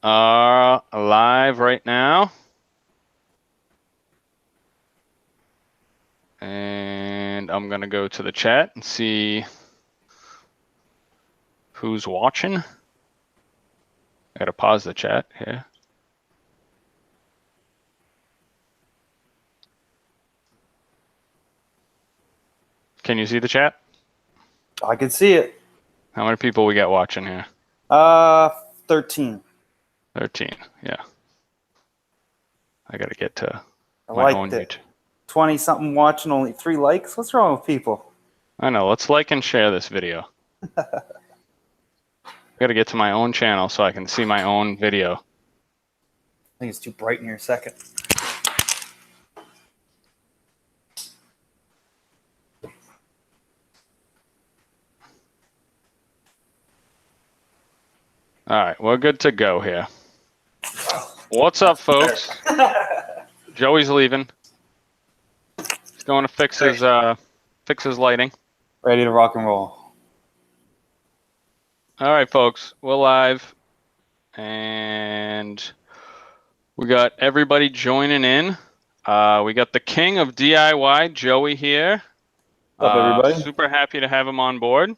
are live right now. And I'm going to go to the chat and see who's watching. I got to pause the chat here. Can you see the chat? I can see it. How many people we got watching here? 13. 13, yeah. I got to get to I my own liked it. YouTube. 20-something watching, only 3 likes. What's wrong with people? I know. Let's like and share this video. I got to get to my own channel so I can see my own video. I think it's too bright in here a second. All right, we're good to go here. What's up, folks? Joey's leaving. He's going to fix his lighting. Ready to rock and roll. All right, folks, we're live, and we got everybody joining in. We got the king of DIY, Joey, here. What's up, everybody? Super happy to have him on board.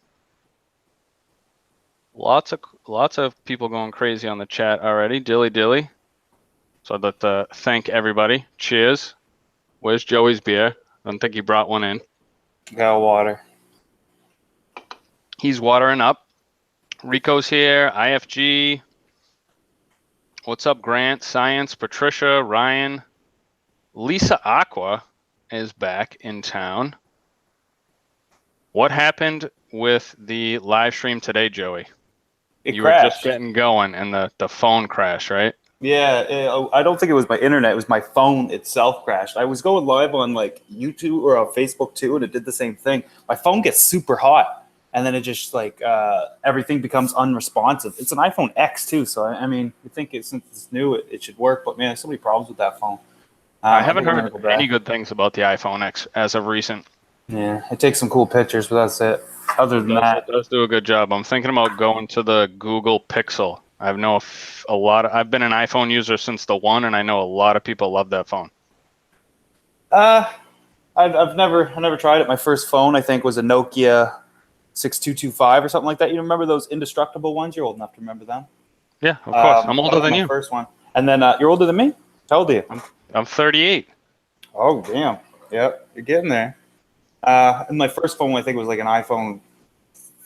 Lots of people going crazy on the chat already. Dilly. So I'd like to thank everybody. Cheers. Where's Joey's beer? I don't think he brought one in. Got water. He's watering up. Rico's here. IFG. What's up, Grant? Science. Patricia. Ryan. Lisa Aqua is back in town. What happened with the live stream today, Joey? You crashed. were just getting going and the phone crashed, right? Yeah, I don't think it was my internet. It was my phone itself crashed. I was going live on like YouTube or on Facebook too, and it did the same thing. My phone gets super hot, and then it just like everything becomes unresponsive. It's an iPhone X too, so I mean, you think since it's new, it should work. But man, so many problems with that phone. I haven't heard any good things about the iPhone X as of recent. Yeah, it takes some cool pictures, but that's it. Other than that, it does do a good job. I'm thinking about going to the Google Pixel. I know a lot. I've been an iPhone user since the 1, and I know a lot of people love that phone. I've never tried it. My first phone, I think, was a Nokia 6225 or something like that. You remember those indestructible ones? You're old enough to remember them. Yeah, of course. I'm older than you. First one, and then you're older than me. How old are you? I'm 38. Oh damn! Yep, you're getting there. And my first phone, I think, was like an iPhone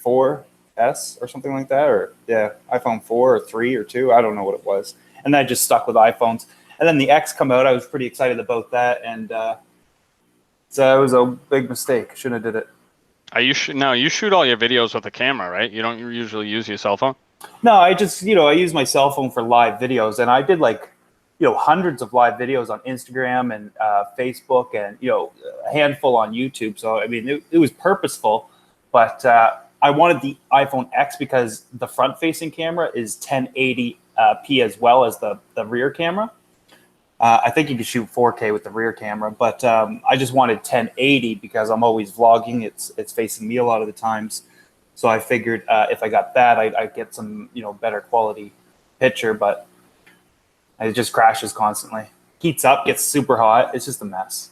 4S or something like that, or yeah, iPhone 4 or 3 or 2. I don't know what it was. And I just stuck with iPhones. And then the X come out. I was pretty excited about that, and so it was a big mistake. Shouldn't have did it. You shoot all your videos with a camera, right? You don't usually use your cell phone? No, I just I use my cell phone for live videos, and I did like hundreds of live videos on Instagram and Facebook, and a handful on YouTube. So I mean, it was purposeful, but I wanted the iPhone X because the front-facing camera is 1080p as well as the rear camera. I think you can shoot 4K with the rear camera, but I just wanted 1080 because I'm always vlogging. It's facing me a lot of the times, so I figured if I got that, I'd get some better quality picture, but it just crashes constantly. Heats up, gets super hot. It's just a mess.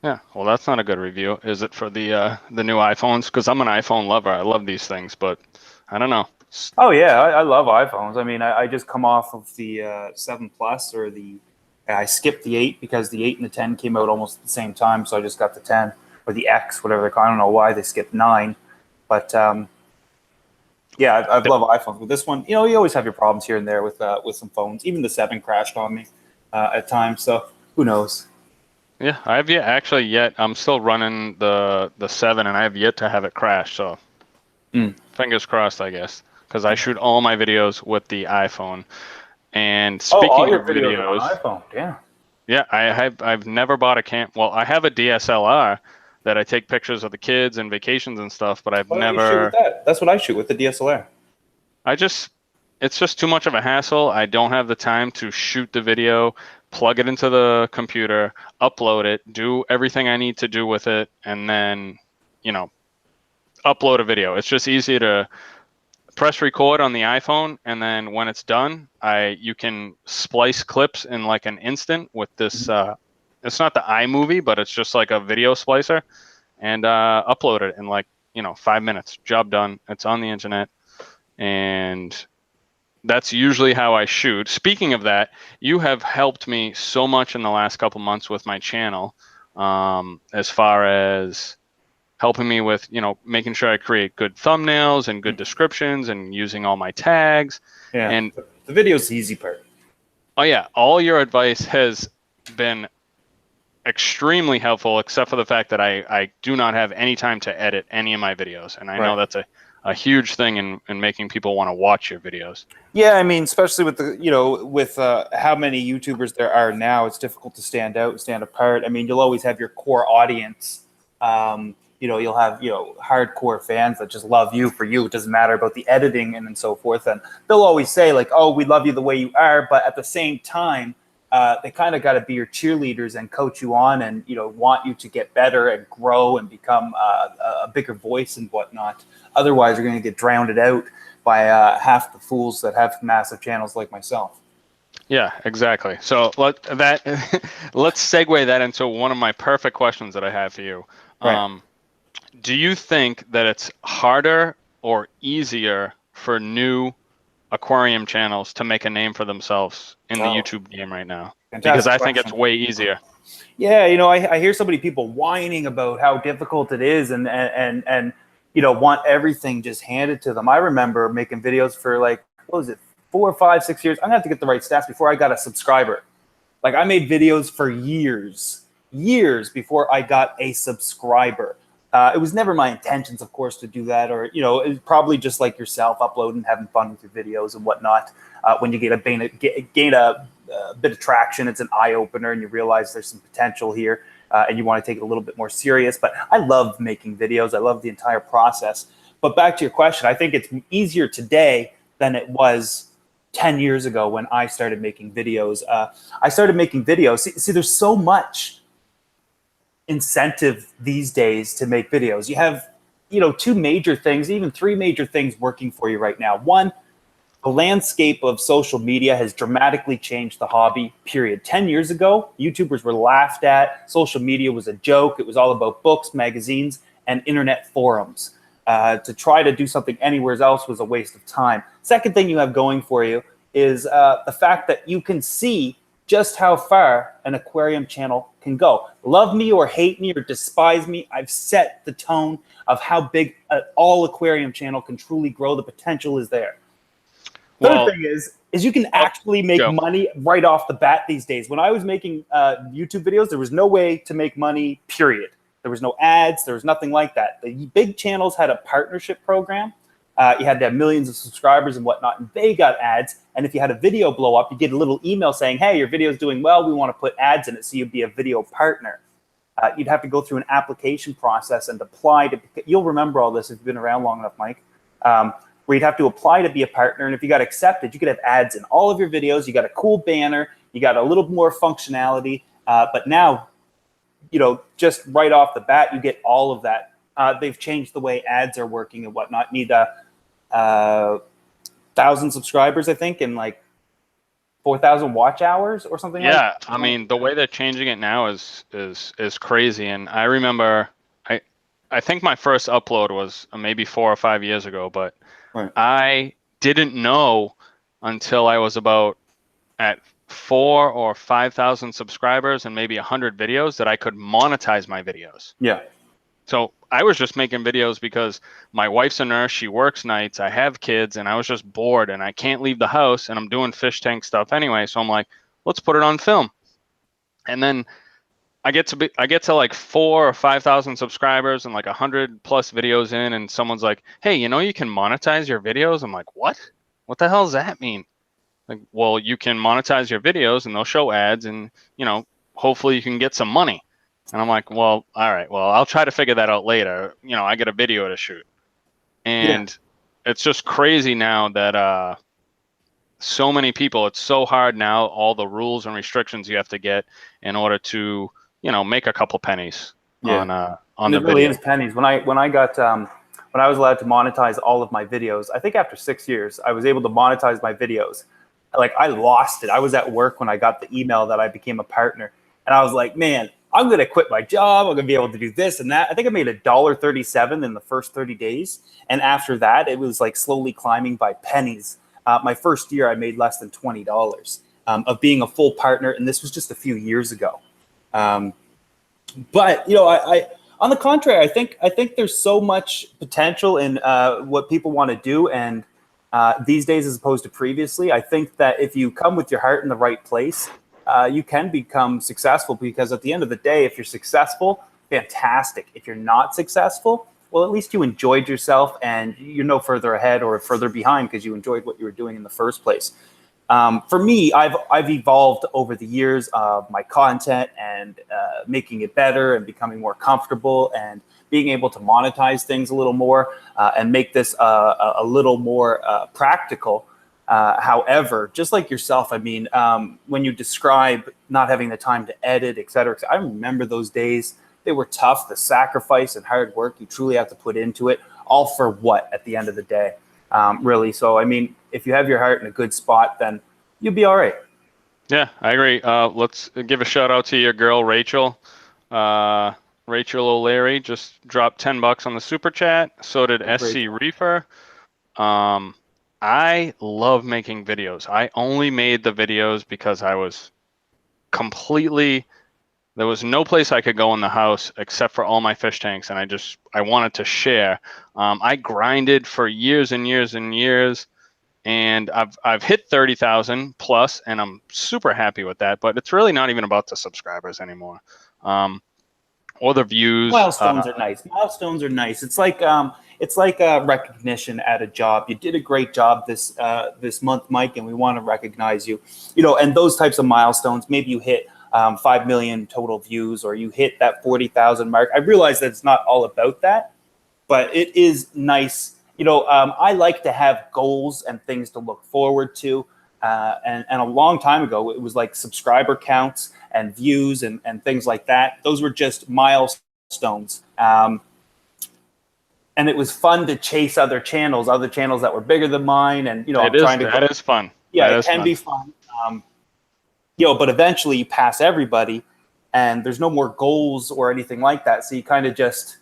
Yeah, well, that's not a good review, is it, for the new iPhones? Because I'm an iPhone lover. I love these things, but I don't know. Oh yeah, I love iPhones. I mean, I just come off of the 7 Plus or I skipped the 8 because the 8 and the 10 came out almost at the same time, so I just got the 10 or the X, whatever they call it. I don't know why they skipped 9, but yeah, I love iPhones. With this one, you always have your problems here and there with some phones. Even the 7 crashed on me at times, so who knows? Yeah, I have yet. I'm still running the 7, and I have yet to have it crash. So fingers crossed, I guess, because I shoot all my videos with the iPhone. And speaking all your of videos, are on iPhone, yeah. Yeah, I've never bought a Well, I have a DSLR that I take pictures of the kids and vacations and stuff, but I've never. You shoot with that? That's what I shoot with the DSLR. It's just too much of a hassle. I don't have the time to shoot the video, plug it into the computer, upload it, do everything I need to do with it, and then, upload a video. It's just easy to press record on the iPhone, and then when it's done, you can splice clips in like an instant with this. It's not the iMovie, but it's just like a video splicer, and upload it in like 5 minutes. Job done. It's on the internet, and that's usually how I shoot. Speaking of that, you have helped me so much in the last couple months with my channel, as far as helping me with, making sure I create good thumbnails and good descriptions and using all my tags. Yeah. And The video's the easy part. oh yeah, all your advice has been extremely helpful, except for the fact that I do not have any time to edit any of my videos. And I know that's a huge thing in making people want to watch your videos. Yeah, I mean, especially with how many YouTubers there are now, it's difficult to stand out and stand apart. I mean, you'll always have your core audience. You'll have hardcore fans that just love you for you. It doesn't matter about the editing and so forth. And they'll always say like, "Oh, we love you the way you are," but at the same time, they kind of got to be your cheerleaders and coach you on, and want you to get better and grow and become a bigger voice and whatnot. Otherwise, you're going to get drowned out by half the fools that have massive channels like myself. Yeah, exactly. So let's segue that into one of my perfect questions that I have for you. Right. Do you think that it's harder or easier for new aquarium channels to make a name for themselves in the YouTube game right now? Because I think it's way easier. Yeah, I hear so many people whining about how difficult it is and want everything just handed to them. I remember making videos for like, what was it, 4 or 5, 6 years? I'm gonna have to get the right stats before I got a subscriber. Like I made videos for years before I got a subscriber. It was never my intentions, of course, to do that, or it was probably just like yourself, uploading, having fun with your videos and whatnot. When you gain a bit of traction, it's an eye opener, and you realize there's some potential here, and you want to take it a little bit more serious. But I love making videos. I love the entire process. But back to your question, I think it's easier today than it was 10 years ago when I started making videos. See, there's so much incentive these days to make videos. You have, 2 major things, even 3 major things working for you right now. One, the landscape of social media has dramatically changed the hobby, period. 10 years ago, YouTubers were laughed at. Social media was a joke. It was all about books, magazines, and internet forums. To try to do something anywhere else was a waste of time. Second thing you have going for you is the fact that you can see just how far an aquarium channel can go. Love me or hate me or despise me, I've set the tone of how big an all aquarium channel can truly grow. The potential is there. Third thing is you can actually make money right off the bat these days. When I was making YouTube videos, there was no way to make money, period. There was no ads. There was nothing like that. The big channels had a partnership program. You had to have millions of subscribers and whatnot, and they got ads. And if you had a video blow up, you get a little email saying, "Hey, your video is doing well. We want to put ads in it," so you'd be a video partner. You'd have to go through an application process and apply to. You'll remember all this if you've been around long enough, Mike. Where you'd have to apply to be a partner, and if you got accepted, you could have ads in all of your videos. You got a cool banner. You got a little more functionality. But now, just right off the bat, you get all of that. They've changed the way ads are working and whatnot. Need 1,000 subscribers, I think, and like 4,000 watch hours or something. Yeah, like that. I mean, the way they're changing it now is crazy. And I remember, I think my first upload was maybe 4 or 5 years ago, but I didn't know until I was about at 4,000 or 5,000 subscribers and maybe 100 videos that I could monetize my videos. Yeah. So I was just making videos because my wife's a nurse, she works nights, I have kids, and I was just bored and I can't leave the house, and I'm doing fish tank stuff anyway. So I'm like, let's put it on film. And then I get to like 4,000 or 5,000 subscribers and like 100 plus videos in, and someone's like, "Hey, you can monetize your videos." I'm like, "What? What the hell does that mean?" Like, well, you can monetize your videos and they'll show ads, and hopefully you can get some money. And I'm like, well, all right, well, I'll try to figure that out later. I get a video to shoot. And It's just crazy now that so many people, it's so hard now, all the rules and restrictions you have to get in order to, make a couple pennies on the it really video. is pennies. When I when I was allowed to monetize all of my videos, I think after 6 years, I was able to monetize my videos. Like, I lost it. I was at work when I got the email that I became a partner. And I was like, man, I'm going to quit my job. I'm going to be able to do this and that. I think I made $1.37 in the first 30 days. And after that, it was like slowly climbing by pennies. My first year, I made less than $20 of being a full partner. And this was just a few years ago. But, you know, I on the contrary, I think there's so much potential in what people want to do. And these days, as opposed to previously, I think that if you come with your heart in the right place, you can become successful, because at the end of the day, if you're successful, fantastic. If you're not successful, well, at least you enjoyed yourself and you're no further ahead or further behind because you enjoyed what you were doing in the first place. For me, I've evolved over the years of my content and making it better and becoming more comfortable and being able to monetize things a little more and make this a little more practical. However, just like yourself, I mean, when you describe not having the time to edit, et cetera, I remember those days. They were tough, the sacrifice and hard work you truly have to put into it, all for what at the end of the day, really. So, I mean, if you have your heart in a good spot, then you'll be all right. Yeah, I agree. Let's give a shout out to your girl, Rachel. Rachel O'Leary just dropped $10 on the super chat. So did SC Reefer. I love making videos. I only made the videos because I was there was no place I could go in the house except for all my fish tanks, and I wanted to share. I grinded for years and years and years, and I've hit 30,000 plus, and I'm super happy with that. But it's really not even about the subscribers anymore, or the views. Milestones are nice. Milestones are nice. It's like recognition at a job. You did a great job this month, Mike, and we want to recognize you. You know, and those types of milestones. Maybe you hit 5 million total views, or you hit that 40,000 mark. I realize that it's not all about that, but it is nice. You know, I like to have goals and things to look forward to. And a long time ago, it was like subscriber counts and views and things like that. Those were just milestones. And it was fun to chase other channels that were bigger than mine. And, you know, that is fun. Yeah, it can be fun. You know, but eventually you pass everybody and there's no more goals or anything like that. So you kind of just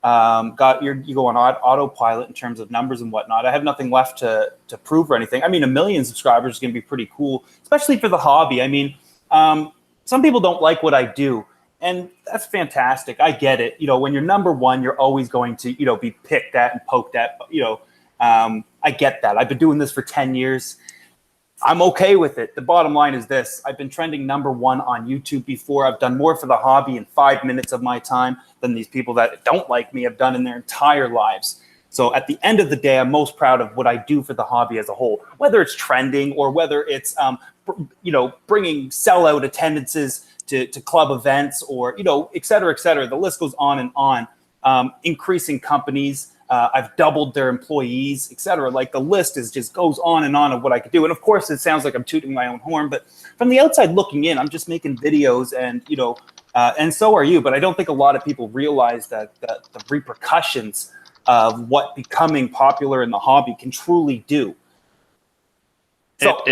you go on autopilot in terms of numbers and whatnot. I have nothing left to prove or anything. I mean, 1 million subscribers is going to be pretty cool, especially for the hobby. I mean, some people don't like what I do, and that's fantastic. I get it. You know, when you're number one, you're always going to, you know, be picked at and poked at. You know, I get that. I've been doing this for 10 years. I'm okay with it. The bottom line is this. I've been trending #1 on YouTube before. I've done more for the hobby in 5 minutes of my time than these people that don't like me have done in their entire lives. So at the end of the day, I'm most proud of what I do for the hobby as a whole, whether it's trending or whether it's, you know, bringing sellout attendances to club events or, you know, et cetera, et cetera. The list goes on and on. Increasing companies. I've doubled their employees, et cetera. Like, the list just goes on and on of what I could do. And of course, it sounds like I'm tooting my own horn, but from the outside looking in, I'm just making videos, and, you know, and so are you. But I don't think a lot of people realize that the repercussions of what becoming popular in the hobby can truly do. So,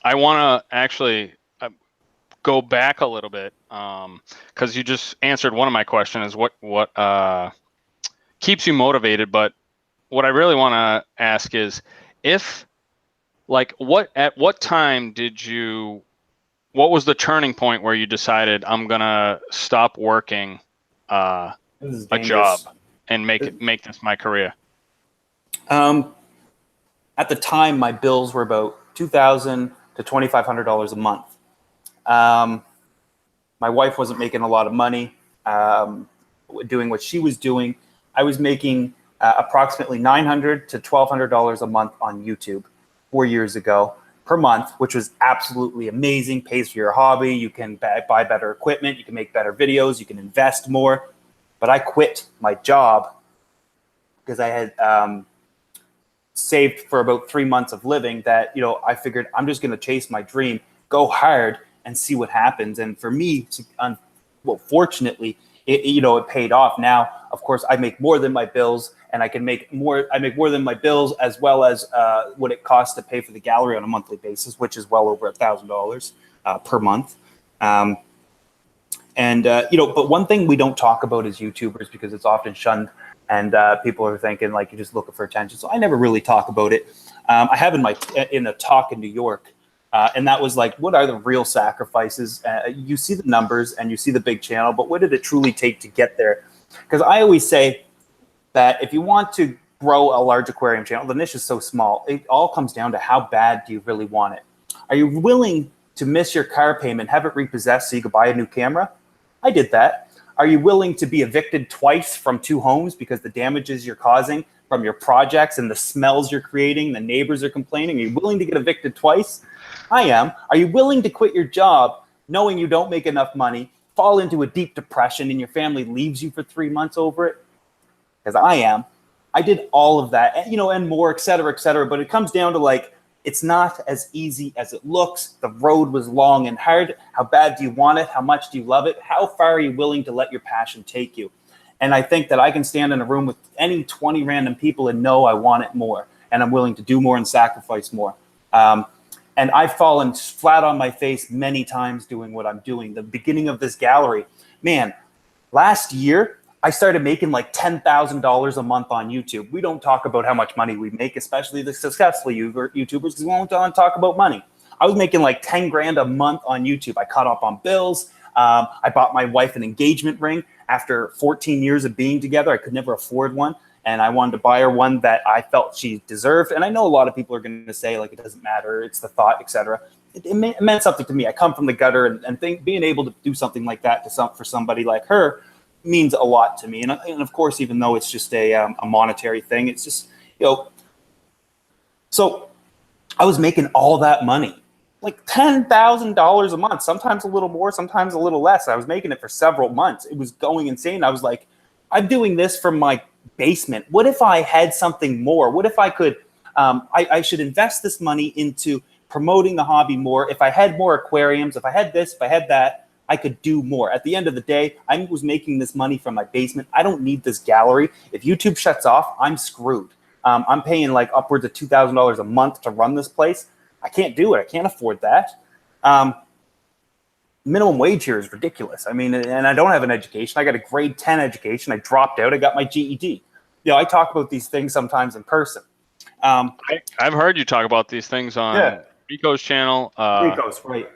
I want to actually go back a little bit, because you just answered one of my questions, what keeps you motivated. But what I really want to ask is, at what time what was the turning point where you decided, I'm gonna stop working a job and make this my career? At the time, my bills were about $2,000 to $2,500 a month. My wife wasn't making a lot of money doing what she was doing. I was making approximately $900 to $1,200 a month on YouTube 4 years ago per month, which was absolutely amazing. Pays for your hobby. You can buy better equipment. You can make better videos. You can invest more. But I quit my job because I had saved for about 3 months of living. That, you know, I figured I'm just going to chase my dream, go hard, and see what happens. And for me, fortunately, it paid off. Now, of course, I make more than my bills, and I make more than my bills, as well as what it costs to pay for the gallery on a monthly basis, which is well over $1,000 per month. But one thing we don't talk about as YouTubers, because it's often shunned, and people are thinking like you're just looking for attention. So I never really talk about it. I have in a talk in New York, and that was like, what are the real sacrifices? You see the numbers and you see the big channel, but what did it truly take to get there? Because I always say that if you want to grow a large aquarium channel, the niche is so small. It all comes down to how bad do you really want it? Are you willing to miss your car payment, have it repossessed so you could buy a new camera? I did that. Are you willing to be evicted twice from 2 homes because the damages you're causing from your projects and the smells you're creating, the neighbors are complaining? Are you willing to get evicted twice? I am. Are you willing to quit your job knowing you don't make enough money, fall into a deep depression, and your family leaves you for 3 months over it? Because I am. I did all of that, and more, et cetera, et cetera. But it comes down to like, it's not as easy as it looks. The road was long and hard. How bad do you want it? How much do you love it? How far are you willing to let your passion take you? And I think that I can stand in a room with any 20 random people and know I want it more, and I'm willing to do more and sacrifice more. And I've fallen flat on my face many times doing what I'm doing. The beginning of this gallery, man, last year, I started making like $10,000 a month on YouTube. We don't talk about how much money we make, especially the successful YouTubers, because we won't talk about money. I was making like 10 grand a month on YouTube. I caught up on bills. I bought my wife an engagement ring after 14 years of being together. I could never afford one, and I wanted to buy her one that I felt she deserved. And I know a lot of people are going to say like, it doesn't matter, it's the thought, etc. It meant something to me. I come from the gutter, and being able to do something like that for somebody like her means a lot to me. And of course, even though it's just a monetary thing, it's just, so I was making all that money, like $10,000 a month, sometimes a little more, sometimes a little less. I was making it for several months. It was going insane. I was like, I'm doing this from my basement. What if I had something more? What if I could, I should invest this money into promoting the hobby more. If I had more aquariums, if I had this, if I had that, I could do more. At the end of the day, I was making this money from my basement. I don't need this gallery. If YouTube shuts off, I'm screwed. I'm paying like upwards of $2,000 a month to run this place. I can't do it. I can't afford that. Minimum wage here is ridiculous. I mean, and I don't have an education. I got a grade 10 education. I dropped out. I got my GED. I talk about these things sometimes in person. I've heard you talk about these things on Rico's channel. Rico's, right.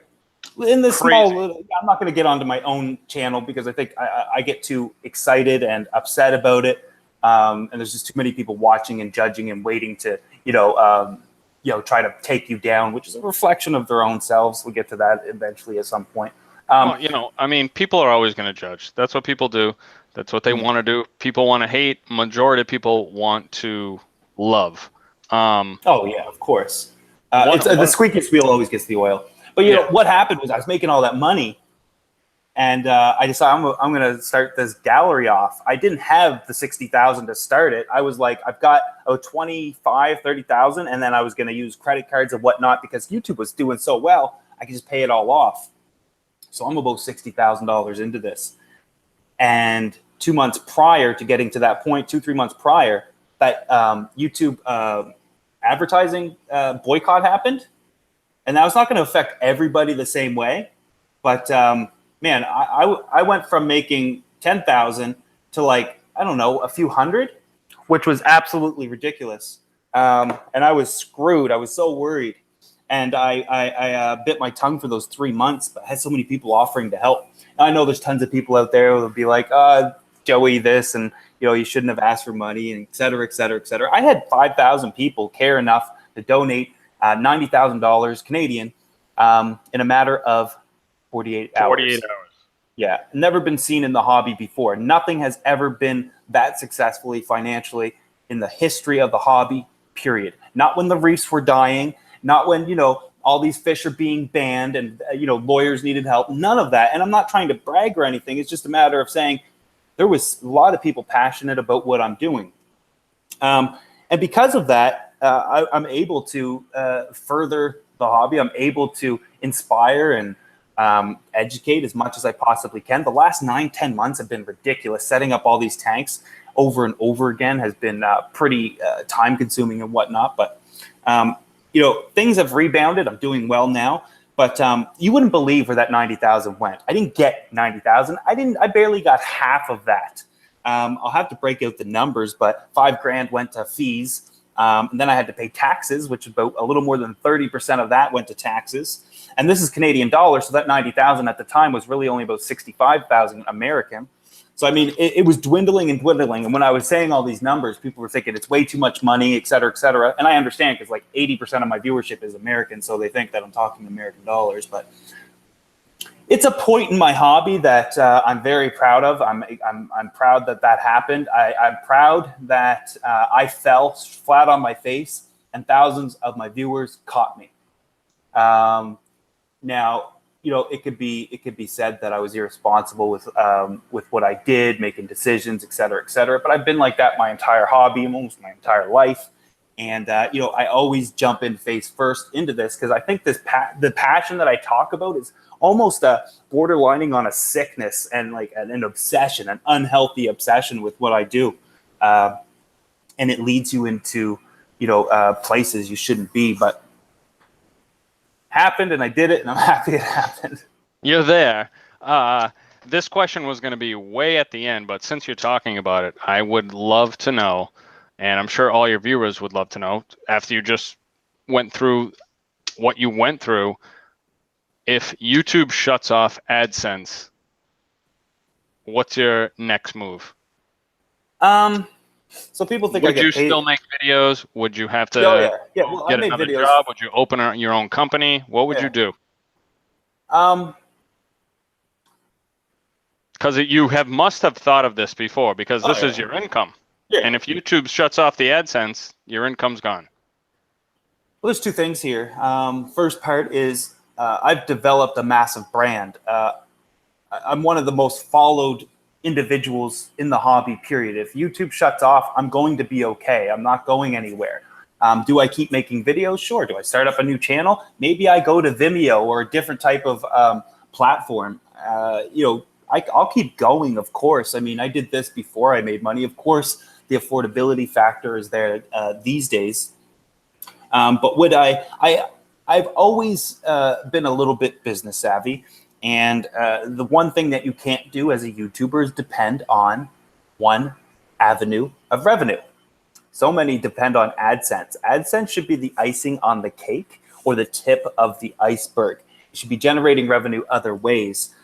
In this small, I'm not going to get onto my own channel because I think I get too excited and upset about it. And there's just too many people watching and judging and waiting to, try to take you down, which is a reflection of their own selves. We'll get to that eventually at some point. People are always going to judge. That's what people do. That's what they want to do. People want to hate. Majority of people want to love. Oh, yeah, of course. The squeakiest wheel always gets the oil. But what happened was I was making all that money, and I decided I'm going to start this gallery off. I didn't have the $60,000 to start it. I was like, I've got $25,000-$30,000, and then I was going to use credit cards and whatnot because YouTube was doing so well. I could just pay it all off. So I'm about $60,000 into this, and 2 months prior to getting to that point, 2-3 months prior, that YouTube advertising boycott happened. And that was not going to affect everybody the same way. But, man, I went from making $10,000 to like, I don't know, a few hundred, which was absolutely ridiculous. And I was screwed. I was so worried. And I bit my tongue for those 3 months, but I had so many people offering to help. Now, I know there's tons of people out there who will be like, Joey this, and, you shouldn't have asked for money, and et cetera, et cetera, et cetera. I had 5,000 people care enough to donate $90,000 Canadian in a matter of 48 hours. 48 hours. Yeah, never been seen in the hobby before. Nothing has ever been that successfully financially in the history of the hobby, period. Not when the reefs were dying, not when, all these fish are being banned and, lawyers needed help. None of that. And I'm not trying to brag or anything. It's just a matter of saying there was a lot of people passionate about what I'm doing. And because of that, I'm able to further the hobby. I'm able to inspire and educate as much as I possibly can. The last 9-10 months have been ridiculous. Setting up all these tanks over and over again has been pretty time consuming and whatnot. But, things have rebounded. I'm doing well now. But you wouldn't believe where that 90,000 went. I didn't get 90,000. I barely got half of that. I'll have to break out the numbers, but $5,000 went to fees. And then I had to pay taxes, which about a little more than 30% of that went to taxes. And this is Canadian dollars, so that 90,000 at the time was really only about 65,000 American. So, I mean, it was dwindling and dwindling. And when I was saying all these numbers, people were thinking it's way too much money, et cetera, et cetera. And I understand because like 80% of my viewership is American, so they think that I'm talking American dollars. But it's a point in my hobby that I'm very proud of. I'm proud that that happened. I'm proud that I fell flat on my face and thousands of my viewers caught me. Now, it could be said that I was irresponsible with what I did, making decisions, et cetera, et cetera. But I've been like that my entire hobby, almost my entire life. And, I always jump in face first into this because I think the passion that I talk about is almost a borderlining on a sickness and like an obsession, an unhealthy obsession with what I do. And it leads you into, places you shouldn't be. But happened and I did it and I'm happy it happened. You're there. This question was going to be way at the end, but since you're talking about it, I would love to know, and I'm sure all your viewers would love to know, after you just went through what you went through, if YouTube shuts off AdSense, what's your next move? So people think would you still make videos? Would you have to Well, get another job? Would you open your own company? What would you do? Because you must have thought of this before, because this is your income. Yeah. And if YouTube shuts off the AdSense, your income's gone. Well, there's two things here. First part is I've developed a massive brand. I'm one of the most followed individuals in the hobby, period. If YouTube shuts off, I'm going to be okay. I'm not going anywhere. Do I keep making videos? Sure. Do I start up a new channel? Maybe I go to Vimeo or a different type of platform. I'll keep going, of course. I mean, I did this before I made money. Of course, the affordability factor is there these days. But I've always been a little bit business savvy. And the one thing that you can't do as a YouTuber is depend on one avenue of revenue. So many depend on AdSense. AdSense should be the icing on the cake or the tip of the iceberg. You should be generating revenue other ways.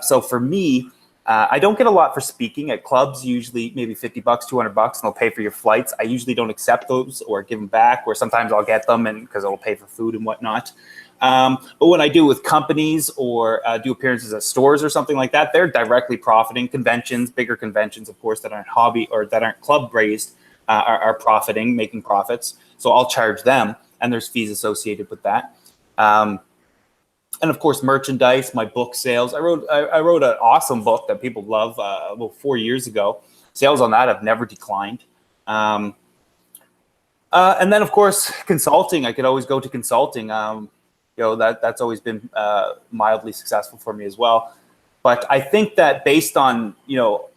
So for me, I don't get a lot for speaking at clubs, usually maybe $50, $200, and they'll pay for your flights. I usually don't accept those or give them back, or sometimes I'll get them because it'll pay for food and whatnot. But when I do with companies or do appearances at stores or something like that, they're directly profiting. Conventions, bigger conventions, of course, that aren't hobby or that aren't club raised are profiting, making profits. So I'll charge them, and there's fees associated with that. And of course, merchandise, my book sales. I wrote an awesome book that people love about 4 years ago. Sales on that have never declined. And then, of course, consulting. I could always go to consulting. That's always been mildly successful for me as well. But I think that based on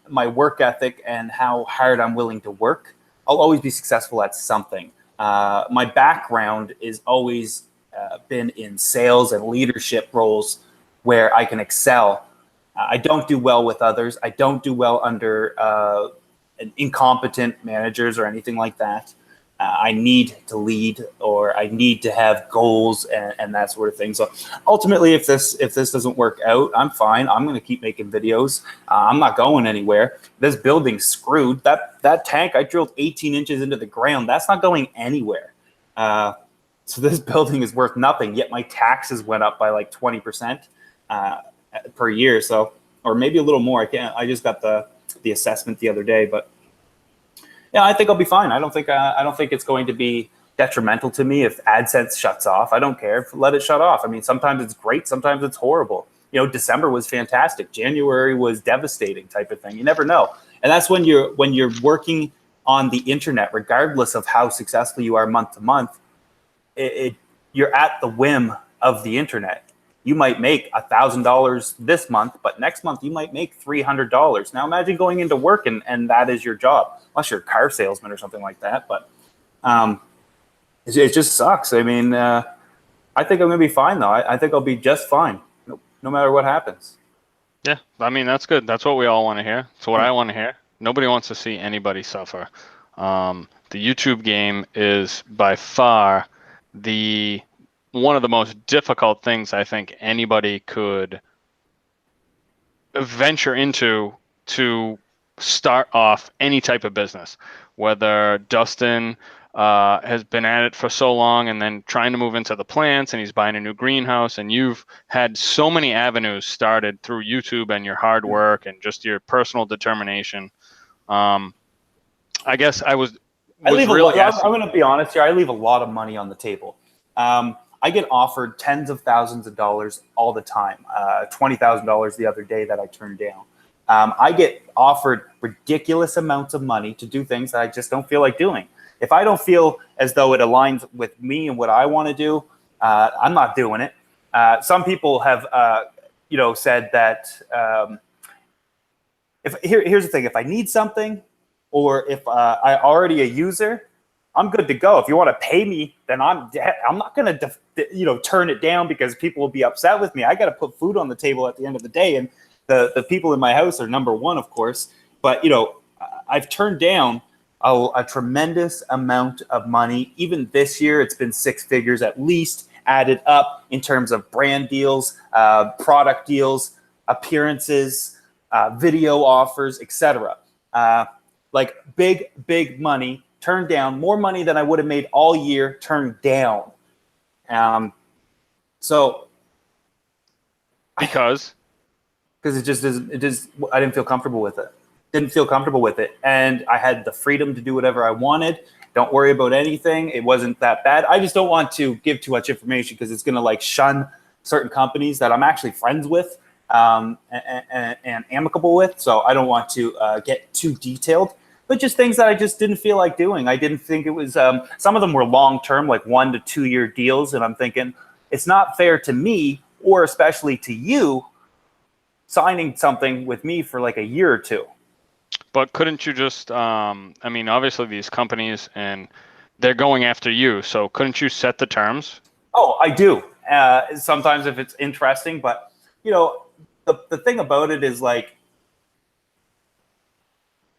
my work ethic and how hard I'm willing to work, I'll always be successful at something. My background is always been in sales and leadership roles where I can excel. I don't do well with others. I don't do well under incompetent managers or anything like that. I need to lead, or I need to have goals and that sort of thing. So ultimately, if this doesn't work out, I'm fine. I'm going to keep making videos. I'm not going anywhere. This building's screwed. That tank I drilled 18 inches into the ground. That's not going anywhere. So this building is worth nothing. Yet my taxes went up by like 20% per year. So, or maybe a little more. I just got the assessment the other day, but. Yeah, I think I'll be fine. I don't think it's going to be detrimental to me if AdSense shuts off. I don't care. Let it shut off. I mean, sometimes it's great, sometimes it's horrible. December was fantastic. January was devastating, type of thing. You never know. And that's when you're working on the internet, regardless of how successful you are month to month. You're at the whim of the internet. you might make $1,000 this month, but next month you might make $300. Now imagine going into work and that is your job, unless you're a car salesman or something like that. But it just sucks. I mean, I think I'm going to be fine, though. I think I'll be just fine, no matter what happens. Yeah, I mean, that's good. That's what we all want to hear. It's what I want to hear. Nobody wants to see anybody suffer. The YouTube game is by far one of the most difficult things I think anybody could venture into to start off any type of business. Whether Dustin has been at it for so long and then trying to move into the plants, and he's buying a new greenhouse, and you've had so many avenues started through YouTube and your hard work and just your personal determination. I guess I'm going to be honest here. I leave a lot of money on the table. I get offered tens of thousands of dollars all the time. $20,000 the other day that I turned down. I get offered ridiculous amounts of money to do things that I just don't feel like doing. If I don't feel as though it aligns with me and what I want to do, I'm not doing it. Some people have, said that here's the thing: if I need something, or if I'm already a user, I'm good to go. If you want to pay me, then I'm not going to turn it down because people will be upset with me. I got to put food on the table at the end of the day, and the people in my house are number one, of course. But I've turned down a tremendous amount of money. Even this year, it's been 6 figures at least added up in terms of brand deals, product deals, appearances, video offers, etc. Like big money turned down, more money than I would have made all year turned down. Because it just isn't. I didn't feel comfortable with it. And I had the freedom to do whatever I wanted. Don't worry about anything. It wasn't that bad. I just don't want to give too much information because it's going to shun certain companies that I'm actually friends with and amicable with. So I don't want to get too detailed, but just things that I just didn't feel like doing. I didn't think it was, some of them were long-term, like 1 to 2 year deals. And I'm thinking it's not fair to me, or especially to you, signing something with me for like a year or two. But couldn't you just, obviously these companies, and they're going after you, so couldn't you set the terms? Oh, I do. Sometimes if it's interesting, but the thing about it is I'd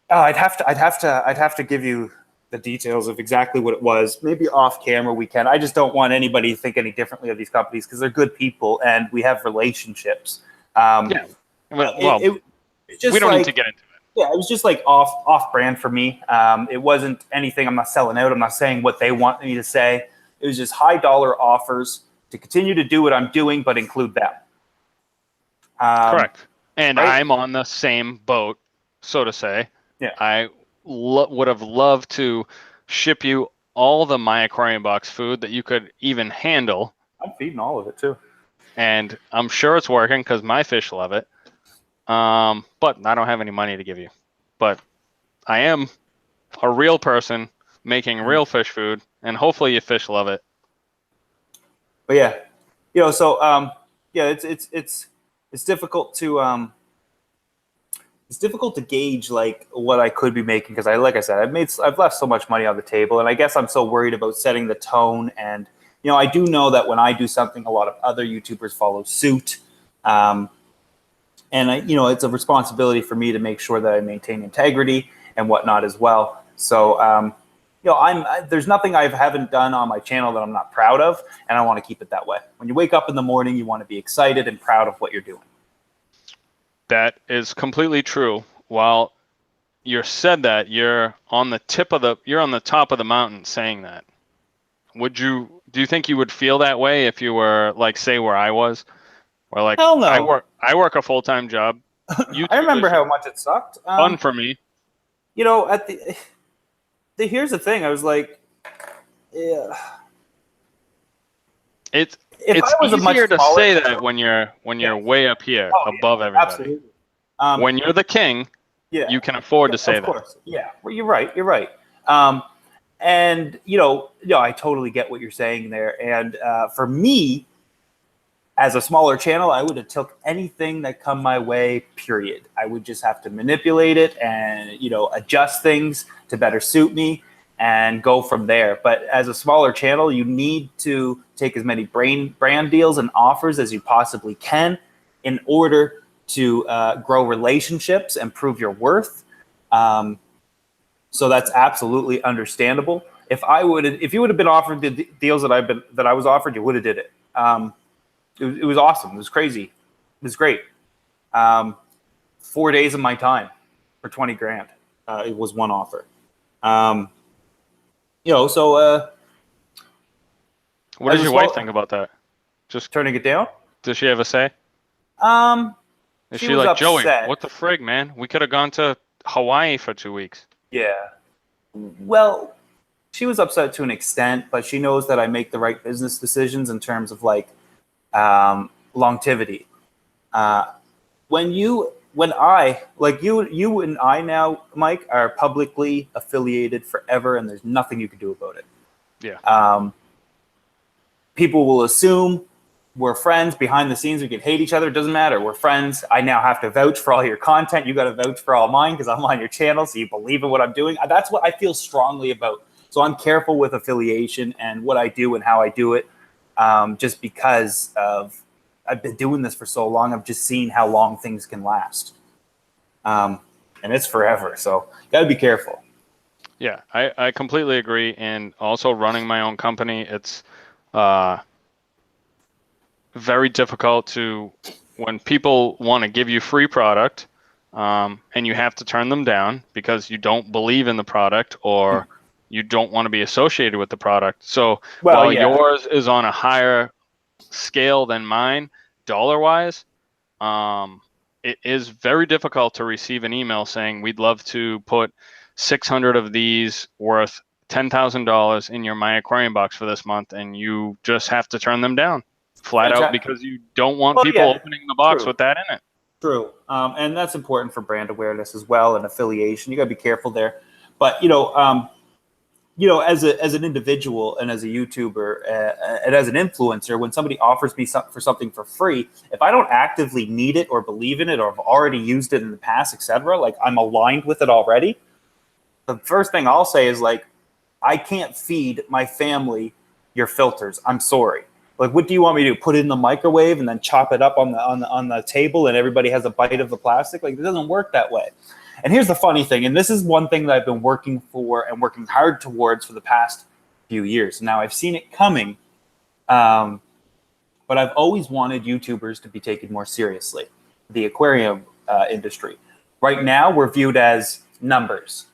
have to give you the details of exactly what it was. Maybe off camera we can. I just don't want anybody to think any differently of these companies because they're good people and we have relationships. Yeah. Well, we don't need to get into it. Yeah, it was just off brand for me. It wasn't anything. I'm not selling out. I'm not saying what they want me to say. It was just high dollar offers to continue to do what I'm doing, but include them. Correct. And right? I'm on the same boat, so to say. Yeah. I would have loved to ship you all the My Aquarium Box food that you could even handle. I'm feeding all of it too. And I'm sure it's working because my fish love it. But I don't have any money to give you. But I am a real person making real fish food, and hopefully your fish love it. But yeah, it's difficult to it's difficult to gauge what I could be making because I've left so much money on the table, and I guess I'm so worried about setting the tone. And I do know that when I do something, a lot of other YouTubers follow suit. And it's a responsibility for me to make sure that I maintain integrity and whatnot as well. So, there's nothing I haven't done on my channel that I'm not proud of, and I want to keep it that way. When you wake up in the morning, you want to be excited and proud of what you're doing. That is completely true. While you said that, you're on the top of the mountain saying that. Do you think you would feel that way if you were say where I was? Or hell no. I work a full-time job. I remember how much it sucked. Fun for me. Here's the thing. I was like, yeah. It's easier to say that when you're way up here above everybody. Absolutely. When you're the king, you can afford to say that. Of course. Yeah. Well, you're right. And I totally get what you're saying there. And for me, As a smaller channel, I would have took anything that come my way, period. I would just have to manipulate it and, adjust things to better suit me and go from there. But as a smaller channel, you need to take as many brand deals and offers as you possibly can in order to grow relationships and prove your worth. So that's absolutely understandable. If you would have been offered the deals that I was offered, you would have did it. It was awesome. It was crazy. It was great. 4 days of my time for 20 grand. It was one offer. What does your wife think about that? Just turning it down? Does she have a say? Is she like, Joey, what the frig, man? We could have gone to Hawaii for 2 weeks. Yeah. Well, she was upset to an extent, but she knows that I make the right business decisions in terms of longevity. You and I now, Mike, are publicly affiliated forever, and there's nothing you can do about it. Yeah. People will assume we're friends behind the scenes. We can hate each other. It doesn't matter. We're friends. I now have to vouch for all your content. You got to vouch for all mine because I'm on your channel, so you believe in what I'm doing. That's what I feel strongly about. So I'm careful with affiliation and what I do and how I do it, just because I've been doing this for so long. I've just seen how long things can last, and it's forever. So got to be careful. Yeah, I completely agree. And also running my own company, it's very difficult when people want to give you free product, and you have to turn them down because you don't believe in the product or you don't want to be associated with the product. So while yours is on a higher scale than mine, dollar-wise, it is very difficult to receive an email saying we'd love to put 600 of these worth $10,000 in your My Aquarium box for this month, and you just have to turn them down flat out because you don't want people opening the box with that in it. True. And that's important for brand awareness as well and affiliation. You got to be careful there. But, as an individual and as a YouTuber and as an influencer, when somebody offers me something for free, if I don't actively need it or believe in it or have already used it in the past, etc., I'm aligned with it already, the first thing I'll say is I can't feed my family your filters. I'm sorry. What do you want me to do? Put it in the microwave and then chop it up on the table and everybody has a bite of the plastic? It doesn't work that way. And here's the funny thing, and this is one thing that I've been working for and working hard towards for the past few years. Now, I've seen it coming, but I've always wanted YouTubers to be taken more seriously, the aquarium industry. Right now, we're viewed as numbers.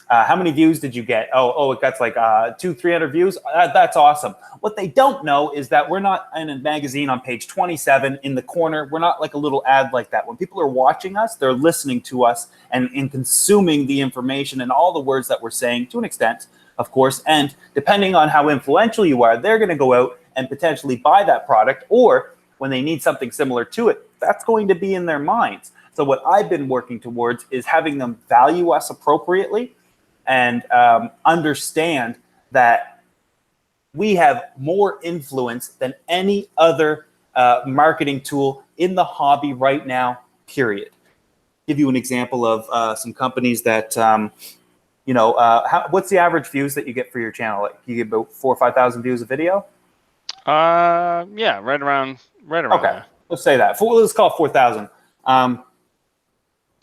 How many views did you get? Oh, it got 200-300 views. That's awesome. What they don't know is that we're not in a magazine on page 27 in the corner. We're not like a little ad like that. When people are watching us, they're listening to us and consuming the information and all the words that we're saying to an extent, of course. And depending on how influential you are, they're going to go out and potentially buy that product, or when they need something similar to it, that's going to be in their minds. So what I've been working towards is having them value us appropriately and understand that we have more influence than any other marketing tool in the hobby right now, period. Give you an example of some companies that, what's the average views that you get for your channel? You get about 4,000 or 5,000 views a video? Yeah, right around okay, there. Let's say that. Let's call it 4,000.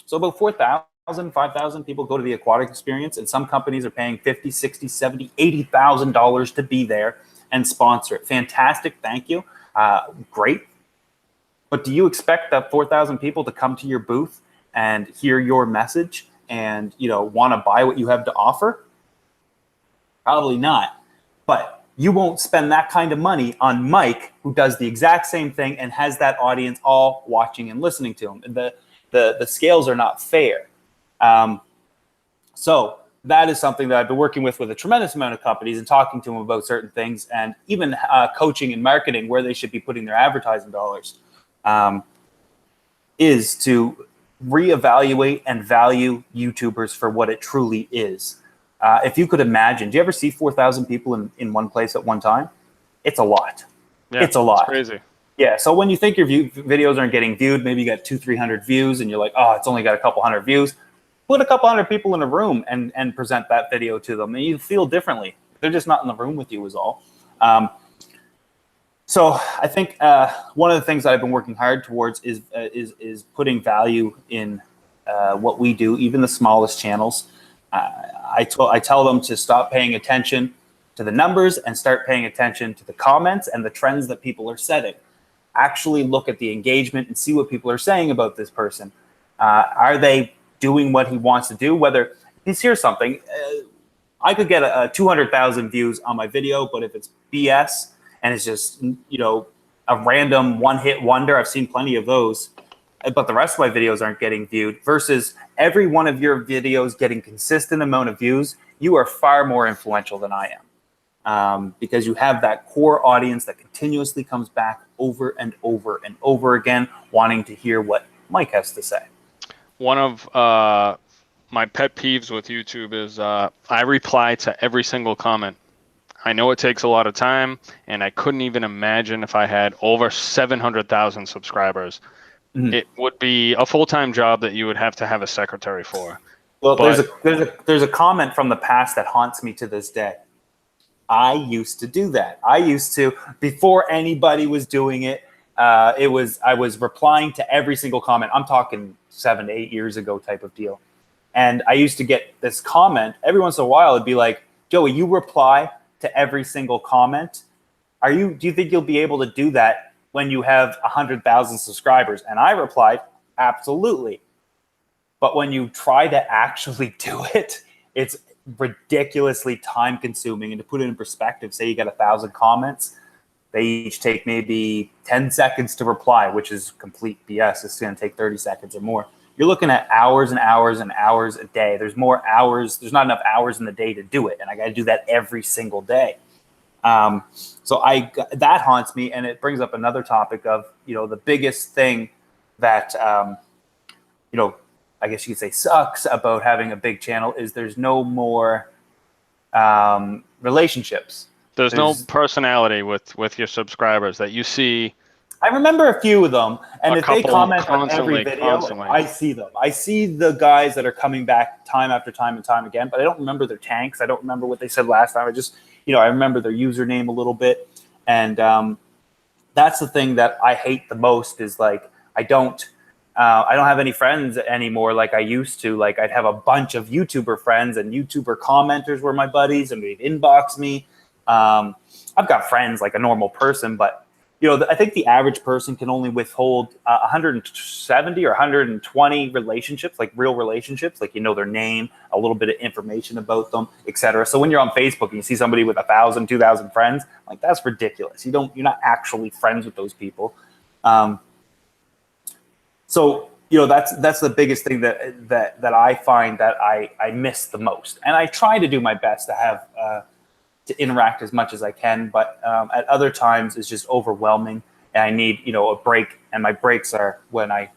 So about 4,000, 5,000 people go to the aquatic experience, and some companies are paying $50,000, $60,000, $70,000, $80,000 to be there and sponsor it. Fantastic, thank you, great. But do you expect that 4,000 people to come to your booth and hear your message and want to buy what you have to offer? Probably not. But you won't spend that kind of money on Mike, who does the exact same thing and has that audience all watching and listening to him. The scales are not fair. So that is something that I've been working with a tremendous amount of companies and talking to them about certain things, and even coaching and marketing where they should be putting their advertising dollars, is to reevaluate and value YouTubers for what it truly is. If you could imagine, do you ever see 4,000 people in one place at one time? It's a lot. Yeah, it's a lot. It's crazy. Yeah, so when you think your videos aren't getting viewed, maybe you got 200-300 views, and you're like, oh, it's only got a couple hundred views. Put a couple hundred people in a room and present that video to them, and you feel differently. They're just not in the room with you, is all. So I think one of the things that I've been working hard towards is putting value in what we do, even the smallest channels. I tell them to stop paying attention to the numbers and start paying attention to the comments and the trends that people are setting. Actually look at the engagement and see what people are saying about this person. Are they doing what he wants to do? Whether here's something, I could get a 200,000 views on my video, but if it's BS and it's just, you know, a random one-hit wonder, I've seen plenty of those, but the rest of my videos aren't getting viewed, versus every one of your videos getting consistent amount of views, you are far more influential than I am. Because you have that core audience that continuously comes back over and over and over again, wanting to hear what Mike has to say. One of my pet peeves with YouTube is I reply to every single comment. I know it takes a lot of time, and I couldn't even imagine if I had over 700,000 subscribers. Mm-hmm. It would be a full-time job that you would have to have a secretary for. Well, there's a comment from the past that haunts me to this day. I used to do that. I used to, before anybody was doing it, I was replying to every single comment. I'm talking 7 to 8 years ago type of deal. And I used to get this comment every once in a while. It'd be like, Joey, you reply to every single comment. Do you think you'll be able to do that when you have 100,000 subscribers? And I replied, absolutely. But when you try to actually do it, it's ridiculously time consuming. And to put it in perspective, say you got 1,000 comments, they each take maybe 10 seconds to reply, which is complete BS. It's going to take 30 seconds or more. You're looking at hours and hours and hours a day. There's more hours. There's not enough hours in the day to do it. And I got to do that every single day. So that haunts me. And it brings up another topic of, you know, the biggest thing that, you know, I guess you could say sucks about having a big channel is there's no more relationships. There's no personality with your subscribers that you see. I remember a few of them, and if they comment on every video, I see them. I see the guys that are coming back time after time and time again, but I don't remember their tanks. I don't remember what they said last time. I just, you know, I remember their username a little bit, and that's the thing that I hate the most is like I don't have any friends anymore like I used to. Like I'd have a bunch of YouTuber friends, and YouTuber commenters were my buddies, and they'd inbox me. I've got friends like a normal person, but you know, I think the average person can only withhold 170 or 120 relationships, like real relationships, like you know their name, a little bit of information about them, etc. So when you're on Facebook and you see somebody with 1,000, 2,000 friends, like that's ridiculous. You're not actually friends with those people. So you know that's the biggest thing that I find that I miss the most, and I try to do my best to have to interact as much as I can, but at other times it's just overwhelming, and I need, you know, a break, and my breaks are when I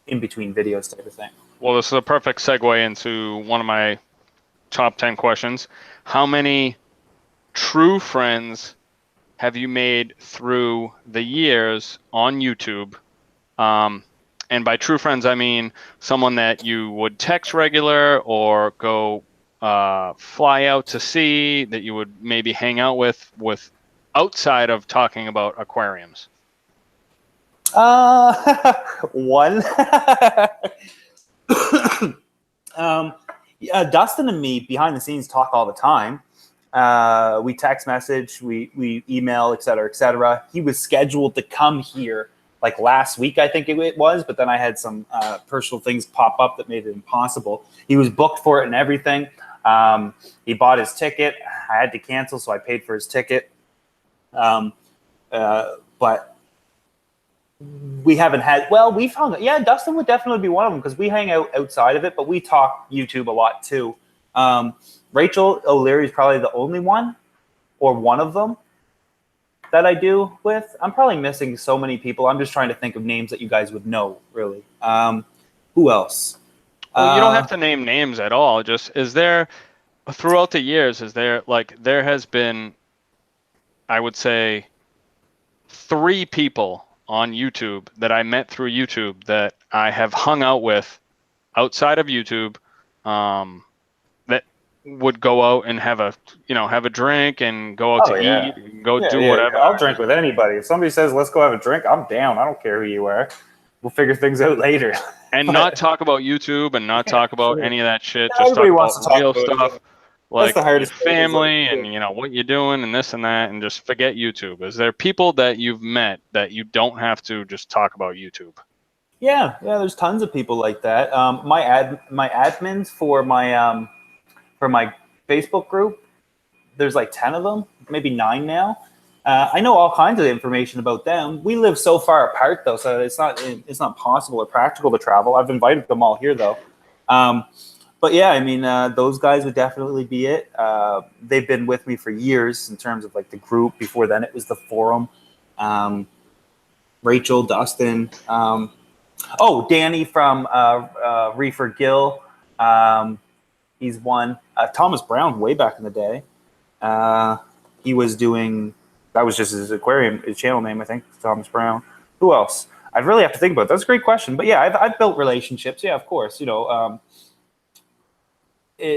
in between videos type of thing. Well, this is a perfect segue into one of my top 10 questions. How many true friends have you made through the years on YouTube? And by true friends, I mean someone that you would text regular or go fly out to see, that you would maybe hang out with outside of talking about aquariums. One. Yeah, Dustin and me behind the scenes talk all the time. We text message, we email, et cetera, et cetera. He was scheduled to come here like last week, I think it was, but then I had some personal things pop up that made it impossible. He was booked for it and everything. He bought his ticket. I had to cancel, so I paid for his ticket. But we haven't had, well, we've hung, yeah, Dustin would definitely be one of them because we hang out outside of it, but we talk YouTube a lot too. Rachel O'Leary is probably the only one or one of them that I do with. I'm probably missing so many people. I'm just trying to think of names that you guys would know, really. Who else? Well, you don't have to name names at all. Just, is there, throughout the years, is there, like, there has been, I would say, 3 people on YouTube that I met through YouTube that I have hung out with outside of YouTube, that would go out and have a drink and go out Oh to yeah. eat, and go Yeah, do yeah, whatever. yeah. I'll drink with anybody. If somebody says, let's go have a drink, I'm down. I don't care who you are. We'll figure things out later. And not But talk about YouTube and not yeah, talk about sure. any of that shit. Yeah, Just talk everybody about wants to talk real about it. stuff That's the like your hardest thing is like, family and what you're doing and this and that, and just forget YouTube. Is there people that you've met that you don't have to just talk about YouTube? yeah, there's tons of people like that. My admins for my Facebook group, there's like 10 of them, maybe 9 now. I know all kinds of information about them. We live so far apart though, so it's not possible or practical to travel. I've invited them all here though. But yeah, I mean, those guys would definitely be it. They've been with me for years in terms of like the group. Before then, it was the forum. Rachel, Dustin, Danny from Reefer Gill. He's one. Thomas Brown, way back in the day. He was doing, that was just his aquarium, his channel name, I think, Thomas Brown. Who else? I'd really have to think about it. That's a great question. But yeah, I've built relationships. Yeah, of course.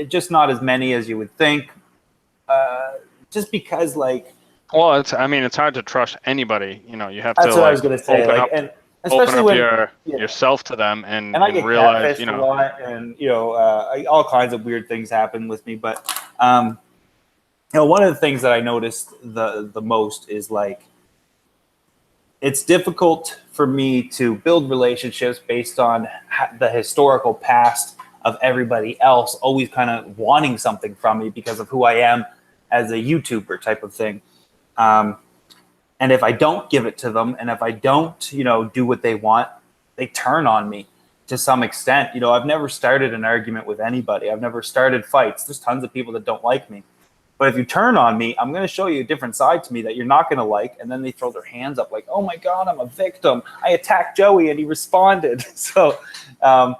Just not as many as you would think. Just because, like, Well, it's hard to trust anybody. You have that's to what I was gonna say. open Like, up, and especially open up when yourself to them and I get realize, catfished a lot, and all kinds of weird things happen with me. But one of the things that I noticed the most is like it's difficult for me to build relationships based on the historical past of everybody else always kind of wanting something from me because of who I am as a YouTuber type of thing. And if I don't give it to them, and if I don't, do what they want, they turn on me to some extent. I've never started an argument with anybody. I've never started fights. There's tons of people that don't like me. But if you turn on me, I'm going to show you a different side to me that you're not going to like. And then they throw their hands up like, oh my God, I'm a victim. I attacked Joey and he responded. So, I'm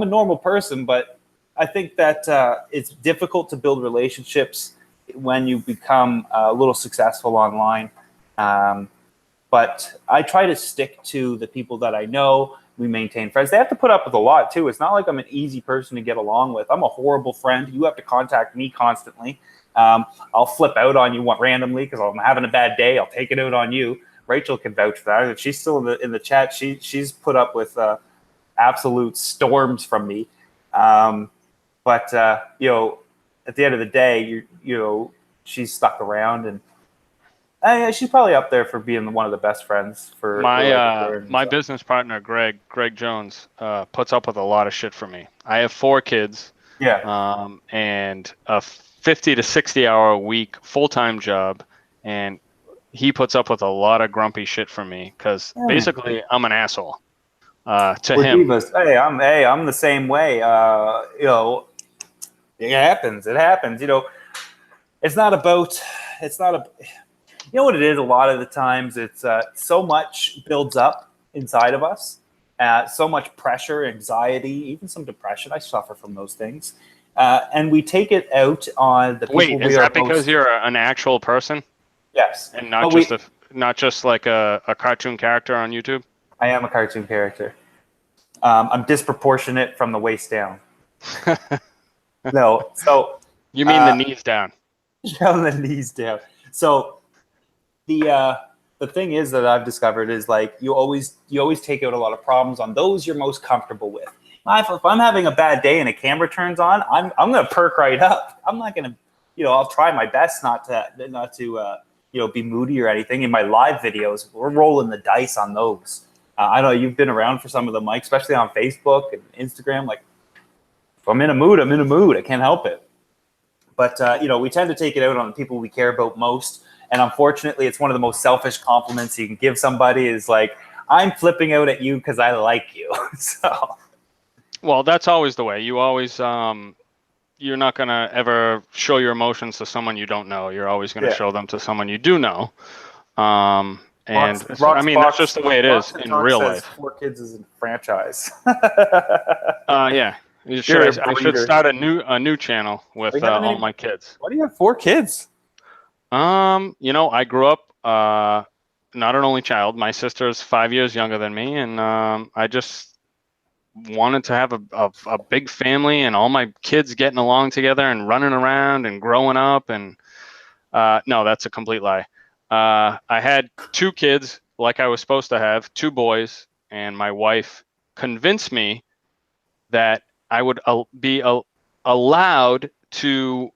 a normal person, but I think that it's difficult to build relationships when you become a little successful online. But I try to stick to the people that I know. We maintain friends. They have to put up with a lot too. It's not like I'm an easy person to get along with. I'm a horrible friend. You have to contact me constantly. I'll flip out on you randomly because I'm having a bad day. I'll take it out on you. Rachel can vouch for that. If she's still in the chat, she's put up with absolute storms from me. But at the end of the day, she's stuck around, and she's probably up there for being one of the best friends for my business partner, Greg Jones, puts up with a lot of shit for me. I have 4 kids. Yeah. And a 50 to 60 hour a week full-time job, and he puts up with a lot of grumpy shit from me because basically I'm an asshole to We're him. divas. I'm the same way. It happens. It's not what it is. A lot of the times it's so much builds up inside of us. So much pressure, anxiety, even some depression. I suffer from those things. And we take it out on the people. Wait, is that because you're an actual person? Yes. And not just like a cartoon character on YouTube? I am a cartoon character. I'm disproportionate from the waist down. No, so you mean the knees down? From the knees down. So the thing is that I've discovered is like you always take out a lot of problems on those you're most comfortable with. If I'm having a bad day and a camera turns on, I'm gonna perk right up. I'm not gonna, I'll try my best not to be moody or anything. In my live videos, we're rolling the dice on those. I know you've been around for some of them, Mike, especially on Facebook and Instagram. Like, if I'm in a mood, I'm in a mood. I can't help it. But we tend to take it out on the people we care about most. And unfortunately, it's one of the most selfish compliments you can give somebody is like, I'm flipping out at you because I like you. So. Well, that's always the way. You always, you're not going to ever show your emotions to someone you don't know. You're always going to show them to someone you do know. That's just the way it is in real life. 4 kids is a franchise. Yeah. I should start a new channel with all my kids. Why do you have 4 kids? I grew up not an only child. My sister is 5 years younger than me, and I just wanted to have a big family and all my kids getting along together and running around and growing up. And no, that's a complete lie. I had 2 kids like I was supposed to have, 2 boys, and my wife convinced me that I would be allowed to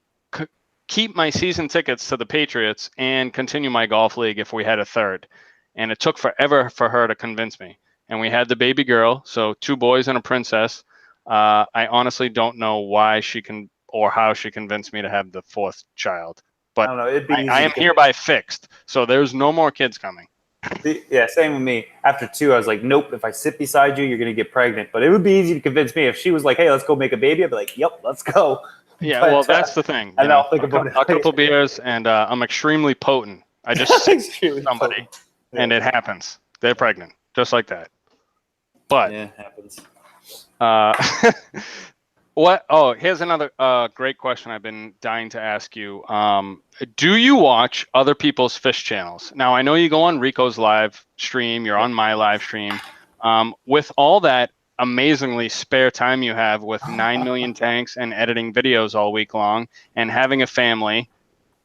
keep my season tickets to the Patriots and continue my golf league if we had a third. And it took forever for her to convince me. And we had the baby girl, so 2 boys and a princess. I honestly don't know why she can or how she convinced me to have the 4th child. I But don't know. It'd be easy. I am hereby fixed. So there's no more kids coming. Yeah, same with me. After 2, I was like, nope, if I sit beside you, you're going to get pregnant. But it would be easy to convince me. If she was like, hey, let's go make a baby, I'd be like, yep, let's go. Yeah, But, well, that's the thing. And I'll think about it. A couple beers, and I'm extremely potent. I just sit with somebody, and it happens. They're pregnant, just like that. But yeah, it happens. What? Oh, here's another great question I've been dying to ask you. Do you watch other people's fish channels? Now, I know you go on Rico's live stream. You're on my live stream. With all that amazingly spare time you have with 9 million tanks and editing videos all week long and having a family,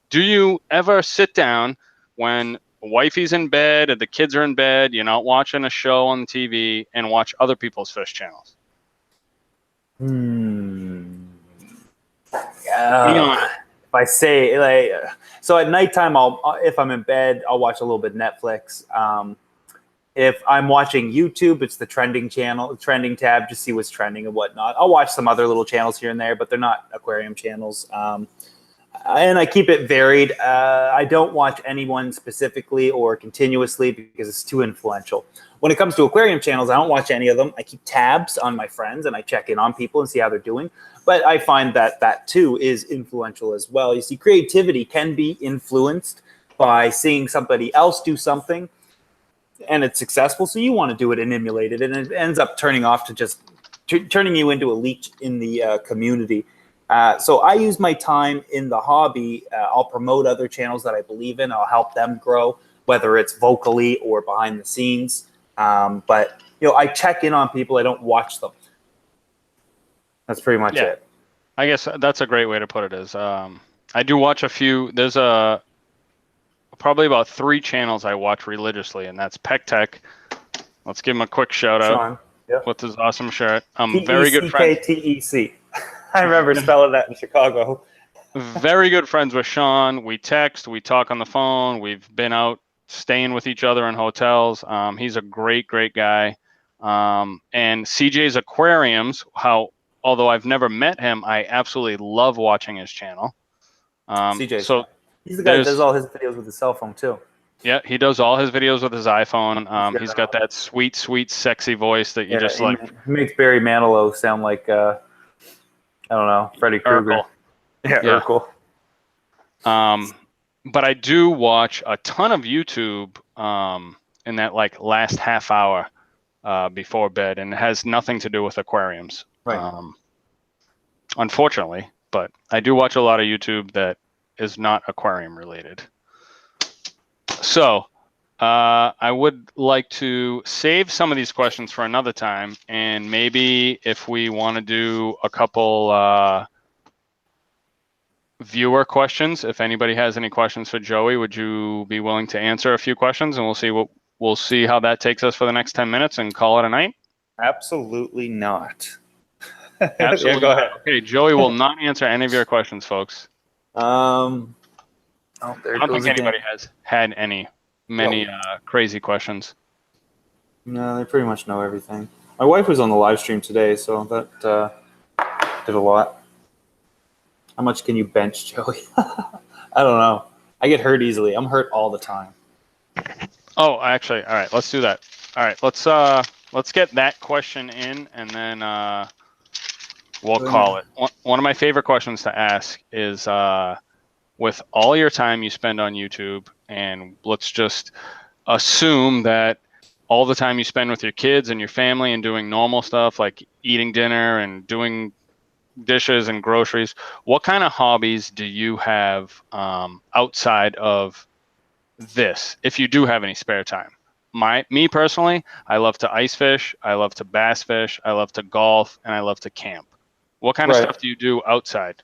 do you ever sit down when wifey's in bed and the kids are in bed, you're not watching a show on TV, and watch other people's fish channels? If I say like, so at nighttime, if I'm in bed, I'll watch a little bit of Netflix. If I'm watching YouTube, it's the trending tab, just see what's trending and whatnot. I'll watch some other little channels here and there, but they're not aquarium channels. And I keep it varied. I don't watch anyone specifically or continuously because it's too influential. When it comes to aquarium channels, I don't watch any of them. I keep tabs on my friends and I check in on people and see how they're doing. But I find that too is influential as well. You see, creativity can be influenced by seeing somebody else do something and it's successful, so you want to do it and emulate it, and it ends up turning off to just turning you into a leech in the community. So I use my time in the hobby. I'll promote other channels that I believe in. I'll help them grow, whether it's vocally or behind the scenes. But I check in on people. I don't watch them. That's pretty much it. I guess that's a great way to put it. Is I do watch a few. There's probably about 3 channels I watch religiously, and that's PeckTech. Let's give him a quick shout out with his awesome shirt. Very good friend. T-E-C-K-T-E-C. I remember spelling that in Chicago. Very good friends with Sean. We text, we talk on the phone. We've been out staying with each other in hotels. He's a great, great guy. And CJ's Aquariums, although I've never met him, I absolutely love watching his channel. CJ, he's the guy that does all his videos with his cell phone too. Yeah, he does all his videos with his iPhone. He's got that sweet, sweet, sexy voice that you just like. He makes Barry Manilow sound like I don't know, Freddy Krueger. Yeah, Urkel. But I do watch a ton of YouTube in that like last half hour before bed, and it has nothing to do with aquariums. Right. Unfortunately, but I do watch a lot of YouTube that is not aquarium related. So I would like to save some of these questions for another time, and maybe if we want to do a couple viewer questions, if anybody has any questions for Joey, would you be willing to answer a few questions, and we'll see how that takes us for the next 10 minutes and call it a night? Absolutely not. Absolutely. Go ahead. Okay, Joey will not answer any of your questions, folks. I don't think anybody has had many crazy questions. No, they pretty much know everything. My wife was on the live stream today, so that did a lot. How much can you bench, Joey? I don't know. I get hurt easily. I'm hurt all the time. Oh, actually, all right. Let's do that. All right, let's get that question in, and then we'll call it. One of my favorite questions to ask is, with all your time you spend on YouTube, and let's just assume that all the time you spend with your kids and your family and doing normal stuff like eating dinner and doing dishes and groceries, what kind of hobbies do you have outside of this if you do have any spare time. Me personally, I love to ice fish, I love to bass fish, I love to golf, and I love to camp. What kind of Right. stuff do you do outside?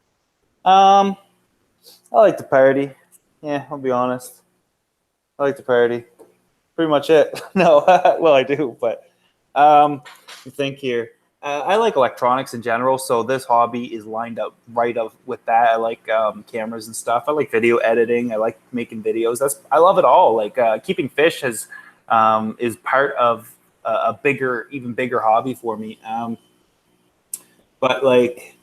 I like to party. Yeah, I'll be honest. I like to party. Pretty much it. No, well, I do, but I think here. I like electronics in general, so this hobby is lined up right up with that. I like cameras and stuff. I like video editing. I like making videos. I love it all. Like keeping fish is part of a bigger, even bigger hobby for me. But like,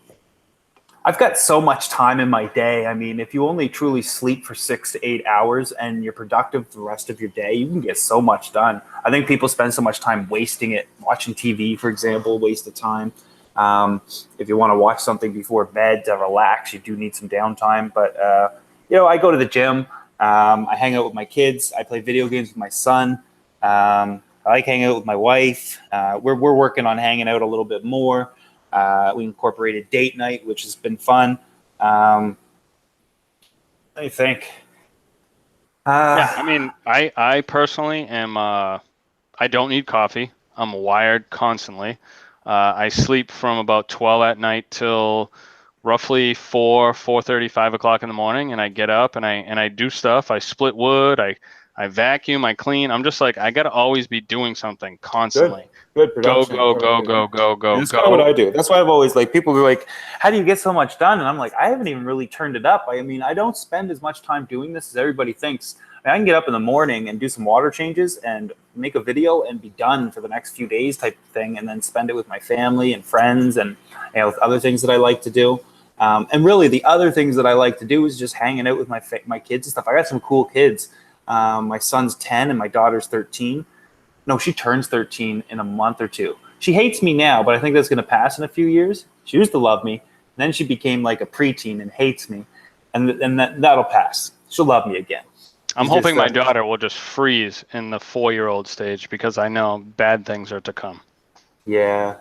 I've got so much time in my day. I mean, if you only truly sleep for 6 to 8 hours and you're productive the rest of your day, you can get so much done. I think people spend so much time wasting it, watching TV, for example, waste of time. If you want to watch something before bed to relax, you do need some downtime. But, I go to the gym. I hang out with my kids. I play video games with my son. I like hanging out with my wife. We're working on hanging out a little bit more. We incorporated date night, which has been fun. What do you think? Yeah, I mean, I personally am. I don't need coffee. I'm wired constantly. I sleep from about 12 at night till roughly 4:30, 5 o'clock in the morning, and I get up and I do stuff. I split wood. I vacuum. I clean. I'm just like I gotta always be doing something constantly. Good Go, production. go, go, go, go, go, That's kind of what go. I do. That's why I've always like people are like, "How do you get so much done?" And I'm like, I haven't even really turned it up. I mean, I don't spend as much time doing this as everybody thinks. I can get up in the morning and do some water changes and make a video and be done for the next few days type of thing, and then spend it with my family and friends and with other things that I like to do. And really, the other things that I like to do is just hanging out with my kids and stuff. I got some cool kids. My son's 10 and my daughter's 13. No, she turns 13 in a month or two. She hates me now, but I think that's going to pass in a few years. She used to love me. And then she became like a preteen and hates me. And that'll pass. She'll love me again. I'm hoping my daughter will just freeze in the 4-year-old stage because I know bad things are to come. Yeah.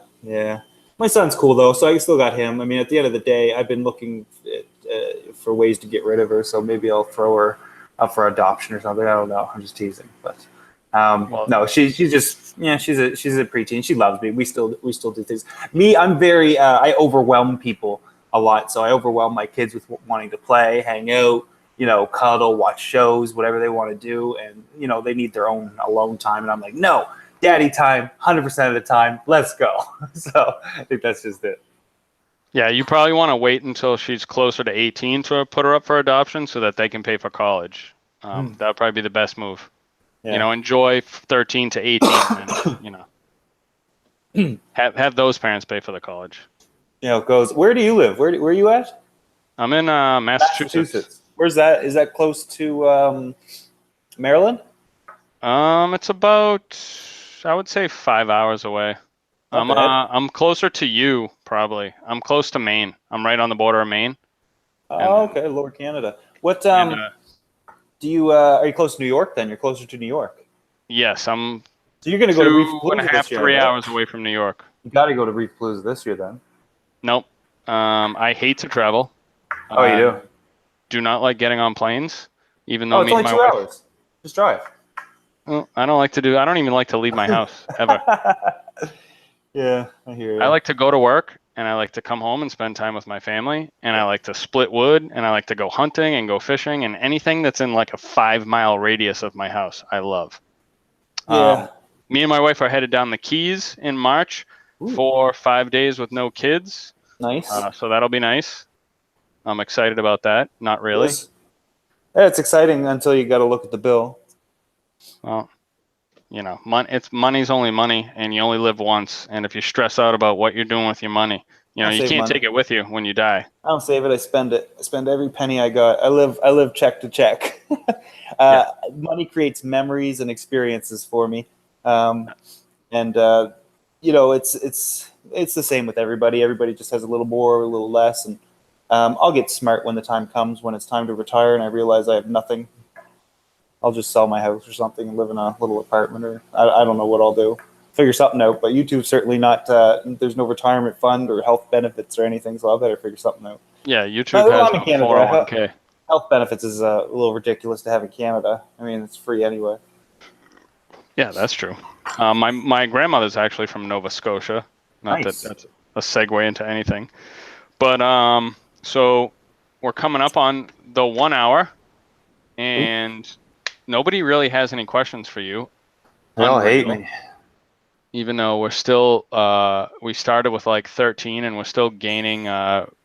My son's cool, though, so I still got him. I mean, at the end of the day, I've been looking for ways to get rid of her, so maybe I'll throw her up for adoption or something. I don't know. I'm just teasing. But no, she's just she's a preteen. She loves me. We still do things. Me, I'm very I overwhelm people a lot. So I overwhelm my kids with wanting to play, hang out, cuddle, watch shows, whatever they want to do, and they need their own alone time. And I'm like, no, daddy time, 100% of the time. Let's go. So I think that's just it. Yeah, you probably want to wait until she's closer to 18 to put her up for adoption so that they can pay for college. That would probably be the best move. Yeah. Enjoy 13 to 18 and, have those parents pay for the college. It goes. Where do you live? Where are you at? I'm in Massachusetts. Where's that? Is that close to Maryland? It's about, I would say, 5 hours away. I'm closer to you, probably. I'm close to Maine. I'm right on the border of Maine. Oh, okay, Lower Canada. What do you are you close to New York then? You're closer to New York. Yes, I'm. So you're going to go to Reef Palooza 2.5, 3 hours away from New York. You got to go to Reef Palooza this year then. Nope. I hate to travel. Oh, you do? Do not like getting on planes, even though it's only 2 hours. Just drive. Well, I don't even like to leave my house ever. Yeah, I hear you. I like to go to work and I like to come home and spend time with my family, and I like to split wood, and I like to go hunting and go fishing, and anything that's in like a 5-mile radius of my house, I love. Yeah. Me and my wife are headed down the Keys in March for 5 days with no kids. Nice. So that'll be nice. I'm excited about that. Not really. Yeah, it's exciting until you got to look at the bill. Well, money's only money, and you only live once. And if you stress out about what you're doing with your money, you can't take it with you when you die. I don't save it. I spend it. I spend every penny I got. I live check to check. Money creates memories and experiences for me. It's the same with everybody. Everybody just has a little more or a little less. And I'll get smart when the time comes, when it's time to retire and I realize I have nothing. I'll just sell my house or something and live in a little apartment, or I don't know what I'll do. Figure something out. But YouTube's certainly not, there's no retirement fund or health benefits or anything, so I better figure something out. Yeah, YouTube has a 401k. Health benefits is a little ridiculous to have in Canada. I mean, it's free anyway. Yeah, that's true. My grandmother's actually from Nova Scotia. Not that Nice. that's a segue into anything. But so we're coming up on the 1 hour, and nobody really has any questions for you. They all hate Unreal. me. Even though we're still we started with like 13 and we're still gaining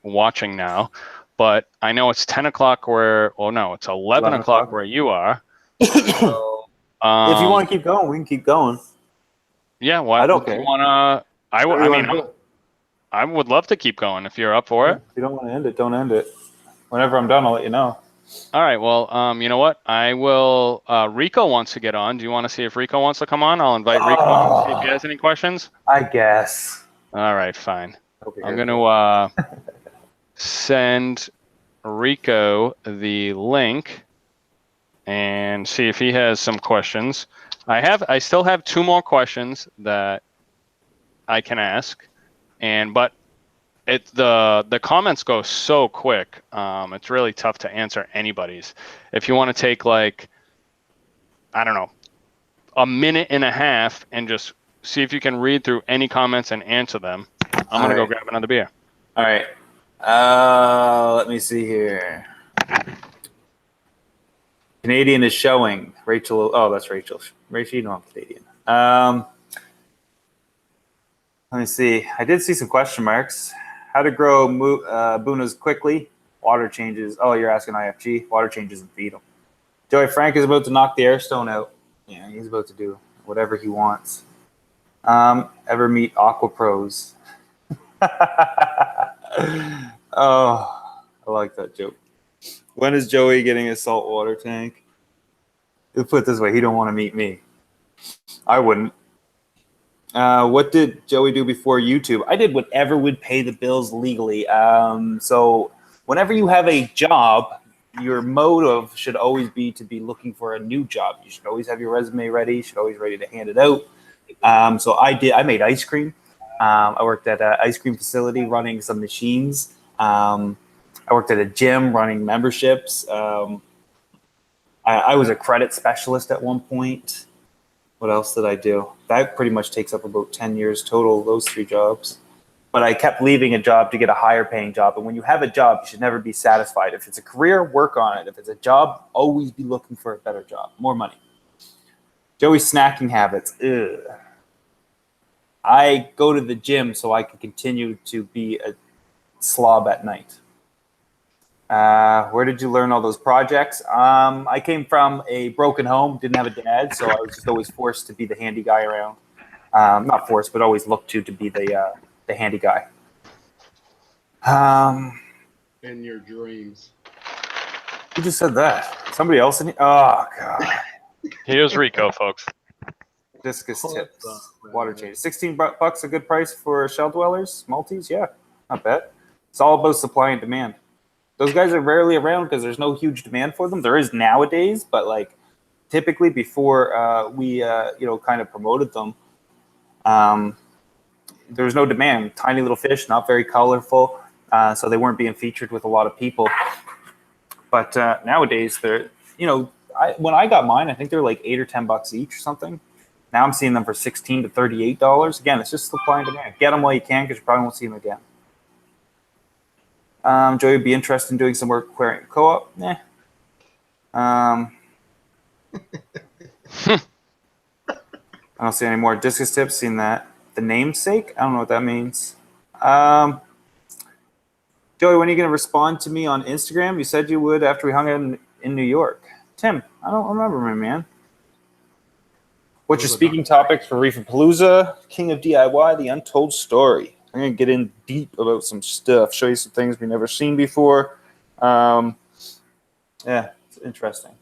watching now. But I know it's 10 o'clock where, well, no, it's 11 o'clock where you are. So, if you want to keep going, we can keep going. yeah, why I don't do you care. want to? I mean, I would love to keep going if you're up for it. If you don't want to end it, don't end it. Whenever I'm done, I'll let you know. All right. Well, you know what? I will. Rico wants to get on. Do you want to see if Rico wants to come on? I'll invite Rico on. See if he has any questions. I guess. All right. Fine. I'm here. going to send Rico the link and see if he has some questions. I still have 2 more questions that I can ask, but the comments go so quick. It's really tough to answer anybody's. If you want to take like, I don't know, a minute and a half and just see if you can read through any comments and answer them, I'm gonna go grab another beer. All right. Let me see here. Canadian is showing. Rachel. Oh, that's Rachel. Rachel, you know I'm Canadian. Let me see. I did see some question marks. How to grow Bunas quickly. Water changes. Oh, you're asking IFG. Water changes and feed them. Joey Frank is about to knock the airstone out. Yeah, he's about to do whatever he wants. Ever meet Aqua Pros? Oh, I like that joke. When is Joey getting a saltwater tank? Let's put it this way, he don't want to meet me. I wouldn't. What did Joey do before YouTube? I did whatever would pay the bills legally. So whenever you have a job, your motive should always be to be looking for a new job. You should always have your resume ready. You should always ready to hand it out. So I made ice cream. I worked at an ice cream facility running some machines. I worked at a gym running memberships. I was a credit specialist at one point. What else did I do? That pretty much takes up about 10 years total, those 3 jobs. But I kept leaving a job to get a higher paying job. And when you have a job, you should never be satisfied. If it's a career, work on it. If it's a job, always be looking for a better job, more money. Joey's snacking habits. Ugh. I go to the gym so I can continue to be a slob at night. Where did you learn all those projects? I came from a broken home, didn't have a dad, so I was just always forced to be the handy guy around. Not forced, but always looked to be the handy guy. In your dreams. Who just said that? Somebody else in here? Oh, God. Here's Rico, folks. Discus tips. Water change. 16 bucks a good price for shell dwellers? Multis? Yeah, not bad. It's all about supply and demand. Those guys are rarely around because there's no huge demand for them. There is nowadays, but like typically before we kind of promoted them, there was no demand. Tiny little fish, not very colorful, so they weren't being featured with a lot of people. But nowadays, they're when I got mine, I think they're like $8 or $10 each or something. Now I'm seeing them for $16 to $38. Again, it's just supply and demand. Get them while you can because you probably won't see them again. Joey would be interested in doing some work aquarium co-op. I don't see any more discus tips. Seen that. The namesake? I don't know what that means. Joey, when are you going to respond to me on Instagram? You said you would after we hung out in New York. Tim, I don't remember, my man. What's your speaking topic for Reeferpalooza? King of DIY, the untold story. I'm going to get in deep about some stuff, show you some things we've never seen before. Yeah, it's interesting.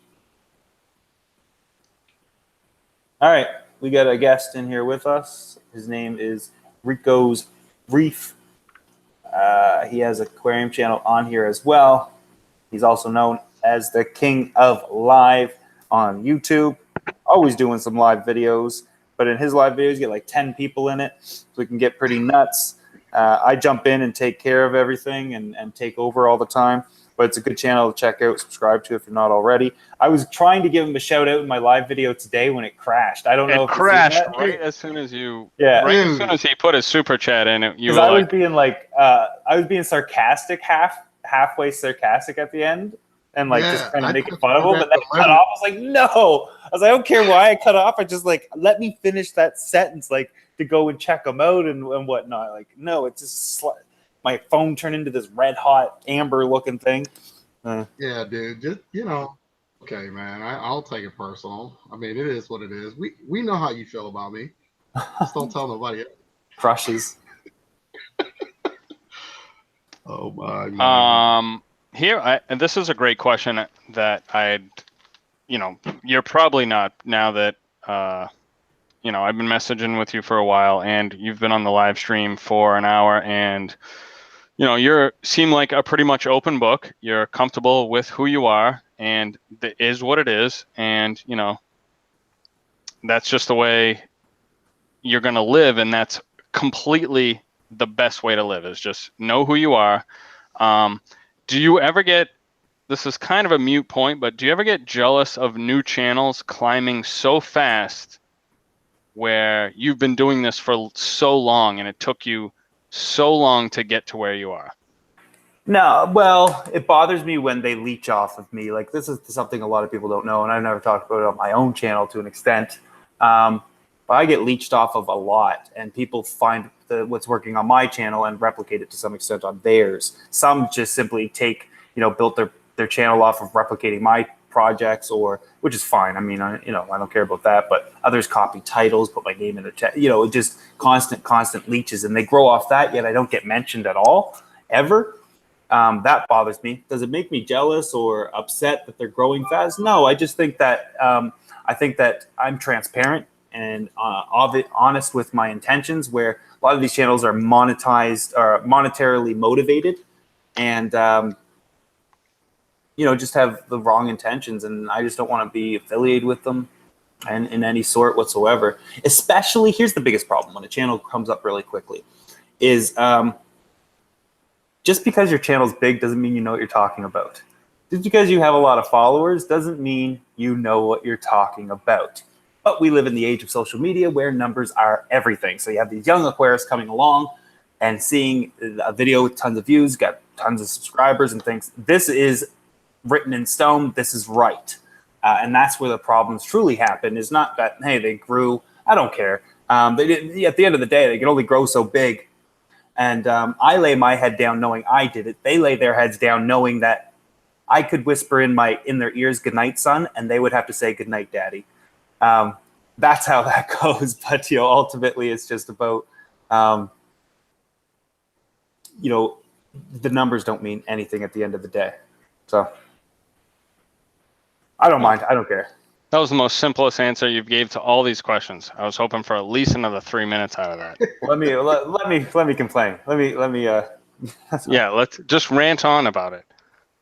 All right, we got a guest in here with us. His name is Rico's Reef. He has an aquarium channel on here as well. He's also known as the King of Live on YouTube. Always doing some live videos, but in his live videos, you get like 10 people in it, so we can get pretty nuts. I jump in and take care of everything and take over all the time. but it's a good channel to check out, subscribe to if you're not already. I was trying to give him a shout out in my live video today when it crashed. I don't know if It crashed you've seen that. right as soon as you, Yeah. right as soon as he put his super chat in. You Because were I was like, being like, I was being sarcastic, halfway sarcastic at the end, and like just kind of making fun of him. But then it cut off. I was like, no. I was like, I don't care why I cut off. I just like let me finish that sentence, like to go and check them out and whatnot. Like, no, it's just my phone turned into this red hot amber looking thing. Yeah, dude. Just okay, man. I'll take it personal. I mean, it is what it is. We know how you feel about me. Just don't tell nobody. Crushes. Oh my. And this is a great question that you're probably not, now that I've been messaging with you for a while and you've been on the live stream for an hour, and you seem like a pretty much open book. You're comfortable with who you are, and it is what it is, and that's just the way you're going to live, and that's completely the best way to live, is just know who you are. Do you ever get, this is kind of a mute point, but do you ever get jealous of new channels climbing so fast where you've been doing this for so long and it took you so long to get to where you are? No, well, it bothers me when they leech off of me. Like, this is something a lot of people don't know, and I've never talked about it on my own channel to an extent. But I get leeched off of a lot, and people find what's working on my channel and replicate it to some extent on theirs. Some just simply built their channel off of replicating my projects, which is fine. I mean, I don't care about that. But others copy titles, put my name in their chat. It just constant leeches, and they grow off that. Yet I don't get mentioned at all, ever. That bothers me. Does it make me jealous or upset that they're growing fast? No, I just think that I'm transparent and honest with my intentions, where a lot of these channels are monetized or monetarily motivated, and just have the wrong intentions, and I just don't want to be affiliated with them and in any sort whatsoever. Especially, here's the biggest problem when a channel comes up really quickly is just because your channel's big doesn't mean you know what you're talking about. Just because you have a lot of followers doesn't mean you know what you're talking about. But we live in the age of social media where numbers are everything. So you have these young Aquarists coming along and seeing a video with tons of views, got tons of subscribers and things. This is written in stone. This is right. And that's where the problems truly happen, is not that, hey, they grew. I don't care. At the end of the day, they can only grow so big. And I lay my head down knowing I did it. They lay their heads down knowing that I could whisper in their ears, "Good night, son," and they would have to say, "Good night, daddy." That's how that goes. But ultimately, it's just about the numbers don't mean anything at the end of the day. So I don't mind. I don't care. That was the most simplest answer you've gave to all these questions. I was hoping for at least another 3 minutes out of that. Let me complain. Let me. Yeah, let's just rant on about it.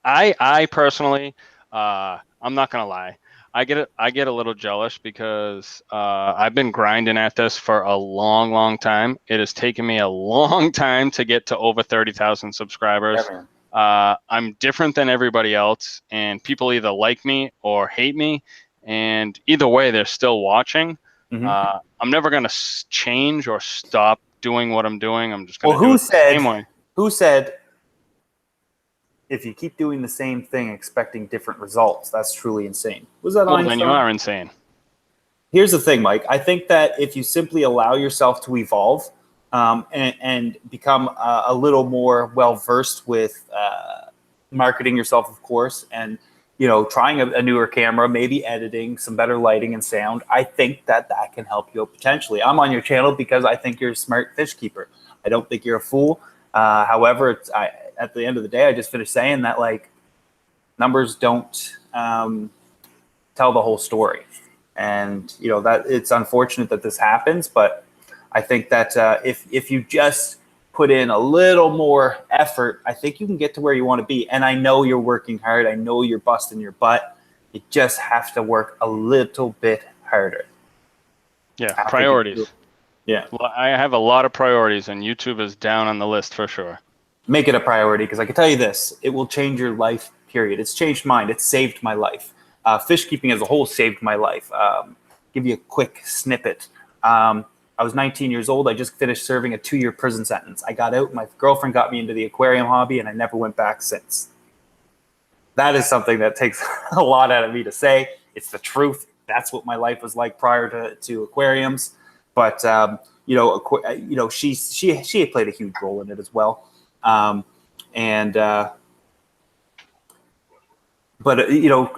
I personally, I'm not gonna lie. I get a little jealous because I've been grinding at this for a long time. It has taken me a long time to get to over 30,000 subscribers. I'm different than everybody else, and people either like me or hate me. And either way, they're still watching. Mm-hmm. I'm never going to change or stop doing what I'm doing. I'm just going to do it the same way. Who said if you keep doing the same thing expecting different results, that's truly insane? Was that Einstein? Then you are insane. Here's the thing, Mike. I think that if you simply allow yourself to evolve and become a little more well-versed with marketing yourself, of course, and trying a newer camera, maybe editing, some better lighting and sound, I think that can help you potentially. I'm on your channel because I think you're a smart fish keeper. I don't think you're a fool. However, at the end of the day, I just finished saying that numbers don't tell the whole story, and that it's unfortunate that this happens. But I think that if you just put in a little more effort, I think you can get to where you want to be. And I know you're working hard. I know you're busting your butt. You just have to work a little bit harder. Yeah, priorities. Yeah. I have a lot of priorities, and YouTube is down on the list for sure. make it a priority, because I can tell you this, it will change your life, period. It's changed mine. It's saved my life. Fish keeping as a whole saved my life. Give you a quick snippet. I was 19 years old. I just finished serving a 2-year prison sentence. I got out. My girlfriend got me into the aquarium hobby, and I never went back since. That is something that takes a lot out of me to say. It's the truth. That's what my life was like prior to aquariums. But she played a huge role in it as well. But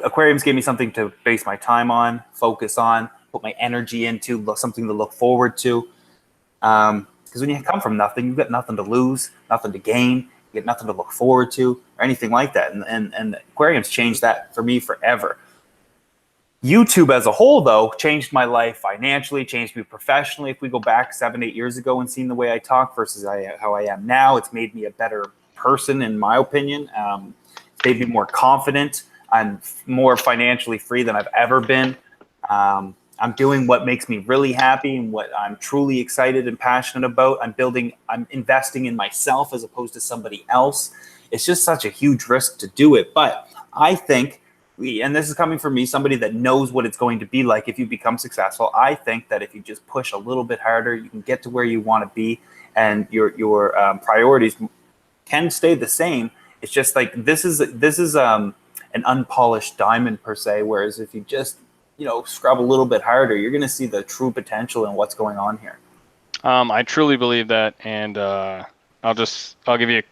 aquariums gave me something to base my time on, focus on, put my energy into, something to look forward to. Because when you come from nothing, you've got nothing to lose, nothing to gain, you get nothing to look forward to, or anything like that. And aquariums changed that for me forever. YouTube as a whole, though, changed my life financially, changed me professionally. If we go back 7-8 years ago and seen the way I talk versus how I am now, it's made me a better person, in my opinion. It's made me more confident. I'm more financially free than I've ever been. I'm doing what makes me really happy and what I'm truly excited and passionate about. I'm investing in myself as opposed to somebody else. It's just such a huge risk to do it. But I think, and this is coming from me, somebody that knows what it's going to be like if you become successful. I think that if you just push a little bit harder, you can get to where you want to be, and your priorities can stay the same. It's just like this is an unpolished diamond per se. Whereas if you just scrub a little bit harder, you're going to see the true potential in what's going on here. I truly believe that, and I'll give you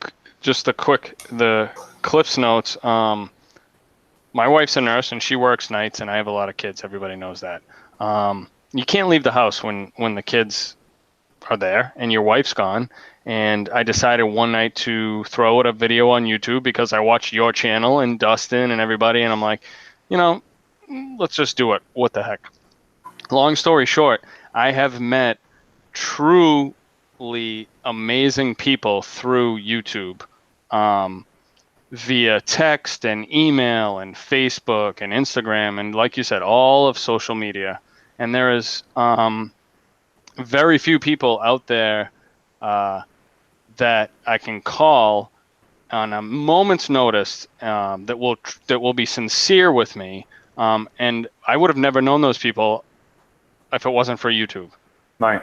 the Cliff's notes. My wife's a nurse and she works nights, and I have a lot of kids. Everybody knows that. You can't leave the house when the kids are there and your wife's gone. And I decided one night to throw out a video on YouTube because I watched your channel and Dustin and everybody, and I'm like, let's just do it. What the heck? Long story short, I have met truly amazing people through YouTube, via text and email and Facebook and Instagram, and like you said, all of social media. And there is very few people out there that I can call on a moment's notice that will be sincere with me. And I would have never known those people if it wasn't for YouTube. Right.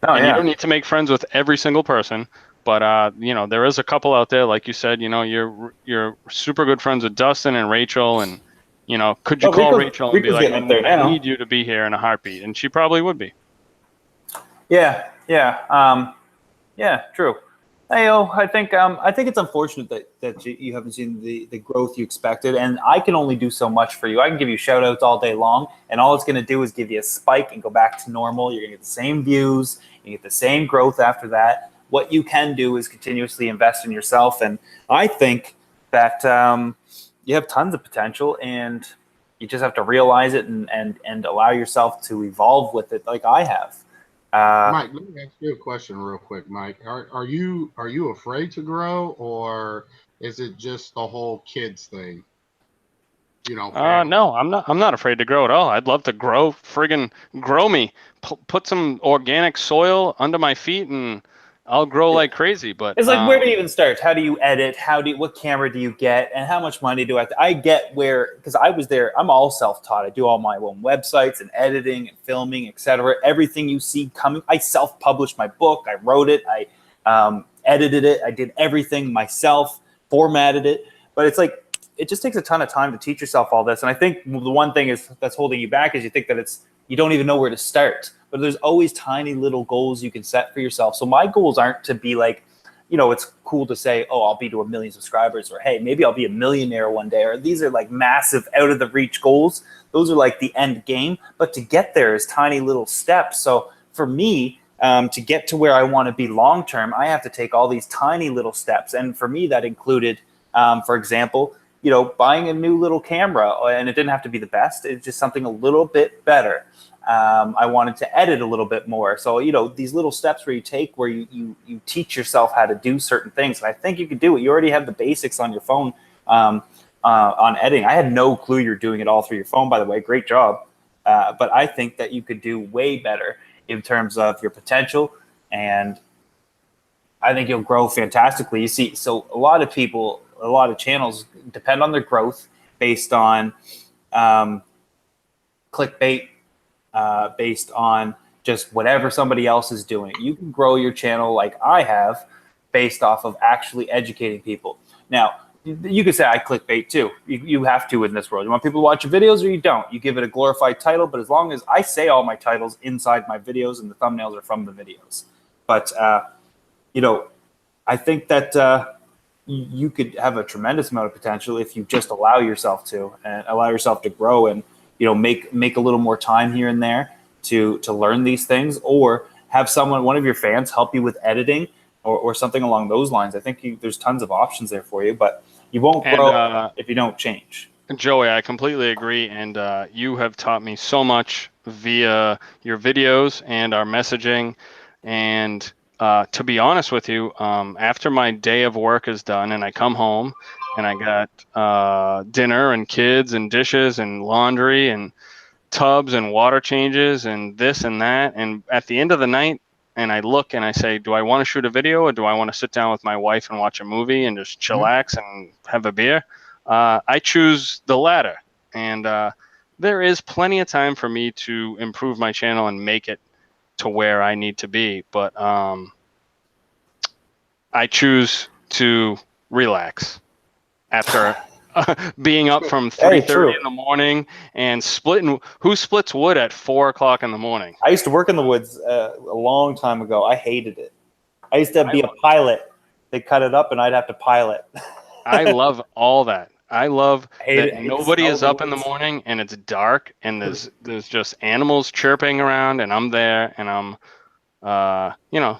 You don't need to make friends with every single person, but there is a couple out there, like you said. You're super good friends with Dustin and Rachel, and could you call Rachel and be like, I need you to be here in a heartbeat, and she probably would be. Yeah, true. I think it's unfortunate that you haven't seen the growth you expected, and I can only do so much for you. I can give you shout outs all day long, and all it's going to do is give you a spike and go back to normal. You're going to get the same views, you get the same growth after that. What you can do is continuously invest in yourself, and I think that you have tons of potential, and you just have to realize it and allow yourself to evolve with it, like I have. Mike, let me ask you a question real quick, Mike. Are you afraid to grow, or is it just the whole kids thing? No, I'm not afraid to grow at all. I'd love to grow me. Put some organic soil under my feet and I'll grow like crazy. But it's like, where do you even start? How do you edit? What camera do you get? And how much money do I get because I was there. I'm all self-taught. I do all my own websites and editing and filming, etc. Everything you see coming, I self-published my book. I wrote it. I edited it. I did everything myself, formatted it. But it's like, it just takes a ton of time to teach yourself all this. And I think the one thing that's holding you back is you think that you don't even know where to start. But there's always tiny little goals you can set for yourself. So my goals aren't to be like, it's cool to say, oh, I'll be to 1 million subscribers, or hey, maybe I'll be a millionaire one day. Or these are like massive out of the reach goals. Those are like the end game. But to get there is tiny little steps. So for me, to get to where I want to be long term, I have to take all these tiny little steps. And for me, that included, for example, buying a new little camera, and it didn't have to be the best. It's just something a little bit better. I wanted to edit a little bit more. So, these little steps where you take, where you teach yourself how to do certain things. And I think you can do it. You already have the basics on your phone on editing. I had no clue you're doing it all through your phone, by the way. Great job. But I think that you could do way better in terms of your potential. And I think you'll grow fantastically. You see, so a lot of people, a lot of channels depend on their growth based on clickbait, based on just whatever somebody else is doing. You can grow your channel like I have based off of actually educating people. Now, you could say I clickbait too. You have to in this world. You want people to watch your videos or you don't. You give it a glorified title, but as long as I say all my titles inside my videos and the thumbnails are from the videos. But, you know, I think that you could have a tremendous amount of potential if you just allow yourself to, and allow yourself to grow and, you know, make a little more time here and there to learn these things, or have someone, one of your fans, help you with editing or something along those lines. I think there's tons of options there for you, but you won't grow if you don't change. Joey, I completely agree, and you have taught me so much via your videos and our messaging. And to be honest with you, after my day of work is done and I come home and I got dinner and kids and dishes and laundry and tubs and water changes and this and that, and at the end of the night, and I look and I say, do I want to shoot a video or do I want to sit down with my wife and watch a movie and just chillax and have a beer? I choose the latter. And there is plenty of time for me to improve my channel and make it to where I need to be. But I choose to relax after being up from 3:30 in the morning and splitting. Who splits wood at 4 o'clock in the morning? I used to work in the woods a long time ago. I hated it. I used to be a pilot. They cut it up and I'd have to pilot. I love all that. I love that nobody is up in the woods. morning and it's dark and there's just animals chirping around and I'm there and I'm, you know,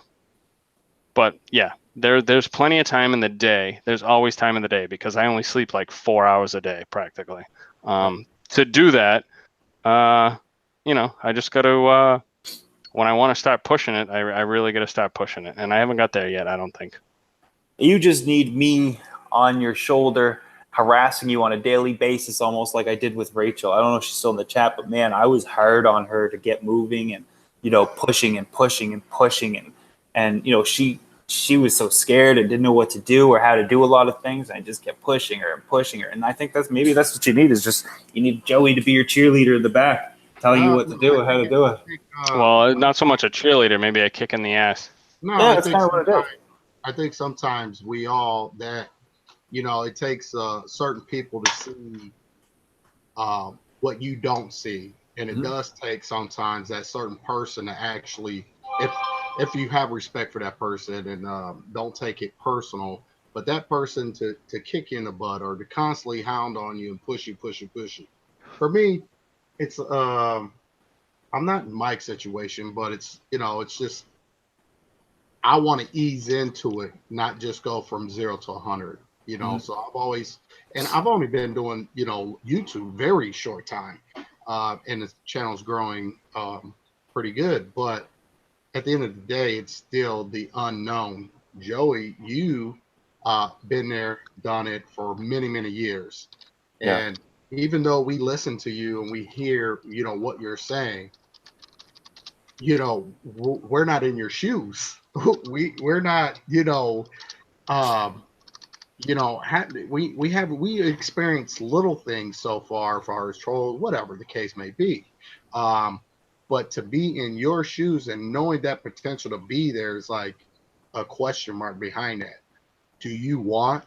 but yeah, there's plenty of time in the day. There's always time in the day because I only sleep like 4 hours a day practically. To do that, you know, I just got to, when I want to start pushing it, I really got to start pushing it. And I haven't got there yet, I don't think. You just need me on your shoulder, harassing you on a daily basis, almost like I did with Rachel. I don't know if she's still in the chat, but man, I was hard on her to get moving and, you know, pushing and pushing and pushing. And you know, she was so scared and didn't know what to do or how to do a lot of things. And I just kept pushing her and pushing her. And I think that's what you need, is just, you need Joey to be your cheerleader in the back, telling you what to do and how to do it. Well, not so much a cheerleader, maybe a kick in the ass. No, yeah, that's kind of what it is. I think sometimes we all that, you know, it takes certain people to see what you don't see, and it does take sometimes that certain person to actually, if you have respect for that person and don't take it personal, but that person to kick you in the butt or to constantly hound on you and push you. For me, it's I'm not in Mike's situation, but it's, you know, it's just, I want to ease into it, not just go from 0 to 100, you know. So I've only been doing, you know, YouTube very short time, and the channel's growing pretty good. But at the end of the day, it's still the unknown. Joey, you been there, done it for many years, and even though we listen to you and we hear, you know, what you're saying, you know, we're not in your shoes. We're not, you know, we experienced little things so far as trolls, whatever the case may be. But to be in your shoes and knowing that potential to be there is like a question mark behind that. Do you want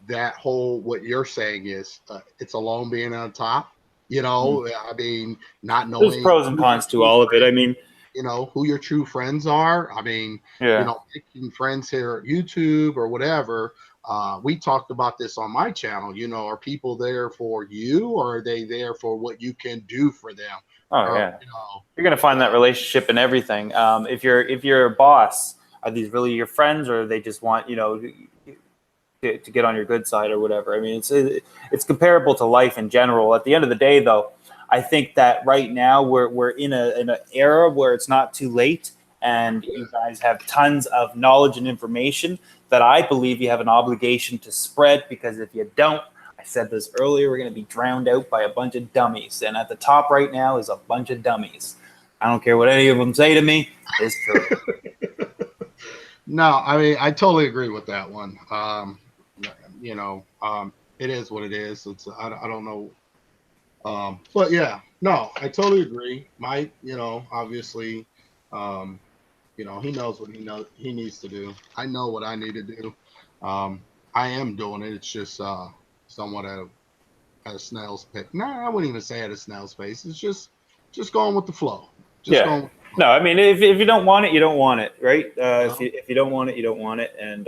that whole, what you're saying is it's alone being on top? You know, I mean, not knowing. There's pros and cons to all of it. I mean, you know, who your true friends are. I mean, you know, making friends here at YouTube or whatever. We talked about this on my channel. You know, are people there for you, or are they there for what you can do for them? Oh, yeah. You know, you're gonna find that relationship in everything. If you're a boss, are these really your friends, or they just want, you know, to get on your good side or whatever? I mean, it's comparable to life in general. At the end of the day, though, I think that right now we're in an era where it's not too late, and you guys have tons of knowledge and information that I believe you have an obligation to spread, because if you don't, I said this earlier, we're going to be drowned out by a bunch of dummies. And at the top right now is a bunch of dummies. I don't care what any of them say to me. It's true. No, I mean, I totally agree with that one. It is what it is. I don't know. But yeah, no, I totally agree. Mike, obviously, um, he knows what he needs to do. I know what I need to do. I am doing it. It's just somewhat at a snail's pace. Nah, I wouldn't even say at a snail's pace. It's just going with the flow. Just Yeah. going with the No, I mean, if you don't want it, you don't want it, right? flow. If you don't want it, you don't want it, and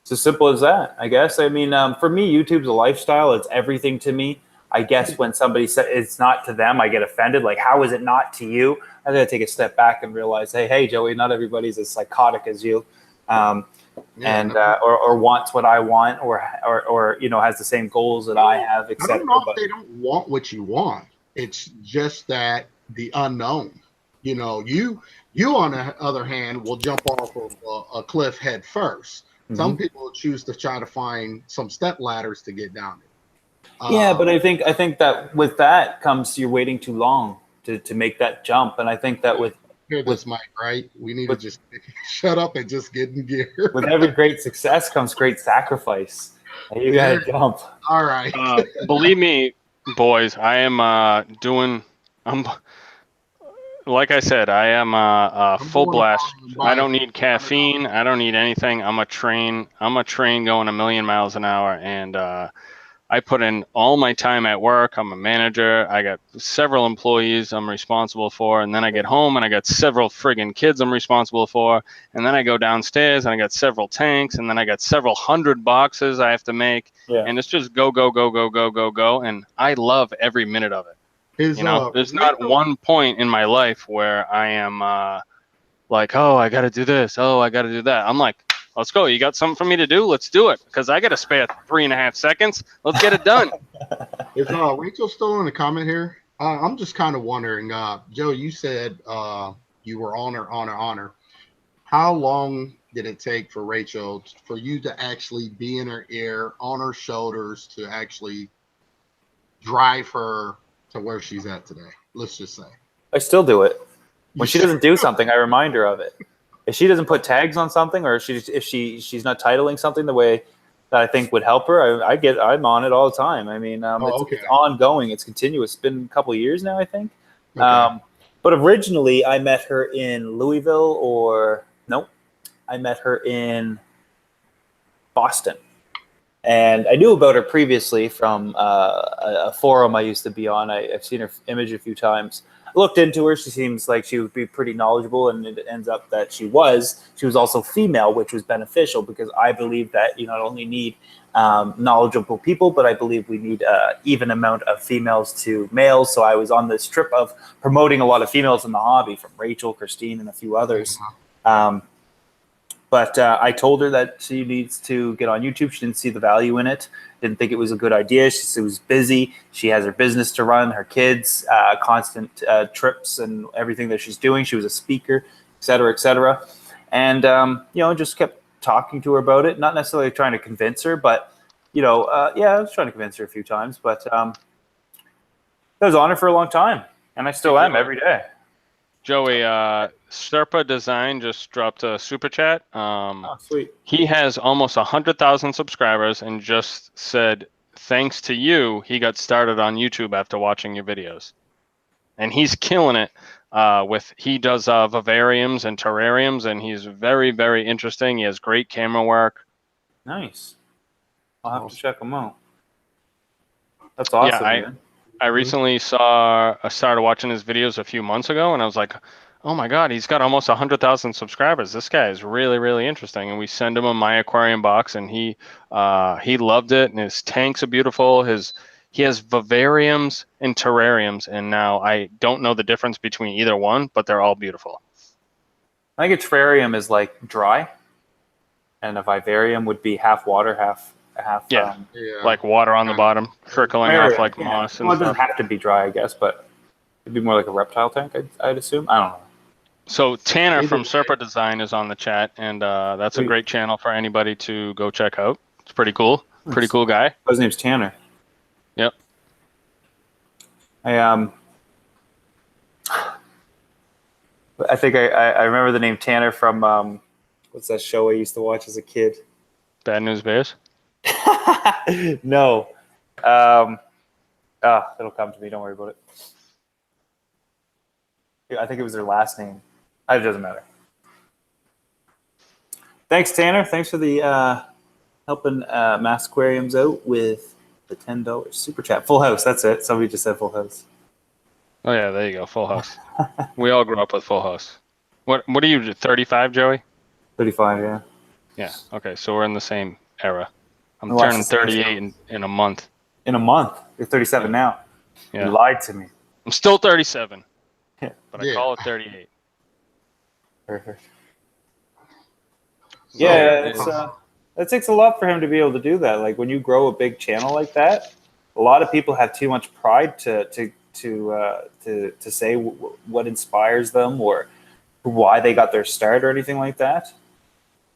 it's as simple as that, I guess. I mean, for me, YouTube's a lifestyle. It's everything to me. I guess when somebody says it's not to them, I get offended. Like, how is it not to you? I gotta take a step back and realize, hey, Joey, not everybody's as psychotic as you, and or wants what I want, or has the same goals that I have, I don't etc. know if But they don't want what you want. It's just that the unknown. You on the other hand will jump off of a cliff head first. Some people choose to try to find some step ladders to get down it. yeah, but I think that with that comes you're waiting too long to make that jump, and I think that Hear with this, Mike, right? We need to just shut up and just get in gear. with every great success comes great sacrifice. And you gotta jump. All right. Believe me, boys, I am doing. I'm like I said, I am full going blast. on I by don't need caffeine. I don't need anything. I'm a train going a million miles an hour, and I put in all my time at work. I'm a manager. I got several employees I'm responsible for, and then I get home and I got several friggin' kids I'm responsible for, and then I go downstairs and I got several tanks, and then I got several hundred boxes I have to make, and it's just go, go, go, go, go, go, go, and I love every minute of it. There's not one point in my life where I am like, oh, I got to do this. Oh, I got to do that. I'm like, let's go. You got something for me to do? Let's do it. Because I got to spare 3.5 seconds. Let's get it done. Is Rachel still in the comment here? I'm just kind of wondering, Joe, you said you were on her. How long did it take for Rachel, for you to actually be in her ear, on her shoulders, to actually drive her to where she's at today? Let's just say. I still do it. When she doesn't do something, I remind her of it. If she doesn't put tags on something, or if she's not titling something the way that I think would help her, I'm on it all the time. I mean, it's ongoing, it's continuous. It's been a couple of years now, I think. Okay. But originally, I met her in Louisville, I met her in Boston. And I knew about her previously from a forum I used to be on. I've seen her image a few times. I looked into her. She seems like she would be pretty knowledgeable, and it ends up that she was also female, which was beneficial because I believe that you not only need knowledgeable people, but I believe we need even amount of females to males. So I was on this trip of promoting a lot of females in the hobby, from Rachel, Christine, and a few others. But I told her that she needs to get on YouTube. She didn't see the value in it. Didn't think it was a good idea. She was busy. She has her business to run, her kids, constant trips and everything that she's doing. She was a speaker, et cetera, et cetera. And, just kept talking to her about it. Not necessarily trying to convince her, but, I was trying to convince her a few times. But I was on her for a long time. And I still am every day. Joey, Serpa Design just dropped a super chat. Sweet. He has almost 100,000 subscribers and just said, thanks to you, he got started on YouTube after watching your videos. And he's killing it. He does vivariums and terrariums, and he's very, very interesting. He has great camera work. Nice. I'll have to check him out. That's awesome, man. I recently started watching his videos a few months ago, and I was like, oh my God, he's got almost 100,000 subscribers. This guy is really, really interesting. And we send him my Aquarium Box, and he loved it. And his tanks are beautiful. He has vivariums and terrariums, and now I don't know the difference between either one, but they're all beautiful. I think a terrarium is like dry, and a vivarium would be half water, half like water on the bottom, trickling off like moss. Well, it doesn't have to be dry, I guess, but it'd be more like a reptile tank, I'd assume. I don't know. So Tanner from Serpa Design is on the chat, and that's a great channel for anybody to go check out. It's pretty cool. Pretty cool guy. His name's Tanner. Yep. What I think I remember the name Tanner from what's that show I used to watch as a kid? Bad News Bears. No. It'll come to me. Don't worry about it. I think it was their last name. It doesn't matter. Thanks, Tanner. Thanks for the helping Mass Aquariums out with the $10 super chat. Full House. That's it. Somebody just said Full House. Oh yeah, there you go. Full House. We all grew up with Full House. What are you? 35, Joey? 35. Yeah. Yeah. Okay, so we're in the same era. I'm I watched turning the same 38 in a month. In a month. You're 37 now. Yeah. You lied to me. I'm still 37, Yeah. but I call it 38. Perfect. So, Yeah, it takes a lot for him to be able to do that. Like when you grow a big channel like that, a lot of people have too much pride to say what inspires them or why they got their start or anything like that.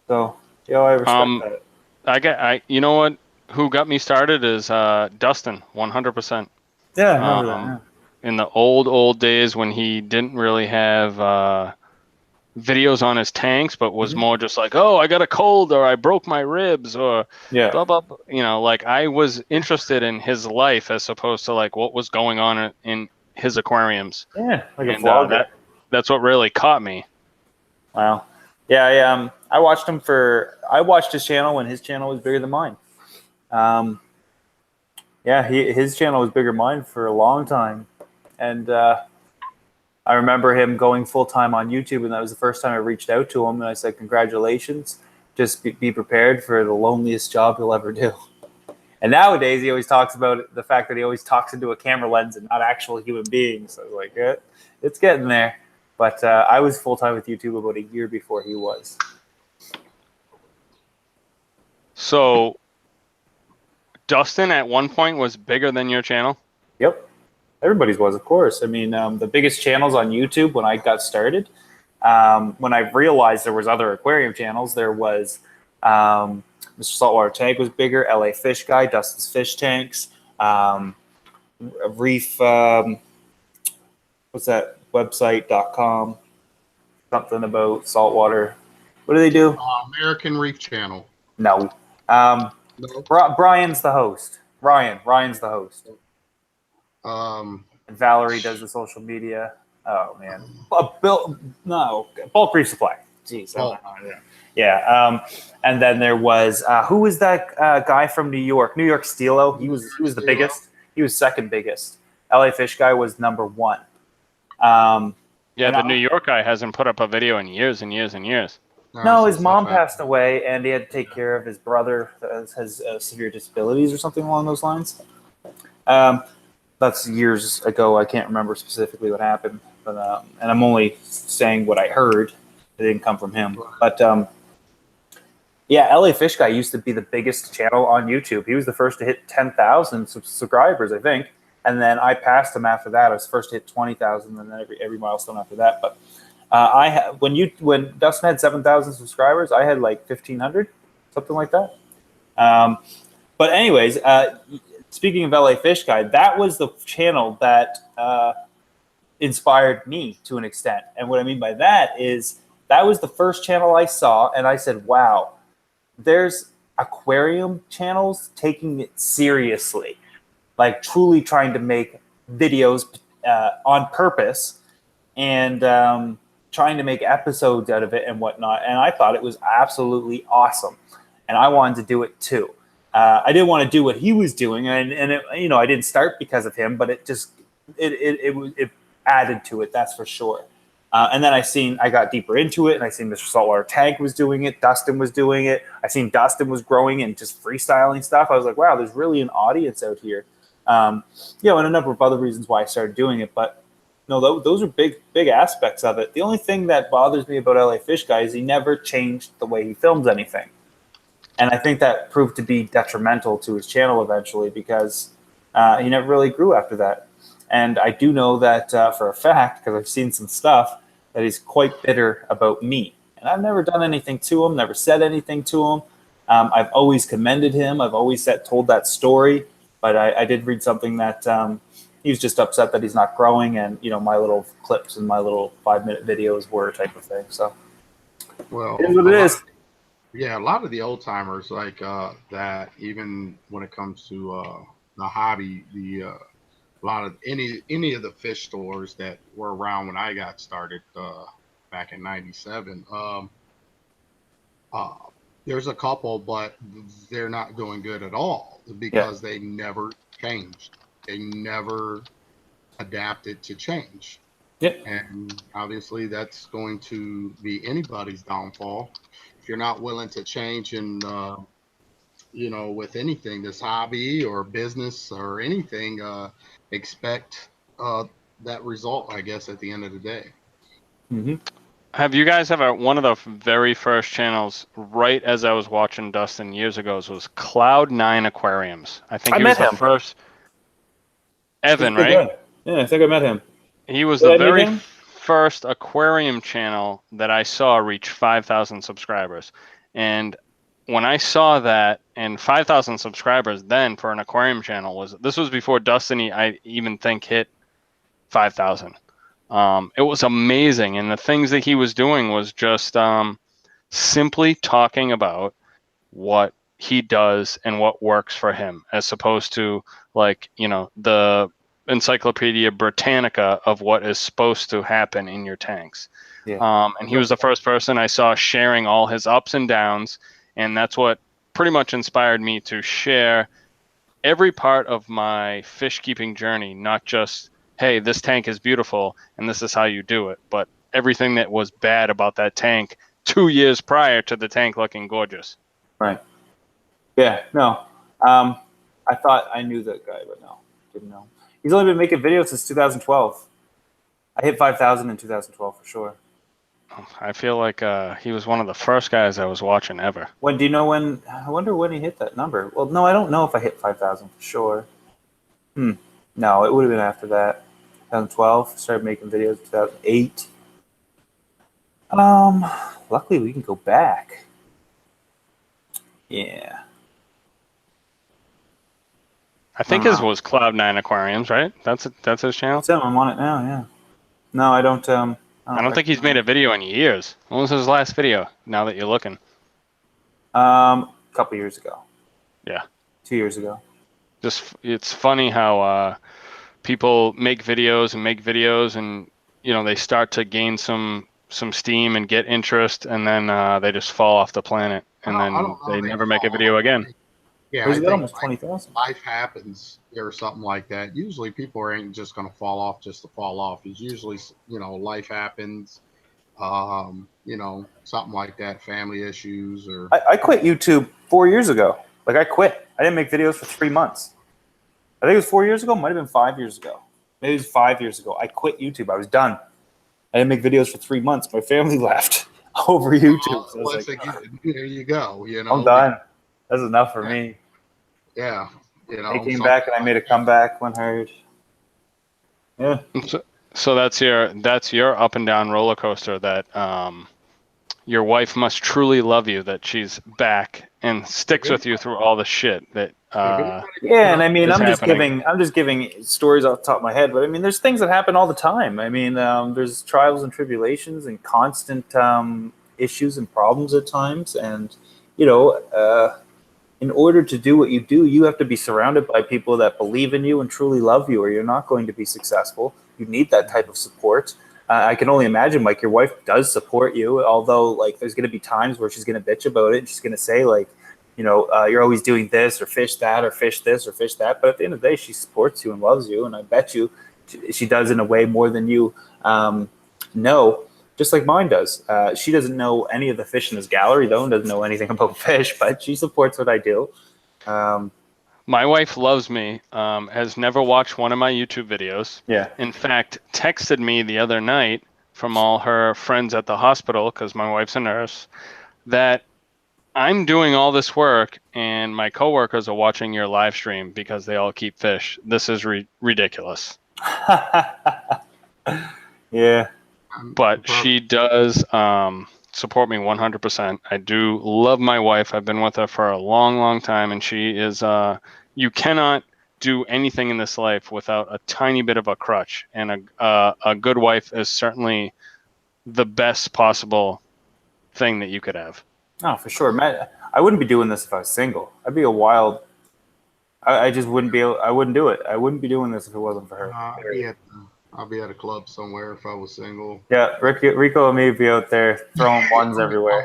So, I respect that. You know what? Who got me started is Dustin, 100%. Yeah, I remember that. Yeah. In the old days when he didn't really have videos on his tanks, but was more just like, oh, I got a cold or I broke my ribs or blah, blah, blah. Like I was interested in his life as opposed to like what was going on in his aquariums. Yeah, like a vlogger. That's what really caught me. Wow. Yeah, I watched his channel when his channel was bigger than mine. His channel was bigger than mine for a long time. And I remember him going full-time on YouTube, and that was the first time I reached out to him, and I said, congratulations. Just be prepared for the loneliest job you'll ever do. And nowadays, he always talks about the fact that he always talks into a camera lens and not actual human beings. So I was like, yeah, it's getting there. But I was full-time with YouTube about a year before he was. So Dustin at one point was bigger than your channel? Yep. Everybody's was, of course. I mean, the biggest channels on YouTube when I got started, when I realized there was other aquarium channels, there was Mr. Saltwater Tank was bigger, LA Fish Guy, Dustin's Fish Tanks, Reef, what's that website.com, something about saltwater. What do they do? American Reef Channel. No. No. Brian's the host. Ryan's the host. And Valerie does the social media. Oh man, Bulk Reef Supply. Jeez, and then there was who was that guy from New York? New York Steelo. He was the biggest. He was second biggest. LA Fish Guy was number one. The New York guy hasn't put up a video in years and years and years. No, his mom passed away, and he had to take care of his brother that has severe disabilities or something along those lines. That's years ago. I can't remember specifically what happened, but and I'm only saying what I heard. It didn't come from him. But LA Fish Guy used to be the biggest channel on YouTube. He was the first to hit 10,000 subscribers, I think. And then I passed him after that. I was first to hit 20,000, and then every milestone after that. But when Dustin had 7,000 subscribers, I had like 1,500, something like that. But anyways, speaking of LA Fish Guy, that was the channel that inspired me to an extent. And what I mean by that is that was the first channel I saw, and I said, wow, there's aquarium channels taking it seriously, like truly trying to make videos on purpose and trying to make episodes out of it and whatnot. And I thought it was absolutely awesome. And I wanted to do it too. I didn't want to do what he was doing, and it, I didn't start because of him, but it just it added to it, that's for sure. And then I got deeper into it, and I seen Mr. Saltwater Tank was doing it, Dustin was doing it. I seen Dustin was growing and just freestyling stuff. I was like, wow, there's really an audience out here. And a number of other reasons why I started doing it, but no, those are big aspects of it. The only thing that bothers me about LA Fish Guy is he never changed the way he films anything. And I think that proved to be detrimental to his channel eventually because he never really grew after that. And I do know that for a fact, because I've seen some stuff, that he's quite bitter about me. And I've never done anything to him, never said anything to him. I've always commended him. I've always told that story. But I did read something that he's just upset that he's not growing, and my little clips and my little 5-minute videos were type of thing. So, Well, it is what it is. Yeah, a lot of the old timers like that. Even when it comes to the hobby, a lot of any of the fish stores that were around when I got started back in '97. Uh, there's a couple, but they're not doing good at all because they never changed. They never adapted to change. Yeah. And obviously, that's going to be anybody's downfall if you're not willing to change and with anything, this hobby or business or anything, expect that result, I guess, at the end of the day. Mm-hmm. Have you guys ever, one of the very first channels, right as I was watching Dustin years ago, was Cloud9 Aquariums. I think he was the first. Evan, right? Yeah, I think I met him. He was the very first aquarium channel that I saw reach 5,000 subscribers. And when I saw that, and 5,000 subscribers then for an aquarium channel this was before Dustin, I even think, hit 5,000. It was amazing. And the things that he was doing was just simply talking about what he does and what works for him, as opposed to the Encyclopedia Britannica of what is supposed to happen in your tanks. Yeah. And he was the first person I saw sharing all his ups and downs. And that's what pretty much inspired me to share every part of my fish keeping journey, not just, hey, this tank is beautiful and this is how you do it, but everything that was bad about that tank 2 years prior to the tank looking gorgeous. Right. Yeah, no. I thought I knew that guy, but no, didn't know. He's only been making videos since 2012. I hit 5,000 in 2012 for sure. I feel like he was one of the first guys I was watching ever. When do you know when? I wonder when he hit that number. Well, no, I don't know if I hit 5,000 for sure. No, it would have been after that. 2012. Started making videos. 2008. Luckily we can go back. Yeah. I think his was Cloud9 Aquariums, right? That's his channel. That's him. I'm on it now. Yeah. No, I don't. I don't think he's made a video in years. When was his last video? Now that you're looking. A couple years ago. Yeah. 2 years ago. It's funny how people make videos and they start to gain some steam and get interest, and then they just fall off the planet, and then they never make a video again. Yeah, I think almost 20,000. Life happens or something like that. Usually people ain't just going to fall off just to fall off. It's usually, life happens, something like that, family issues or. I quit YouTube 4 years ago. Like, I quit. I didn't make videos for 3 months. I think it was 4 years ago. Might have been 5 years ago. Maybe it was 5 years ago. I quit YouTube. I was done. I didn't make videos for 3 months. My family left over YouTube. So once again, there you go. I'm done. That's enough for me. Yeah. I came back and I made a comeback when heard. Yeah. So that's your up and down roller coaster. That your wife must truly love you, that she's back and sticks with you through all the shit that. Yeah, and I mean, I'm just giving stories off the top of my head, but I mean, there's things that happen all the time. I mean, there's trials and tribulations and constant issues and problems at times, and in order to do what you do, you have to be surrounded by people that believe in you and truly love you, or you're not going to be successful. You need that type of support. I can only imagine, like, your wife does support you, although, like, there's going to be times where she's going to bitch about it, and she's going to say, like, you're always doing this or fish that or fish this or fish that. But at the end of the day, she supports you and loves you, and I bet you she does in a way more than you know. Just like mine does. She doesn't know any of the fish in this gallery, though, and doesn't know anything about fish, but she supports what I do. My wife loves me, has never watched one of my YouTube videos. Yeah. In fact, texted me the other night from all her friends at the hospital, because my wife's a nurse, that I'm doing all this work and my coworkers are watching your live stream because they all keep fish. This is ridiculous. Yeah. But she does support me 100%. I do love my wife. I've been with her for a long, long time, and she is. You cannot do anything in this life without a tiny bit of a crutch, and a good wife is certainly the best possible thing that you could have. Oh, for sure, Matt. I wouldn't be doing this if I was single. I'd be a wild. I just wouldn't be. I wouldn't do it. I wouldn't be doing this if it wasn't for her. I'll be at a club somewhere if I was single. Yeah, Rico and me would be out there throwing ones everywhere.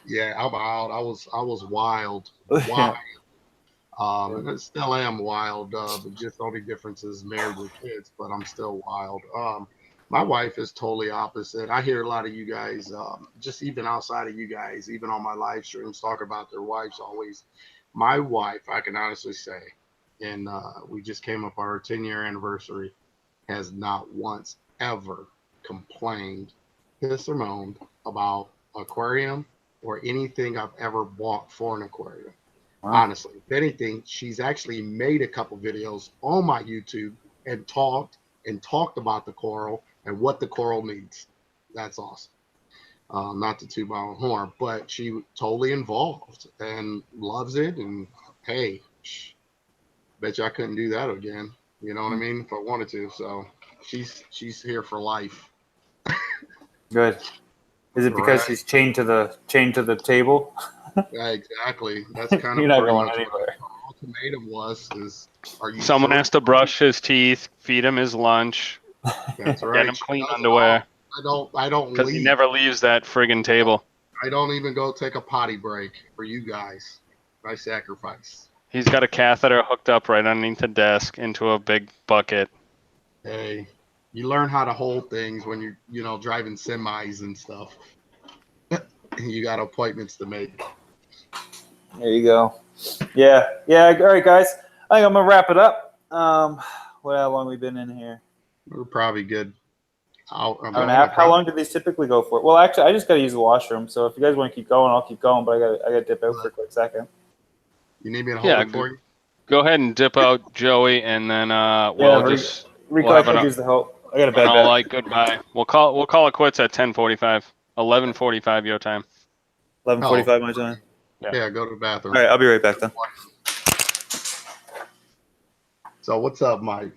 Yeah, I'm out. I was wild. Wild. And I still am wild. But just only difference is married with kids, but I'm still wild. My wife is totally opposite. I hear a lot of you guys, just even outside of you guys, even on my live streams, talk about their wives always. My wife, I can honestly say, and we just came up our 10-year anniversary, has not once ever complained, pissed or moaned about aquarium or anything I've ever bought for an aquarium. Wow. Honestly, if anything, she's actually made a couple videos on my YouTube and talked about the coral and what the coral needs. That's awesome. Not to toot my own horn, but she totally involved and loves it. And hey, bet you I couldn't do that again. You know what I mean? If I wanted to. So she's here for life. Good. Is it because she's chained to the table? Yeah, exactly. That's kind of You're not going anywhere. Ultimatum was are you someone has to brush his teeth, feed him his lunch, that's right. get him clean underwear. I don't because he never leaves that friggin' table. I don't even go take a potty break for you guys. I sacrifice. He's got a catheter hooked up right underneath the desk into a big bucket. Hey, you learn how to hold things when you're driving semis and stuff. You got appointments to make. There you go. Yeah. All right, guys. I think I'm gonna wrap it up. How long we been in here? We're probably good. How long do these typically go for? Well, actually, I just gotta use the washroom. So if you guys want to keep going, I'll keep going. But I gotta dip out for a quick second. You need me to hold it for you? Go ahead and dip out, Joey, and then Rico, I could use the help. I got a bad bet. Like goodbye. We'll call it quits at 10:45, 11:45 your time. 11:45 my time. Yeah, go to the bathroom. All right, I'll be right back then. So what's up, Mike?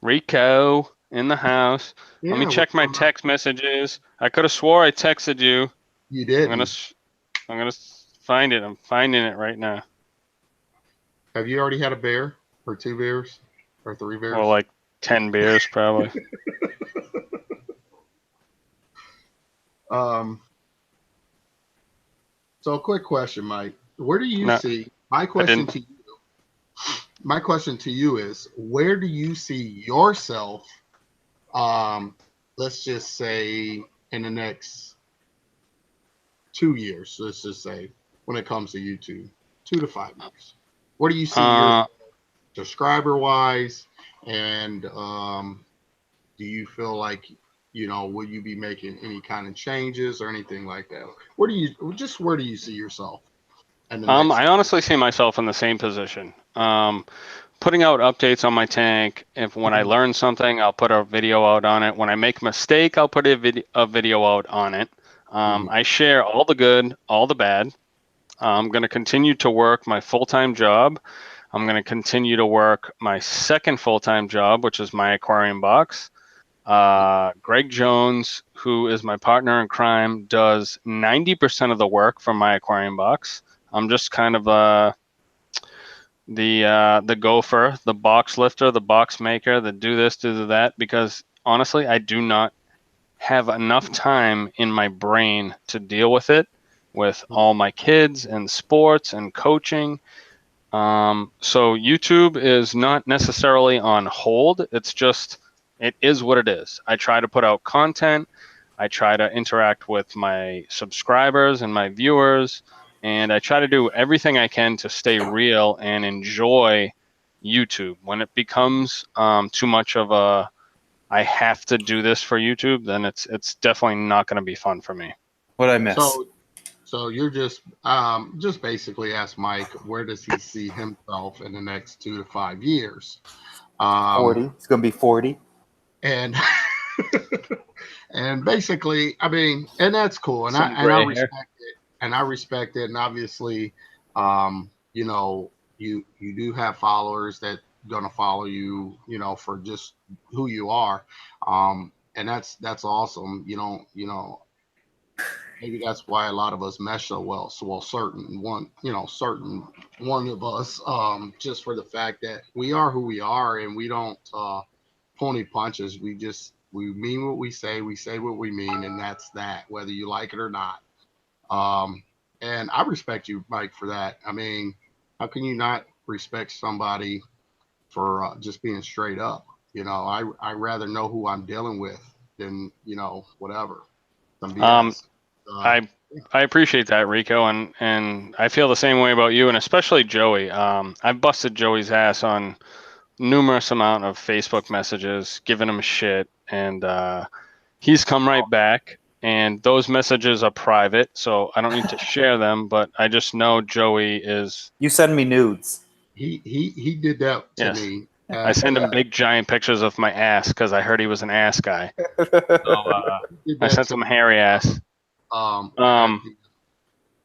Rico in the house. Yeah, let me check my text messages. I could have swore I texted you. You did. I'm gonna find it. I'm finding it right now. Have you already had a beer or 2 beers or 3 beers? Well, like 10 beers probably. So a quick question, Mike. Where do you see my question to you is, where do you see yourself, let's just say in the next 2 years, let's just say, when it comes to YouTube, 2 to 5 years? Where do you see your subscriber wise? And do you feel like, will you be making any kind of changes or anything like that? Where do you see yourself? I honestly see myself in the same position. Putting out updates on my tank. When I learn something, I'll put a video out on it. When I make a mistake, I'll put a video out on it. I share all the good, all the bad. I'm going to continue to work my full-time job. I'm going to continue to work my second full-time job, which is my Aquarium Box. Greg Jones, who is my partner in crime, does 90% of the work for my Aquarium Box. I'm just kind of the gopher, the box lifter, the box maker, the do this, do that, because honestly, I do not have enough time in my brain to deal with it, with all my kids and sports and coaching. So YouTube is not necessarily on hold. It's just, it is what it is. I try to put out content. I try to interact with my subscribers and my viewers, and I try to do everything I can to stay real and enjoy YouTube. When it becomes too much of a, I have to do this for YouTube, then it's definitely not going to be fun for me. What I miss? So you're just basically ask Mike, where does he see himself in the next 2 to 5 years? 40. It's going to be 40. And and basically, I mean, and that's cool, and I respect it, and obviously, you do have followers that gonna follow you, for just who you are, and that's awesome. Maybe that's why a lot of us mesh so well. So, certain one of us, just for the fact that we are who we are, and we don't pony punches. We mean what we say what we mean, and that's that, whether you like it or not. Um, and I respect you, Mike, for that. I mean, how can you not respect somebody for just being straight up? I rather know who I'm dealing with than whatever some Um, BS. Uh, I appreciate that, Rico, and I feel the same way about you, and especially Joey. I've busted Joey's ass on numerous amount of Facebook messages, giving him shit, and he's come right back. And those messages are private, so I don't need to share them. But I just know Joey is. You send me nudes. he did that to Yes. me. I send him big giant pictures of my ass because I heard he was an ass guy. So Did I that sent to him a me. hairy ass. At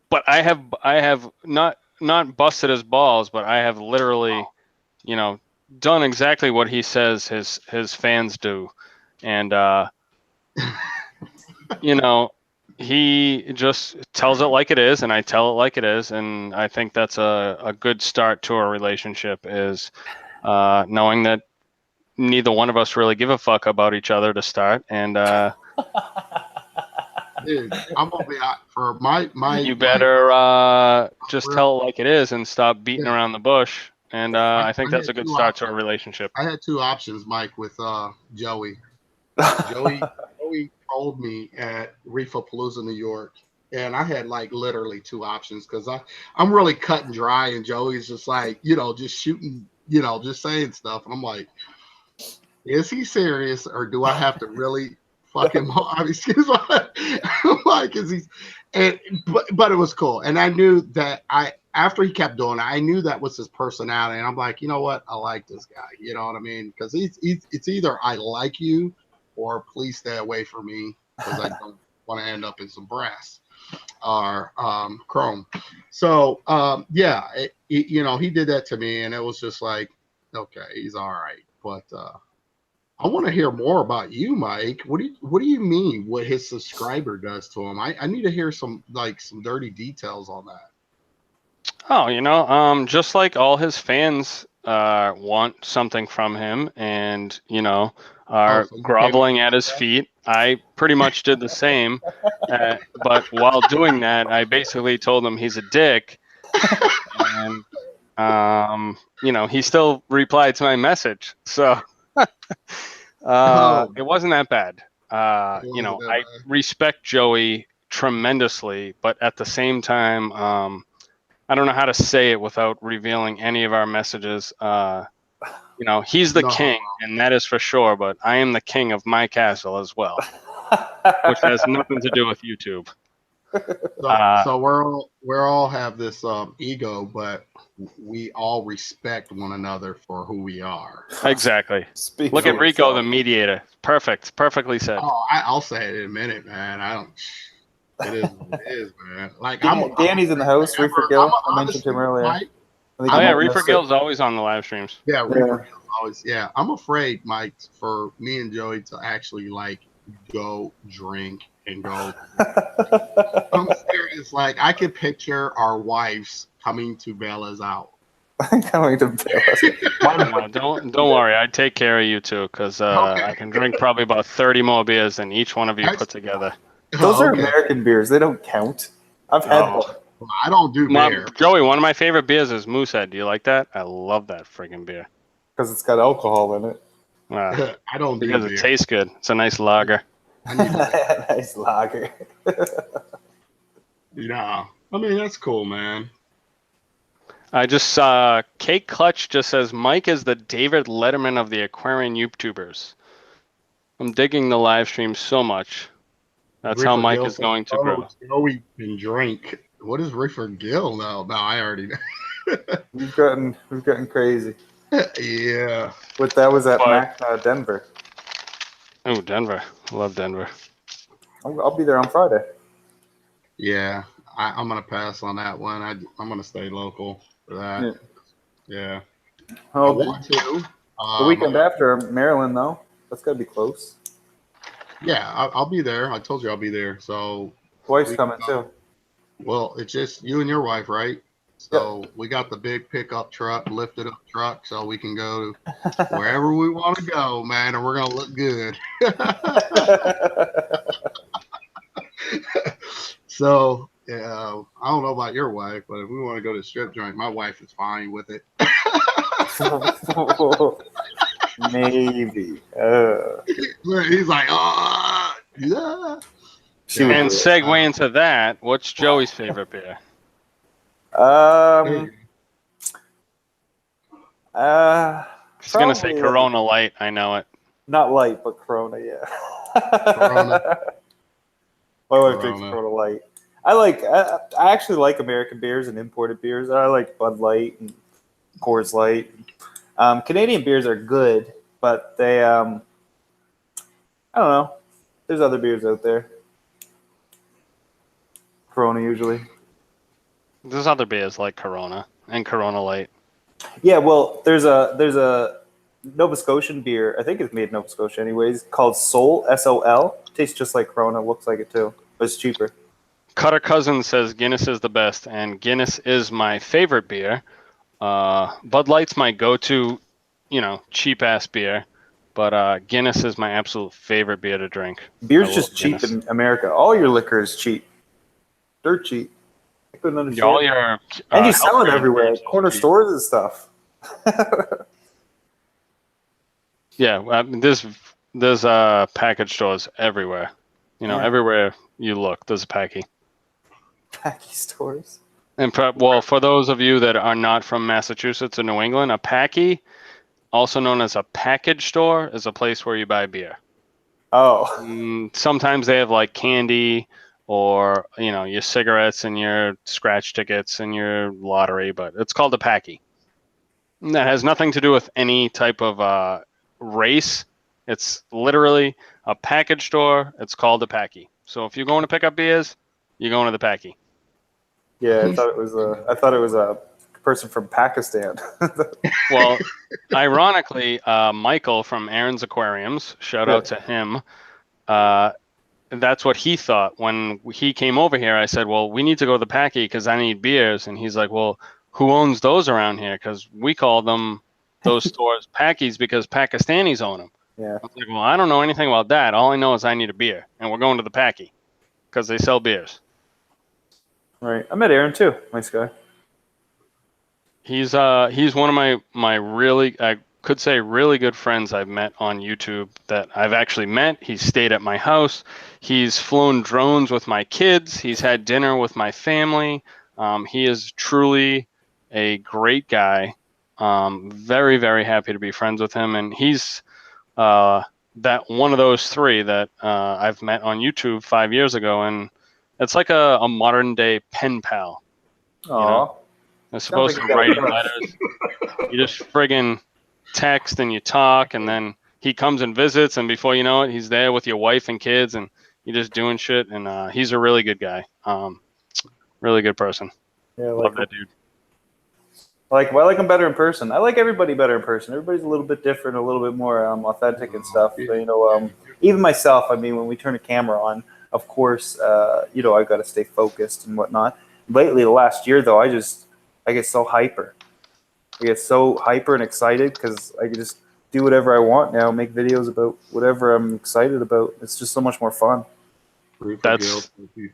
But I have not busted his balls, but I have literally, done exactly what he says his fans do, and he just tells it like it is, and I tell it like it is, and I think that's a good start to a relationship is knowing that neither one of us really give a fuck about each other to start, and dude, I'm gonna be out for my you like better just real. tell it like it is and stop beating Yeah, around the bush. And I think I that's had a good two start to a options. relationship. I had two options, Mike, with Joey. Joey told me at Reefa Palooza, New York, and I had like literally two options because I'm really cut and dry, and Joey's just like just shooting, just saying stuff, and I'm like, is he serious or do I have to really fuck him up? I mean, excuse me. I'm like, is he? And but it was cool, and I knew that after he kept doing it, I knew that was his personality, and I'm like, you know what? I like this guy. You know what I mean? Because it's either I like you or please stay away from me because I don't want to end up in some brass or chrome. So yeah, he did that to me, and it was just like, okay, he's all right, but. I want to hear more about you, Mike. What do you mean what his subscriber does to him? I need to hear some dirty details on that. Oh, just like all his fans want something from him and, Oh, are so you came up groveling with at his that? feet. I pretty much did the same. But while doing that, I basically told him he's a dick. And, he still replied to my message. So Oh, it wasn't that bad. it wasn't that I bad. respect Joey tremendously, but at the same time, I don't know how to say it without revealing any of our messages. He's the No. king, and that is for sure, but I am the king of my castle as well, which has nothing to do with YouTube. So we're all have this ego, but we all respect one another for who we are. Exactly. Speak Look for at Rico, the yourself. mediator. Perfect. Perfectly said. Oh, I'll say it in a minute, man. I don't. It is what it is, man. Like I'm Danny's in the house. Reefer I'm Gill. a, I mentioned him honestly, earlier. Mike. I think Oh, you yeah. might have Reefer missed it. Gill's always on the live streams. Yeah, Yeah. Reaper Gill's always. Yeah, I'm afraid, Mike, for me and Joey to actually like go drink and go. I'm serious. Like I could picture our wives coming to bail us out. Coming to bail us. No, don't worry. I take care of you too, because Okay. I can drink probably about 30 more beers than each one of you put together. Those are Okay. American beers. They don't count. I've had Oh. one. I don't do beer. Joey, one of my favorite beers is Moosehead. Do you like that? I love that friggin' beer. Because it's got alcohol in it. I don't do Because it beer. tastes good. It's a nice lager. I need to. Nice lager. Yeah. I mean, that's cool, man. I just saw Cake Clutch just says Mike is the David Letterman of the Aquarium YouTubers. I'm digging the live stream so much. That's how Reefer Mike Gill is said, going to "Oh, grow. Joey can drink." What is Reefer Gill now? No, I already know. We've gotten crazy. Yeah. But that was at But- Denver. Oh, Denver. Love Denver. I'll be there on Friday. Yeah. I'm gonna pass on that one. I'm gonna stay local for that. Yeah. Yeah. I Oh, want to. the weekend after Maryland, though. That's got to be close. Yeah, I'll be there. I told you I'll be there. So Wife's we coming too. Well, it's just you and your wife, right? So Yep. we got the big pickup truck, lifted up truck, so we can go wherever we want to go, man, and we're gonna look good. So I don't know about your wife, but if we want to go to the strip joint, my wife is fine with it. Maybe. He's like, yeah. She would And do segue into that, what's Joey's favorite beer? it. He's gonna say Probably Corona Light. I know it. not light, but Corona. Yeah. Corona. My wife drinks Corona Light. I actually like American beers and imported beers. I like Bud Light and Coors Light. Canadian beers are good, but they I don't know. There's other beers out there. Corona usually. There's other beers like Corona and Corona Light. Yeah, well, there's a Nova Scotian beer. I think it's made in Nova Scotia, anyways. Called Sol, SOL. Tastes just like Corona. Looks like it too, but it's cheaper. Cutter Cousin says Guinness is the best, and Guinness is my favorite beer. Bud Light's my go-to, cheap ass beer, but Guinness is my absolute favorite beer to drink. Beer's just cheap in America. All your liquor is cheap. Dirt cheap. I couldn't understand. All your and you sell it everywhere, corner stores and stuff. Yeah, there's package stores everywhere. Everywhere you look, there's a packy. Packy stores. And for those of you that are not from Massachusetts or New England, a packy, also known as a package store, is a place where you buy beer. Oh. Sometimes they have like candy or your cigarettes and your scratch tickets and your lottery, but it's called a packy. And that has nothing to do with any type of race. It's literally a package store. It's called a packy. So if you're going to pick up beers, you're going to the packy. Yeah, I thought it was a person from Pakistan. Well, ironically, Michael from Aaron's Aquariums, shout out to him. That's what he thought when he came over here. I said, well, we need to go to the packy because I need beers. And he's like, well, who owns those around here? Because we call them those stores packies because Pakistanis own them. Yeah. I was like, well, I don't know anything about that. All I know is I need a beer, and we're going to the packy because they sell beers. Right. I met Aaron too. Nice guy. He's one of my really, I could say, really good friends I've met on YouTube that I've actually met. He's stayed at my house. He's flown drones with my kids. He's had dinner with my family. He is truly a great guy. Very, very happy to be friends with him. And he's that one of those three that I've met on YouTube 5 years ago. And it's like a modern day pen pal. Aww. As opposed to writing letters. You just friggin' text and you talk, and then he comes and visits, and before you know it, he's there with your wife and kids, and you're just doing shit. And he's a really good guy. Really good person. Yeah, I love that dude. I like him better in person. I like everybody better in person. Everybody's a little bit different, a little bit more authentic and stuff. So, even myself, I mean, when we turn a camera on, of course, I've got to stay focused and whatnot. Lately, the last year, though, I get so hyper. I get so hyper and excited because I can just do whatever I want now, make videos about whatever I'm excited about. It's just so much more fun. That's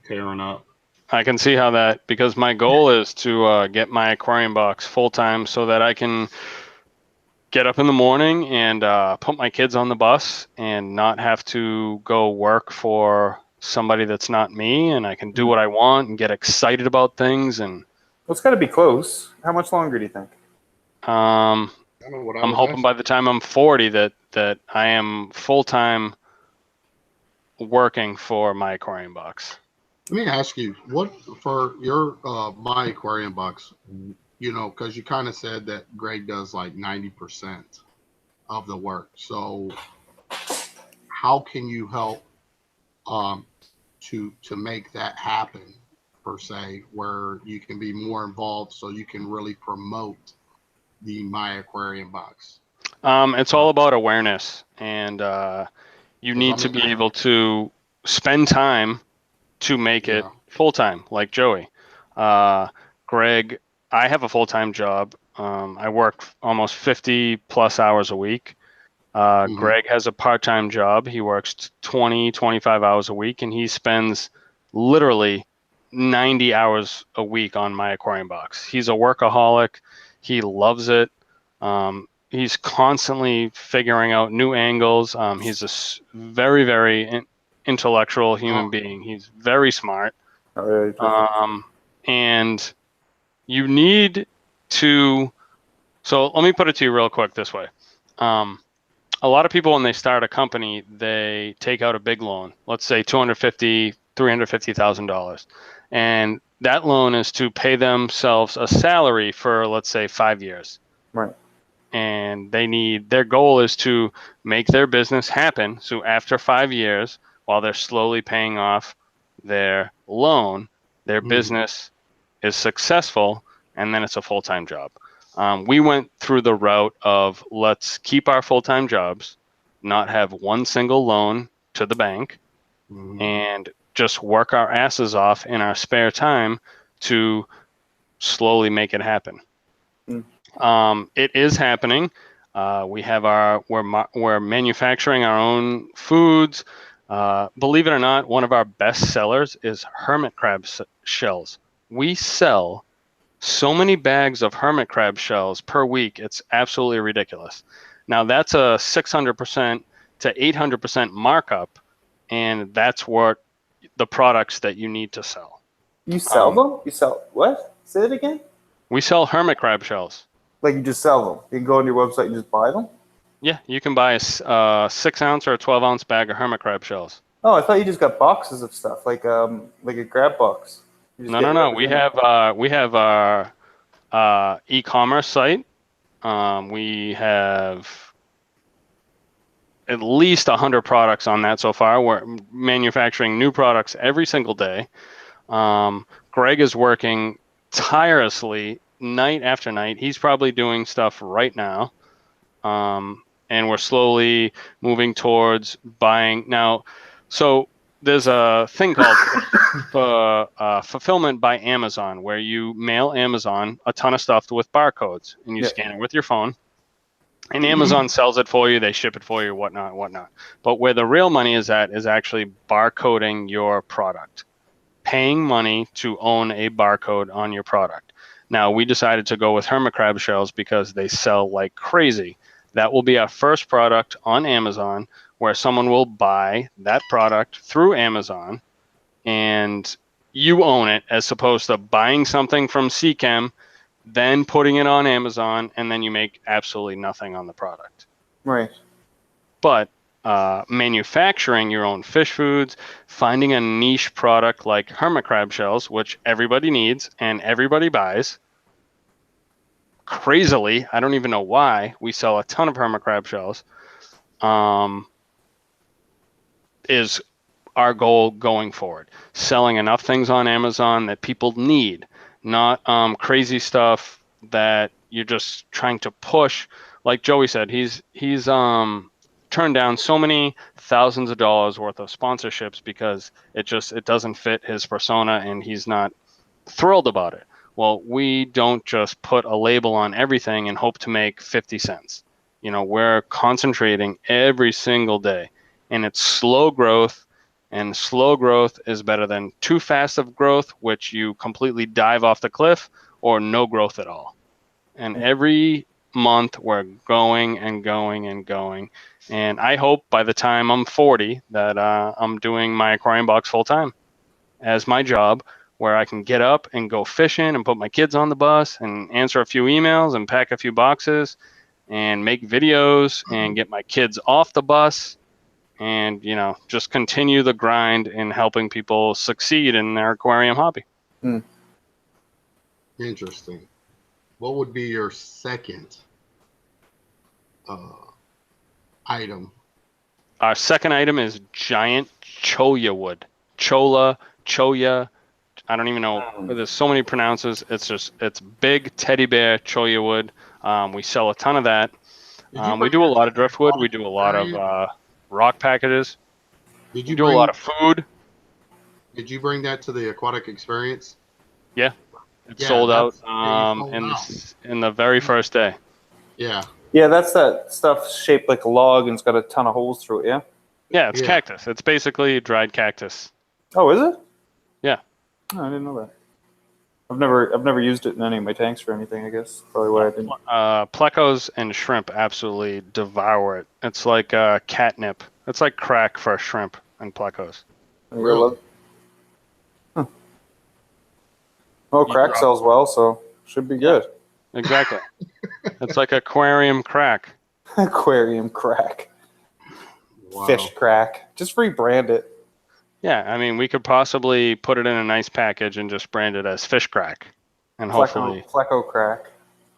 tearing up. I can see how that, because my goal is to get my Aquarium Box full time so that I can get up in the morning and put my kids on the bus and not have to go work for somebody that's not me, and I can do what I want and get excited about things. And well, it's got to be close. How much longer do you think? I'm hoping by the time I'm 40 that I am full time working for my Aquarium Box. Let me ask you, what for your my Aquarium Box? Because you kind of said that Greg does like 90% of the work. So how can you help to make that happen, per se, where you can be more involved so you can really promote the My Aquarium Box? It's all about awareness, and you 'Cause, I need to mean, be able to spend time to make it yeah. full time, like Joey. Greg, I have a full time job. I work almost 50 plus hours a week. Mhm. Greg has a part time job. He works 20, 25 hours a week, and he spends literally 90 hours a week on my aquarium box. He's a workaholic. He loves it. He's constantly figuring out new angles. He's a very, very intellectual human Oh, being. He's very smart. All right. And you need to. So let me put it to you real quick this way. A lot of people, when they start a company, they take out a big loan. Let's say $250,000, $350,000, and that loan is to pay themselves a salary for, let's say, 5 years. Right. And their goal is to make their business happen. So after 5 years, while they're slowly paying off their loan, their business is successful, and then it's a full-time job. We went through the route of let's keep our full-time jobs, not have one single loan to the bank, and just work our asses off in our spare time to slowly make it happen. It is happening. We're manufacturing our own foods. Believe it or not, one of our best sellers is hermit crab shells. We sell so many bags of hermit crab shells per week. It's absolutely ridiculous. Now that's a 600% to 800% markup, and that's what the products that you need to sell. You sell them? You sell what? Say it again. We sell hermit crab shells. Like you just sell them? You can go on your website and just buy them? Yeah, you can buy a 6-ounce or a 12-ounce bag of hermit crab shells. Oh, I thought you just got boxes of stuff, like a grab box. You just No, get no, no. whatever's in it. We have our e-commerce site. We have at least 100 products on that so far. We're manufacturing new products every single day. Greg is working tirelessly night after night. He's probably doing stuff right now. And we're slowly moving towards buying now. So there's a thing called fulfillment by Amazon, where you mail Amazon a ton of stuff with barcodes, and you Yeah. scan it with your phone, and Amazon sells it for you. They ship it for you, whatnot. But where the real money is at is actually barcoding your product, paying money to own a barcode on your product. Now, we decided to go with hermit crab shells because they sell like crazy. That will be our first product on Amazon, where someone will buy that product through Amazon and you own it, as opposed to buying something from CChem, then putting it on Amazon, and then you make absolutely nothing on the product. Right. But manufacturing your own fish foods, finding a niche product like hermit crab shells, which everybody needs and everybody buys. Crazily, I don't even know why, we sell a ton of hermit crab shells. Is our goal going forward. Selling enough things on Amazon that people need, not crazy stuff that you're just trying to push. Like Joey said, he's turned down so many thousands of dollars worth of sponsorships because it doesn't fit his persona and he's not thrilled about it. Well, we don't just put a label on everything and hope to make 50 cents. We're concentrating every single day, and it's slow growth, and slow growth is better than too fast of growth, which you completely dive off the cliff, or no growth at all. And every month we're going and going and going. And I hope by the time I'm 40 that I'm doing my aquarium box full time as my job, where I can get up and go fishing and put my kids on the bus and answer a few emails and pack a few boxes and make videos and get my kids off the bus and, just continue the grind in helping people succeed in their aquarium hobby. Interesting. What would be your second item? Our second item is giant cholla wood. Cholla. I don't even know. There's so many pronounces. It's big teddy bear cholla wood. We sell a ton of that. Did you We bring do a that lot to of the driftwood. We aquatic do a lot of experience? rock packages. Did We you do a lot of food. bring that to the aquatic experience? Yeah, it's Yeah, sold out you sold in out. in the very first day. Yeah, Yeah, that's that stuff shaped like a log and it's got a ton of holes through it. Yeah. Yeah, it's yeah. cactus. It's basically dried cactus. Oh, is it? Yeah. Oh, I didn't know that. I've never used it in any of my tanks for anything. I guess probably why I didn't. Plecos and shrimp absolutely devour it. It's like catnip. It's like crack for shrimp and plecos. Really? Huh. Well, You crack drop- sells well, so should be good. Exactly. It's like aquarium crack. Aquarium crack, Wow. fish crack. Just rebrand it. Yeah, I mean, we could possibly put it in a nice package and just brand it as fish crack, and hopefully, Flecko crack.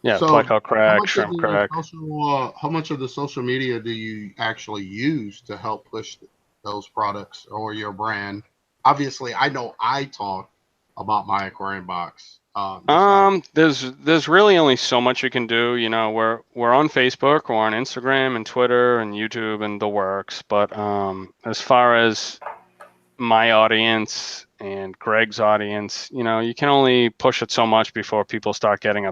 yeah, So, pleco crack, shrimp crack. how much of the social media do you actually use to help push those products or your brand? Obviously, I know I talk about my aquarium box. There's really only so much you can do. You know, we're on Facebook, we're on Instagram and Twitter and YouTube and the works. But as far as my audience and Greg's audience, you know, you can only push it so much before people start getting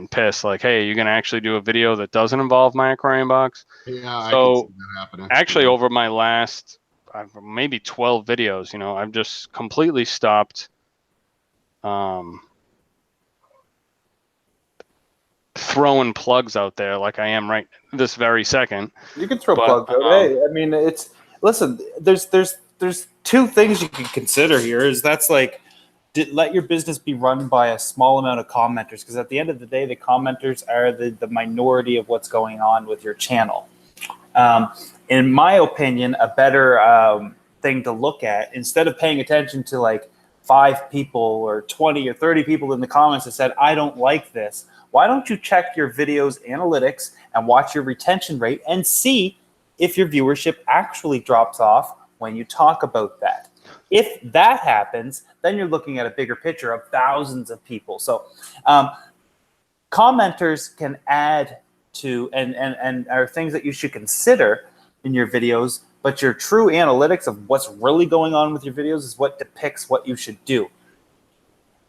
pissed. Like, hey, you're gonna actually do a video that doesn't involve my aquarium box? Yeah, I can see So that happening. actually, Yeah. over my last maybe 12 videos, you know, I've just completely stopped throwing plugs out there like I am right this very second. You can throw But plugs out. Hey, I mean, it's listen. There's two things you can consider here. Is that's like let your business be run by a small amount of commenters, because at the end of the day, the commenters are the minority of what's going on with your channel. In my opinion, a better thing to look at, instead of paying attention to like 5 people or 20 or 30 people in the comments that said, I don't like this, why don't you check your videos analytics and watch your retention rate and see if your viewership actually drops off when you talk about that. If that happens, then you're looking at a bigger picture of thousands of people. So commenters can add to and are things that you should consider in your videos, but your true analytics of what's really going on with your videos is what depicts what you should do.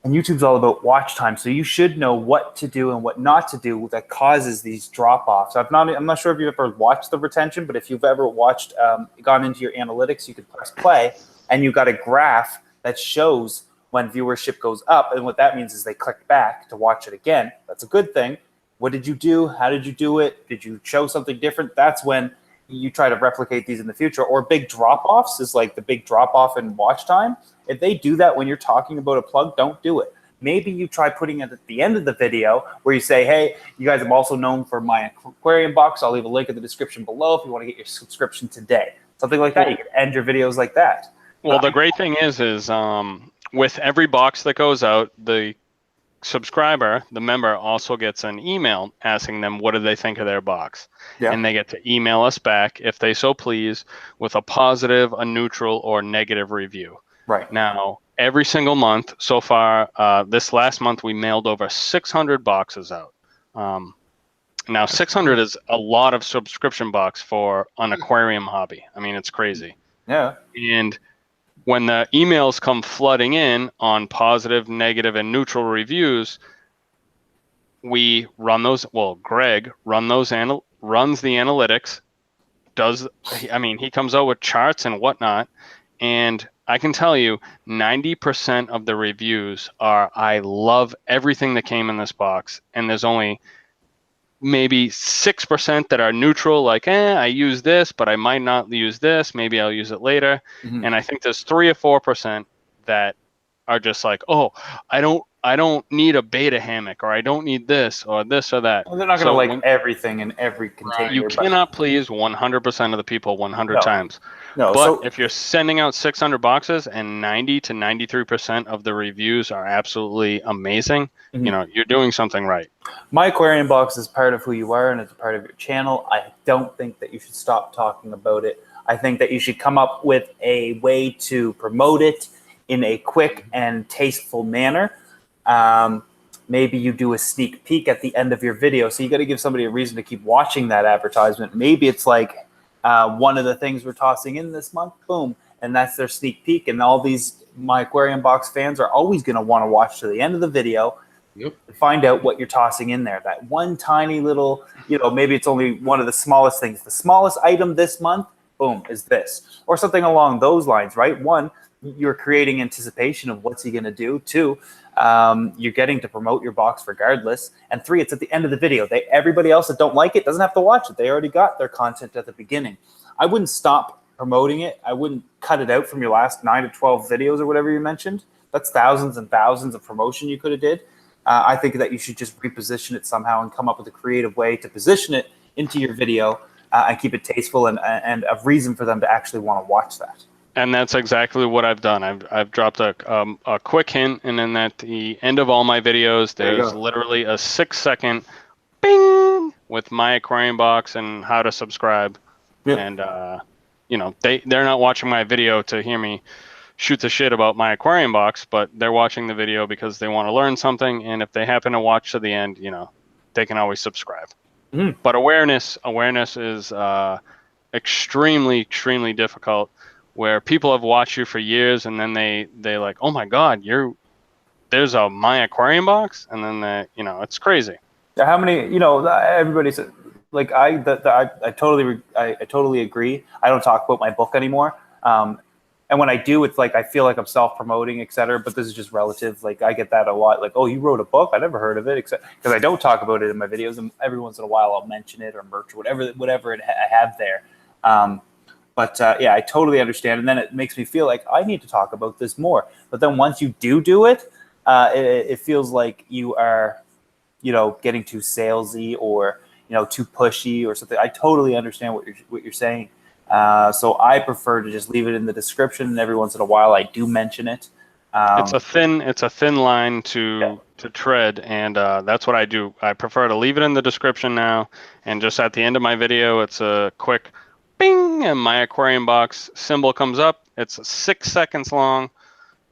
And YouTube's all about watch time, so you should know what to do and what not to do that causes these drop-offs. I'm not sure if you've ever watched the retention, but if you've ever watched, gone into your analytics, you could press play, and you've got a graph that shows when viewership goes up, and what that means is they click back to watch it again. That's a good thing. What did you do? How did you do it? Did you show something different? That's when you try to replicate these in the future. Or big drop-offs is like the big drop-off in watch time. If they do that when you're talking about a plug, don't do it. Maybe you try putting it at the end of the video where you say, hey, you guys, I'm also known for my aquarium box. I'll leave a link in the description below if you want to get your subscription today. Something like that. You can end your videos like that. well, the great thing is with every box that goes out, the subscriber, the member, also gets an email asking them what do they think of their box. Yeah. And they get to email us back, if they so please, with a positive, a neutral, or negative review. Right. Now, every single month so far, this last month we mailed over 600 boxes out. Now, 600 is a lot of subscription box for an aquarium hobby. I mean, it's crazy. Yeah. And when the emails come flooding in on positive, negative, and neutral reviews, we run those. Well, Greg runs the analytics. He comes out with charts and whatnot, and I can tell you 90% of the reviews are, I love everything that came in this box, and there's only maybe 6% that are neutral, like, I use this, but I might not use this. Maybe I'll use it later. Mhm. And I think there's 3 or 4% that are just like, oh, I don't need a beta hammock, or I don't need this or this or that. Well, they're not going to like everything in every container. You cannot please 100% of the people 100 times. No. But So if you're sending out 600 boxes and 90 to 93% of the reviews are absolutely amazing, you know, you're doing something right. my aquarium box is part of who you are, and it's a part of your channel. I don't think that you should stop talking about it. I think that you should come up with a way to promote it in a quick and tasteful manner. maybe you do a sneak peek at the end of your video. So you got to give somebody a reason to keep watching that advertisement. Maybe it's like one of the things we're tossing in this month, boom, and that's their sneak peek. And all these My Aquarium Box fans are always going to want to watch to the end of the video. Yep. Find out what you're tossing in there. That one tiny little, maybe it's only one of the smallest things. The smallest item this month, boom, is this. Or something along those lines, right? One, you're creating anticipation of what's he going to do. Two, you're getting to promote your box regardless. And three, it's at the end of the video. Everybody else that don't like it doesn't have to watch it. They already got their content at the beginning. I wouldn't stop promoting it. I wouldn't cut it out from your last 9 to 12 videos or whatever you mentioned. That's thousands and thousands of promotion you could have did. I think that you should just reposition it somehow and come up with a creative way to position it into your video and keep it tasteful and a reason for them to actually want to watch that. And that's exactly what I've done. I've dropped a quick hint, and then at the end of all my videos, there's literally a 6-second bing with My Aquarium Box and how to subscribe. Yep. And they're not watching my video to hear me shoot the shit about My Aquarium Box, but they're watching the video because they want to learn something, and if they happen to watch to the end, they can always subscribe. Mm-hmm. But awareness is extremely difficult, where people have watched you for years, and then they like, oh my god, there's a My Aquarium Box, and then it's crazy. How many? Everybody said, like, I totally agree. I don't talk about my book anymore. And when I do, it's like I feel like I'm self-promoting, et cetera. But this is just relative. Like, I get that a lot. Like, oh, you wrote a book? I never heard of it, except because I don't talk about it in my videos. And every once in a while, I'll mention it or merch or whatever I have there. But I totally understand. And then it makes me feel like I need to talk about this more. But then once you do it, it feels like you are, getting too salesy or too pushy or something. I totally understand what you're saying. So I prefer to just leave it in the description, and every once in a while I do mention it. It's a thin line to tread, and that's what I do. I prefer to leave it in the description now, and just at the end of my video, it's a quick bing, and My Aquarium Box symbol comes up. It's 6 seconds long,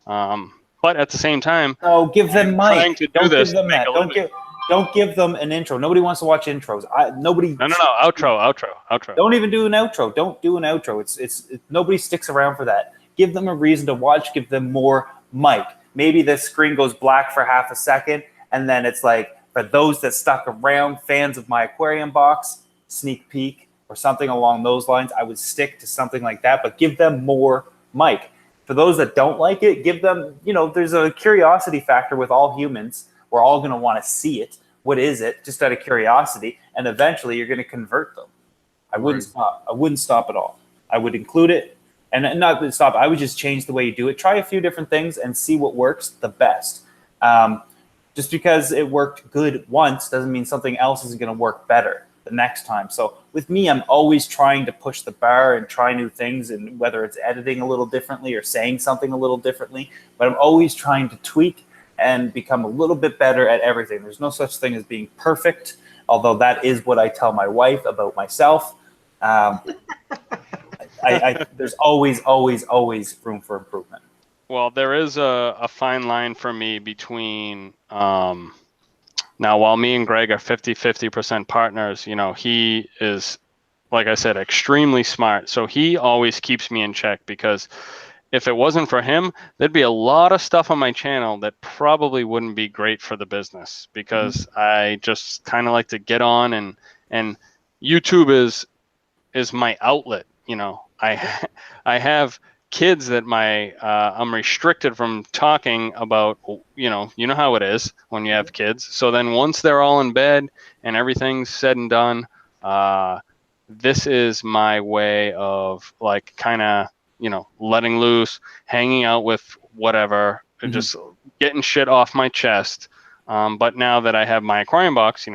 but at the same time, give them mic. Don't give them that. Don't give them an intro. Nobody wants to watch intros. Nobody. No. Outro. Don't even do an outro. Don't do an outro. It's nobody sticks around for that. Give them a reason to watch. Give them more mic. Maybe the screen goes black for half a second, and then it's like, for those that stuck around, fans of My Aquarium Box, sneak peek or something along those lines. I would stick to something like that, but give them more mic. For those that don't like it, give them. There's a curiosity factor with all humans. We're all going to want to see it. What is it? Just out of curiosity. And eventually you're going to convert them. I wouldn't stop. I wouldn't stop at all. I would include it and not stop. I would just change the way you do it. Try a few different things and see what works the best. Just because it worked good once doesn't mean something else is going to work better the next time. So with me, I'm always trying to push the bar and try new things, and whether it's editing a little differently or saying something a little differently, but I'm always trying to tweak and become a little bit better at everything. There's no such thing as being perfect, although that is what I tell my wife about myself. There's always room for improvement. Well, there is a fine line for me between, now while me and Greg are 50% partners, he is, like I said, extremely smart. So he always keeps me in check, because if it wasn't for him, there'd be a lot of stuff on my channel that probably wouldn't be great for the business, because I just kind of like to get on and YouTube is my outlet. I have kids that I'm restricted from talking about. You know how it is when you have kids. So then once they're all in bed and everything's said and done, this is my way of like kind of letting loose, hanging out with whatever, just getting shit off my chest. But now that I have My Aquarium Box,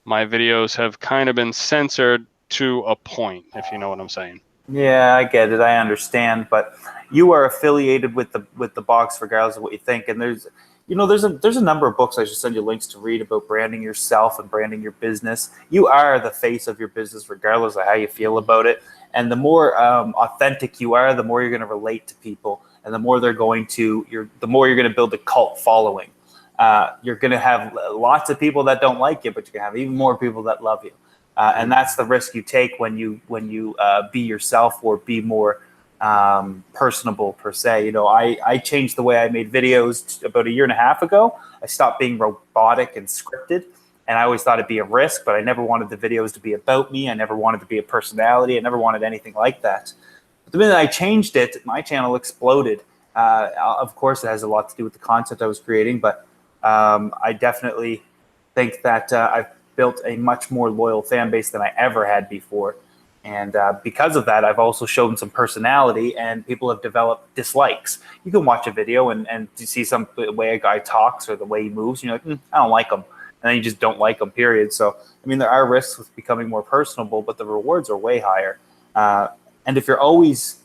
my videos have kind of been censored to a point, if you know what I'm saying. Yeah, I get it. I understand. But you are affiliated with the box regardless of what you think. And there's a number of books I should send you links to read about branding yourself and branding your business. You are the face of your business regardless of how you feel about it. And the more authentic you are, the more you're going to relate to people, and the more the more you're going to build a cult following. you're going to have lots of people that don't like you, but you're going to have even more people that love you. And that's the risk you take when you be yourself or be more personable per se. You know, I changed the way I made videos about a year and a half ago. I stopped being robotic and scripted, and I always thought it'd be a risk, but I never wanted the videos to be about me. I never wanted to be a personality. I never wanted anything like that. But the minute I changed it, my channel exploded. Of course, it has a lot to do with the content I was creating, but I definitely think that I've built a much more loyal fan base than I ever had before. And because of that, I've also shown some personality, and people have developed dislikes. You can watch a video and you see the way a guy talks or the way he moves, and you're like, I don't like him. And then you just don't like him, period. So, I mean, there are risks with becoming more personable, but the rewards are way higher. And if you're always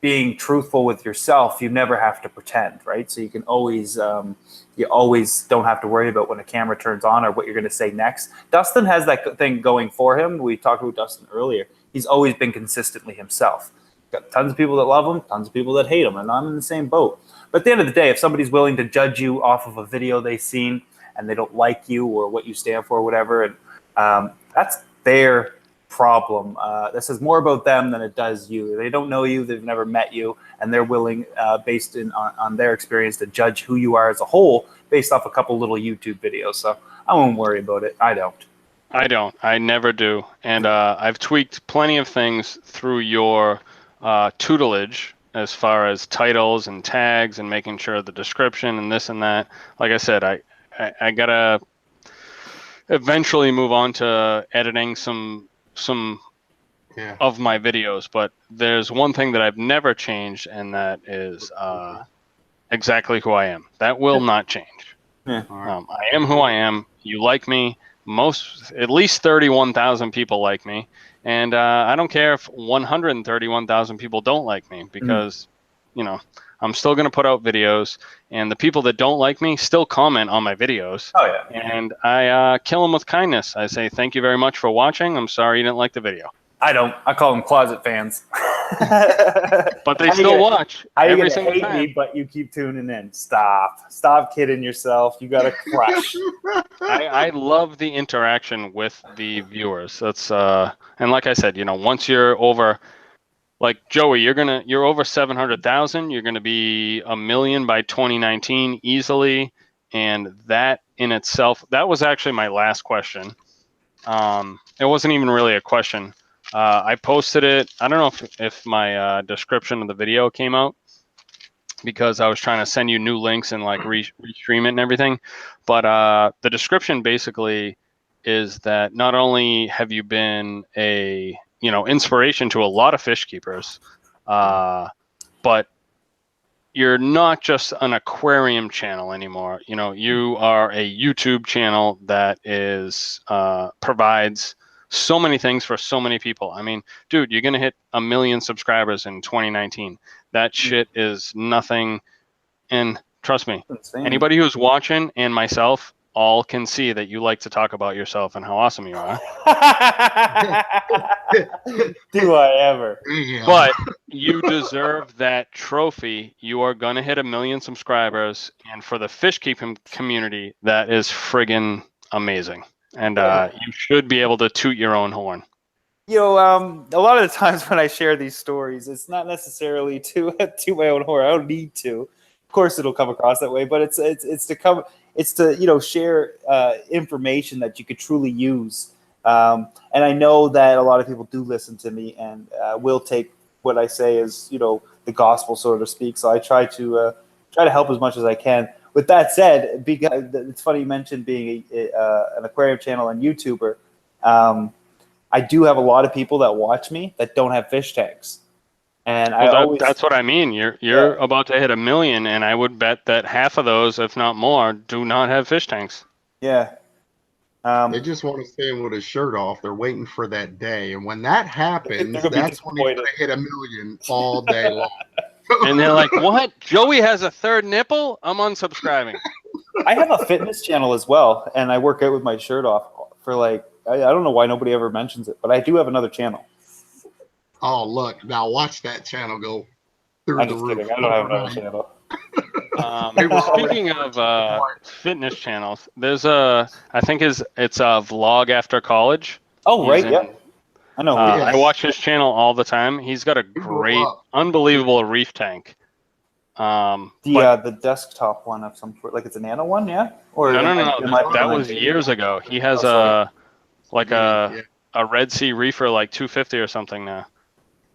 being truthful with yourself, you never have to pretend, right? So you can always, you always don't have to worry about when a camera turns on or what you're going to say next. Dustin has that thing going for him. We talked about Dustin earlier. He's always been consistently himself. Got tons of people that love him, tons of people that hate him, and I'm in the same boat. But at the end of the day, if somebody's willing to judge you off of a video they've seen and they don't like you or what you stand for or whatever, and that's their problem. This says more about them than it does you. They don't know you, they've never met you, and they're willing, based on their experience, to judge who you are as a whole based off a couple little YouTube videos. So I won't worry about it. I don't. I never do. And I've tweaked plenty of things through your tutelage as far as titles and tags and making sure the description and this and that. Like I said, I gotta eventually move on to editing some of my videos, but there's one thing that I've never changed, and that is exactly who I am. That will not change. Yeah. I am who I am. You like me. At least 31,000 people like me, and I don't care if 131,000 people don't like me, because you know, I'm still going to put out videos, and the people that don't like me still comment on my videos. Oh, yeah. And I kill them with kindness. I say, thank you very much for watching. I'm sorry you didn't like the video. I don't. I call them closet fans. But they still watch every single time. Me, but you keep tuning in. Stop kidding yourself. You got a crush. I love the interaction with the viewers. That's and like I said, you know, once you're over, like Joey, you're over 700,000. You're gonna be 1 million by 2019 easily, and that in itself, that was actually my last question. It wasn't even really a question. I posted it. I don't know if my description of the video came out, because I was trying to send you new links and like restream it and everything. But the description basically is that not only have you been a inspiration to a lot of fish keepers, but you're not just an aquarium channel anymore. You know, you are a YouTube channel that is provides so many things for so many people. I mean, dude, you're gonna hit 1 million subscribers in 2019. That shit is nothing. And trust me, anybody who's watching and myself all can see that you like to talk about yourself and how awesome you are. Do I ever? But you deserve that trophy. You are gonna hit 1 million subscribers, and for the fish keeping community, that is friggin' amazing. And you should be able to toot your own horn. A lot of the times when I share these stories, it's not necessarily to my own horn. I don't need to. Of course, it'll come across that way, but it's to share information that you could truly use. And I know that a lot of people do listen to me and will take what I say as the gospel, so to speak. So I try to help as much as I can. With that said, because it's funny you mentioned being an aquarium channel and YouTuber. I do have a lot of people that watch me that don't have fish tanks, and that's what I mean. You're about to hit 1 million, and I would bet that half of those, if not more, do not have fish tanks. Yeah. They just want to stand with his shirt off. They're waiting for that day, and when that happens, that's when he's going to hit 1 million all day long. And they're like, what? Joey has a third nipple? I'm unsubscribing. I have a fitness channel as well, and I work out with my shirt off for I don't know why nobody ever mentions it, but I do have another channel. Oh, look. Now watch that channel go through the roof. Kidding. I don't have another channel. Speaking of fitness channels, there's I think it's a vlog after college. Oh, He's right, in- yeah. I know. Yes. I watch his channel all the time. He's got a blew great, up. unbelievable reef tank. The desktop one of some sort, like it's a nano one, yeah? Or No, that was putting years ago. He has sorry. a Red Sea reefer like 250 or something now.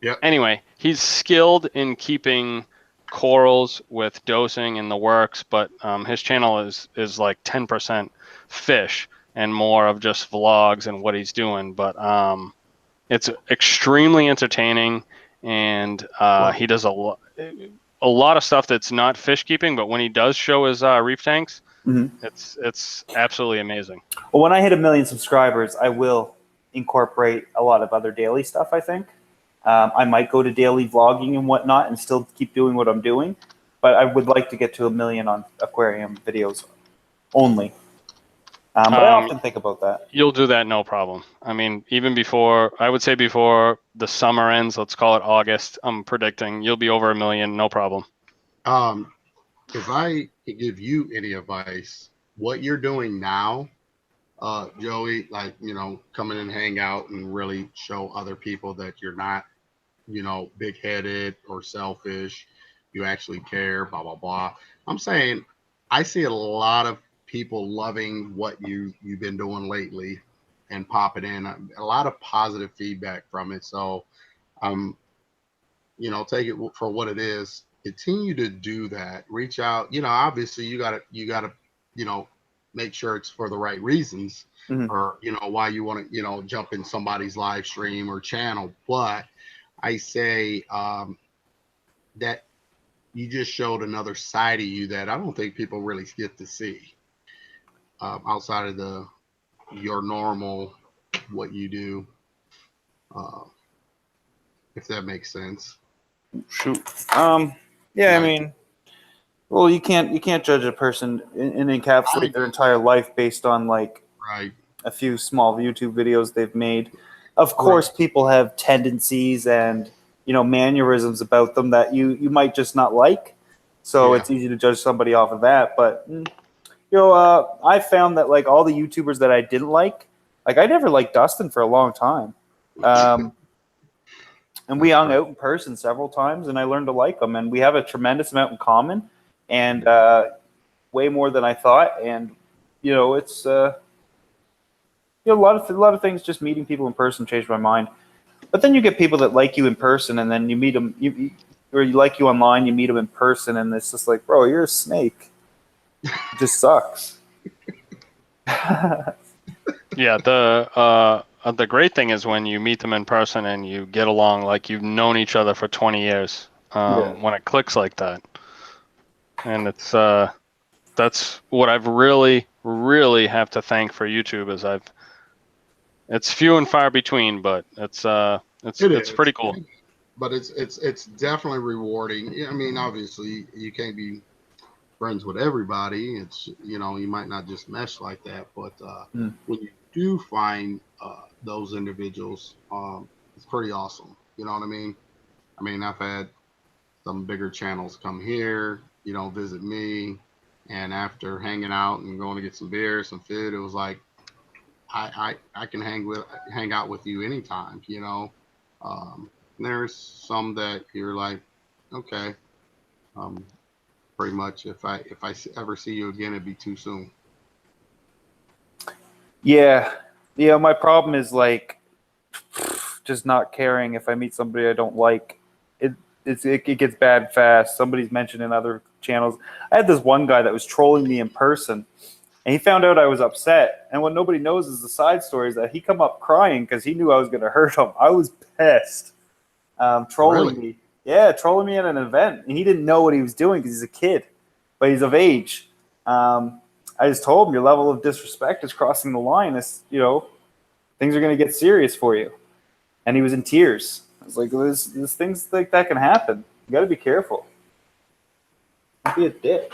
Yep. Anyway, he's skilled in keeping corals with dosing in the works, but his channel is like 10% fish and more of just vlogs and what he's doing. But it's extremely entertaining, and he does a lot of stuff that's not fish keeping. But when he does show his reef tanks, it's absolutely amazing. Well, when I hit 1 million subscribers, I will incorporate a lot of other daily stuff, I think. I might go to daily vlogging and whatnot and still keep doing what I'm doing. But I would like to get to 1 million on aquarium videos only. But I often think about that. You'll do that, no problem. I mean, even before, I would say before the summer ends, let's call it August, I'm predicting you'll be over 1 million, no problem. If I could give you any advice, what you're doing now, Joey, like, come in and hang out and really show other people that you're not, big-headed or selfish. You actually care, blah, blah, blah. I'm saying I see a lot of people loving what you've been doing lately and popping in. A lot of positive feedback from it. So, take it for what it is. Continue to do that. Reach out. Obviously you gotta, make sure it's for the right reasons, or why you want to, jump in somebody's live stream or channel. But I say that you just showed another side of you that I don't think people really get to see outside of your normal what you do, if that makes sense. Shoot. Yeah, I mean, well, you can't judge a person and encapsulate their entire life based on like a few small YouTube videos they've made. Of course, people have tendencies and mannerisms about them that you might just not like. So it's easy to judge somebody off of that. But I found that like all the YouTubers that I didn't like I never liked Dustin for a long time. And we hung out in person several times, and I learned to like him. And we have a tremendous amount in common, and way more than I thought. And it's a lot of things. Just meeting people in person changed my mind. But then you get people that like you in person, and then you meet them, or you like you online, you meet them in person, and it's just like, bro, you're a snake. It just sucks. Yeah, the great thing is when you meet them in person and you get along like you've known each other for 20 years, when it clicks like that. And that's what I've really, really have to thank for YouTube is it's few and far between, but it's pretty cool. But it's definitely rewarding. I mean, obviously you can't be friends with everybody. It's you might not just mesh like that, but when you do find those individuals, it's pretty awesome. You know what I mean? I mean, I've had some bigger channels come here, visit me, and after hanging out and going to get some beer, some food, it was like I can hang out with you anytime. There's some that you're like, okay, pretty much if I ever see you again, it'd be too soon. Yeah, my problem is like just not caring if I meet somebody I don't like. It gets bad fast. Somebody's mentioned in other channels. I had this one guy that was trolling me in person, and he found out I was upset. And what nobody knows is the side story is that he come up crying because he knew I was going to hurt him. I was pissed. Trolling me. Yeah, trolling me at an event. And he didn't know what he was doing because he's a kid, but he's of age. I just told him your level of disrespect is crossing the line. Things are going to get serious for you. And he was in tears. I was like, there's things like that can happen. You got to be careful. Don't be a dick.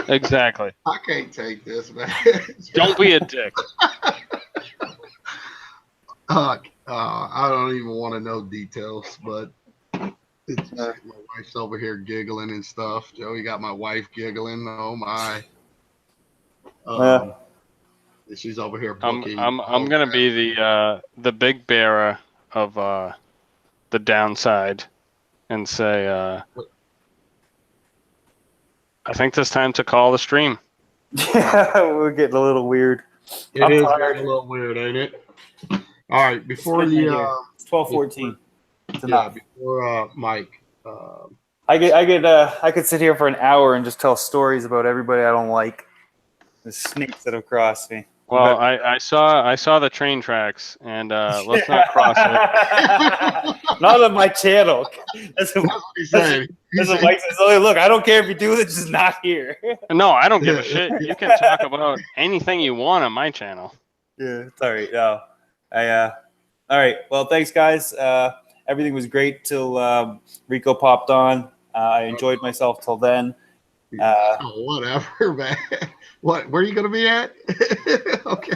Exactly. I can't take this, man. Don't be a dick. I don't even want to know details, but My wife's over here giggling and stuff. Joey got my wife giggling. Oh my. She's over here booking. I'm gonna be the big bearer of the downside and say I think it's time to call the stream. Yeah, we're getting a little weird. It is getting a little weird, ain't it? All right, before the 12:14. Before Mike. I could sit here for an hour and just tell stories about everybody I don't like. The snakes that have crossed me. Well, I saw the train tracks, and let's not cross it. Not on my channel. That's what he said. That's what Mike says. Oh, look, I don't care if you do it, just not here. No, I don't give a shit. You can talk about anything you want on my channel. Yeah, it's all right. No, all right. Well, thanks, guys. Everything was great till Rico popped on. I enjoyed myself till then. Whatever, man. What? Where are you going to be at? Okay.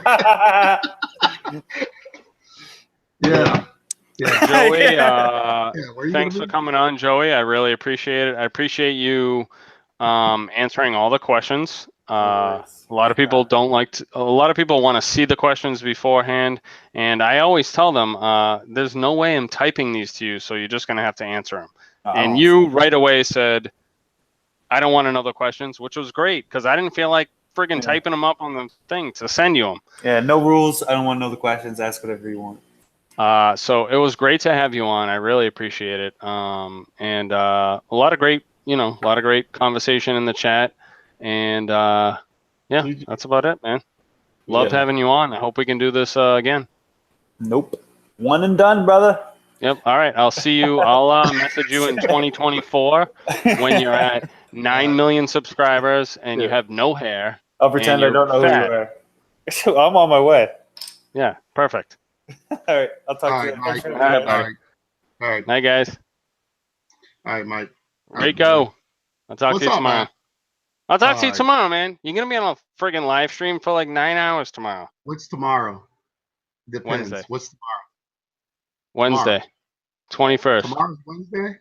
Yeah. Joey, thanks for coming on, Joey. I really appreciate it. I appreciate you answering all the questions. A lot of people don't like to, a lot of people want to see the questions beforehand, and I always tell them there's no way I'm typing these to you, so you're just going to have to answer them. And you right away said, I don't want to know the questions, which was great because I didn't feel like friggin' typing them up on the thing to send you them. Yeah, no rules. I don't want to know the questions. Ask whatever you want. So it was great to have you on. I really appreciate it. And a lot of great, a lot of great conversation in the chat. And yeah, that's about it, man. Loved having you on. I hope we can do this again. Nope. One and done, brother. Yep. All right. I'll see you. I'll message you in 2024 when you're at 9 million subscribers and you have no hair. I'll pretend I don't know who you are. I'm on my way. Yeah. Perfect. All right. I'll talk to you. Mike. All right. Night, guys. All right, Mike. Rico. I'll talk to you tomorrow. Man? I'll talk to you tomorrow, man. You're going to be on a friggin' live stream for like 9 hours tomorrow. What's tomorrow? Depends. Wednesday. What's tomorrow? Wednesday. 21st. Tomorrow's Wednesday?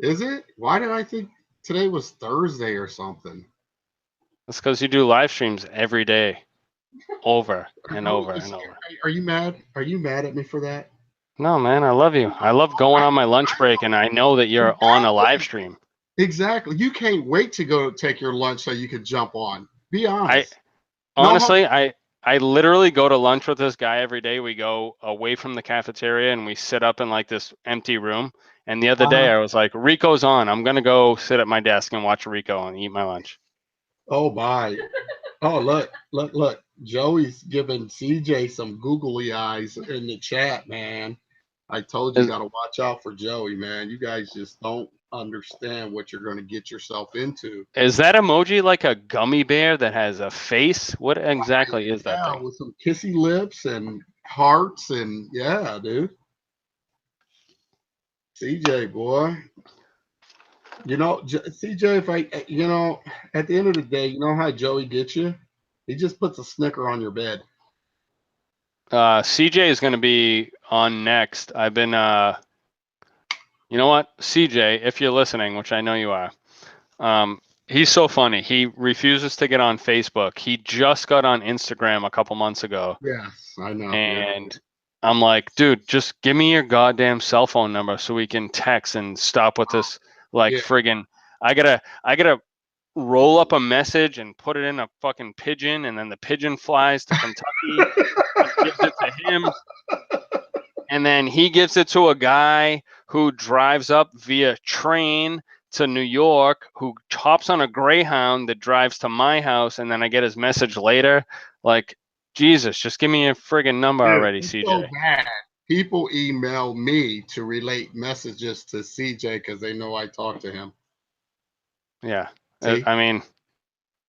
Is it? Why did I think today was Thursday or something? That's because you do live streams every day. Over and over and over. Are you mad? Are you mad at me for that? No, man. I love you. I love going on my lunch break, and I know that you're on a live stream. Exactly. You can't wait to go take your lunch so you could jump on. Be honest. I literally go to lunch with this guy every day. We go away from the cafeteria and we sit up in like this empty room. And the other day I was like, Rico's on. I'm going to go sit at my desk and watch Rico and eat my lunch. Oh, my. Oh, look. Joey's giving CJ some googly eyes in the chat, man. I told you got to watch out for Joey, man. You guys just don't understand what you're going to get yourself into. Is that emoji like a gummy bear that has a face? What exactly is that thing? With some kissy lips and hearts and yeah, dude. CJ, boy. CJ, if at the end of the day, you know how Joey gets you? He just puts a Snicker on your bed. CJ is going to be on next. I've been, you know what? CJ, if you're listening, which I know you are, he's so funny. He refuses to get on Facebook. He just got on Instagram a couple months ago. Yes, I know. And I'm like, dude, just give me your goddamn cell phone number so we can text and stop with this. Friggin', I gotta roll up a message and put it in a fucking pigeon, and then the pigeon flies to Kentucky and gives it to him. And then he gives it to a guy who drives up via train to New York, who hops on a Greyhound that drives to my house, and then I get his message later. Like, Jesus, just give me your friggin' number already, CJ. So bad. People email me to relate messages to CJ because they know I talk to him. Yeah, see? I mean,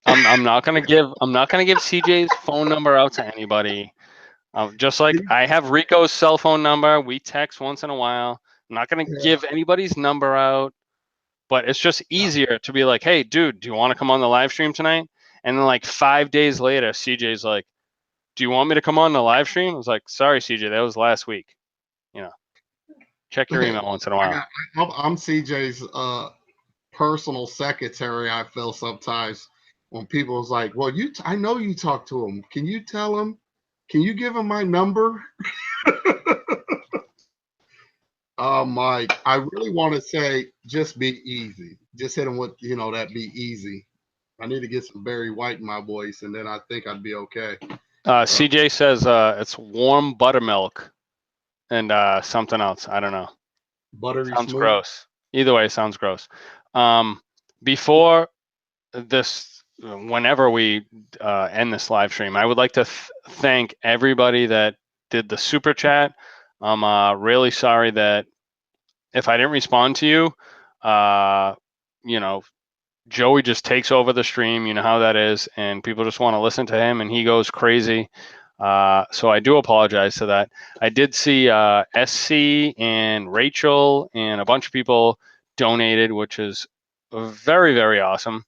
I'm not gonna give CJ's phone number out to anybody. Just like I have Rico's cell phone number, we text once in a while. I'm not gonna give anybody's number out, but it's just easier to be like, hey, dude, do you want to come on the live stream tonight? And then like 5 days later, CJ's like, do you want me to come on the live stream? I was like, sorry, CJ, that was last week. Check your email once in a while. I'm CJ's personal secretary. I feel sometimes when people's like, "Well, I know you talk to him. Can you tell him? Can you give him my number?" Mike, I really want to say, just be easy. Just hit him with, that be easy. I need to get some Barry White in my voice, and then I think I'd be okay. CJ says it's warm buttermilk and something else. I don't know. Buttery Sounds smooth. gross. Either way, sounds gross. Before this, whenever we end this live stream, I would like to thank everybody that did the super chat. I'm really sorry that if I didn't respond to you, Joey just takes over the stream. You know how that is, and people just want to listen to him, and he goes crazy. So I do apologize to that. I did see SC and Rachel and a bunch of people donated, which is very, very awesome.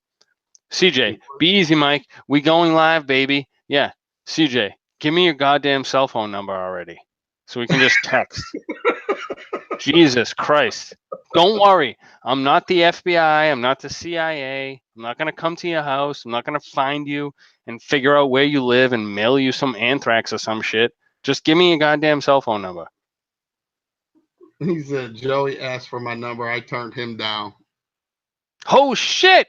CJ, be easy, Mike. We going live, baby. Yeah, CJ, give me your goddamn cell phone number already, so we can just text. Jesus Christ. Don't worry. I'm not the FBI. I'm not the CIA. I'm not going to come to your house. I'm not going to find you and figure out where you live and mail you some anthrax or some shit. Just give me a goddamn cell phone number. He said, Joey asked for my number. I turned him down. Oh, shit.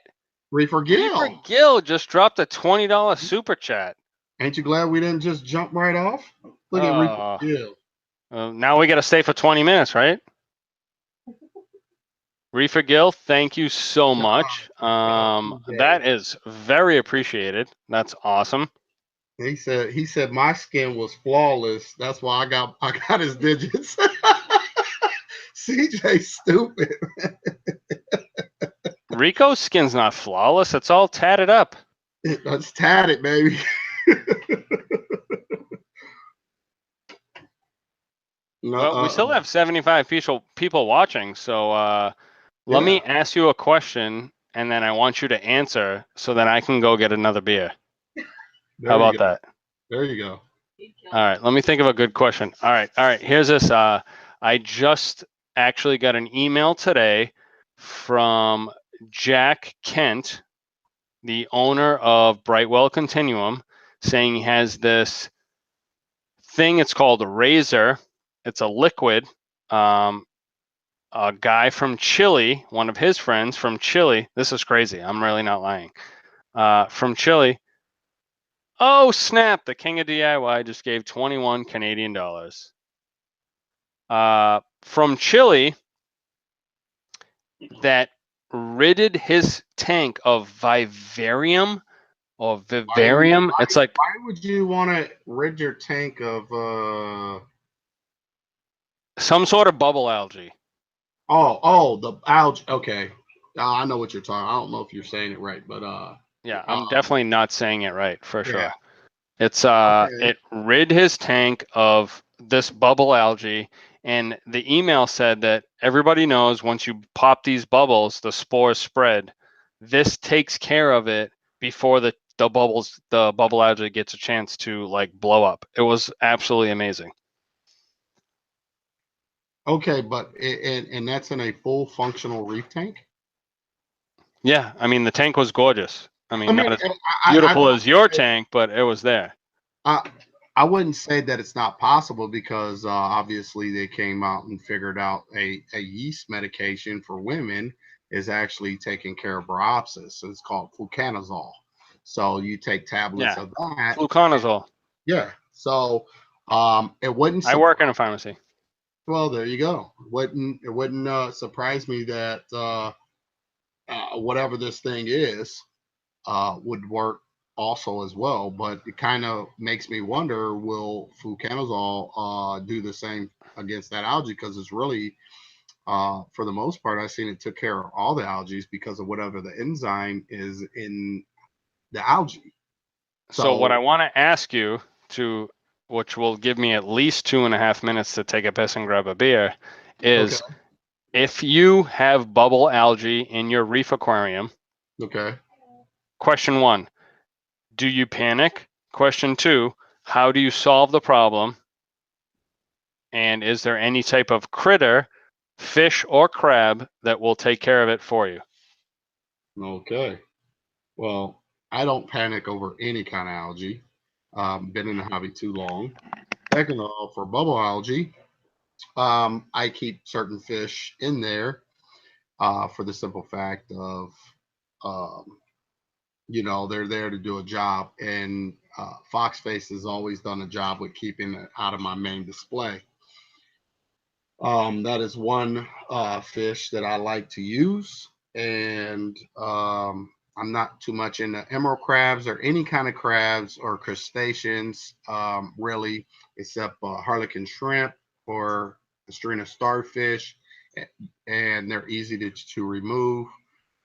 Reefer Gill. Reefer Gill just dropped a $20 super chat. Ain't you glad we didn't just jump right off? Look at Reefer Gill. Now we got to stay for 20 minutes, right? Reefer Gill, thank you so much. That is very appreciated. That's awesome. He said my skin was flawless. That's why I got his digits. CJ stupid. Rico's skin's not flawless. It's all tatted up. It's tatted, baby. Well, we still have 75 people watching, so let me ask you a question, and then I want you to answer so that I can go get another beer. How about that? There you go. All right, let me think of a good question. All right. Here's this. I just actually got an email today from Jack Kent, the owner of Brightwell Continuum, saying he has this thing. It's called a Razor. It's a liquid. A guy from Chile, one of his friends from Chile. This is crazy. I'm really not lying. From Chile. Oh, snap. The king of DIY just gave 21 Canadian dollars. From Chile, that ridded his tank of vivarium or vivarium. It's like, why would you want to rid your tank of some sort of bubble algae? Oh, the algae. Okay, I know what you're talking. I don't know if you're saying it right, but yeah, I'm definitely not saying it right for sure. Yeah. It's it rid his tank of this bubble algae, and the email said that everybody knows once you pop these bubbles, the spores spread. This takes care of it before the bubble algae gets a chance to like blow up. It was absolutely amazing. Okay, but and that's in a full functional reef tank? Yeah, I mean the tank was gorgeous. I mean not as beautiful as your tank, but it was there. I wouldn't say that it's not possible because obviously they came out and figured out a yeast medication for women is actually taking care of bropsis. It's called fluconazole. So you take tablets of that. Fluconazole. Yeah. So it wouldn't. I work in a pharmacy. Well, there you go. It wouldn't surprise me that whatever this thing is would work also as well. But it kind of makes me wonder: will fluconazole do the same against that algae? Because it's really, for the most part, I've seen it took care of all the algae because of whatever the enzyme is in the algae. So what I want to ask you which will give me at least 2.5 minutes to take a piss and grab a beer, is if you have bubble algae in your reef aquarium. Okay. Question 1, do you panic? Question 2, how do you solve the problem? And is there any type of critter fish or crab that will take care of it for you. Okay. Well, I don't panic over any kind of algae. Been in the hobby too long. Second of all, for bubble algae, I keep certain fish in there for the simple fact of, um, they're there to do a job. And Foxface has always done a job with keeping it out of my main display. That is one fish that I like to use. And I'm not too much into emerald crabs or any kind of crabs or crustaceans, really, except harlequin shrimp or Astrina starfish. And they're easy to remove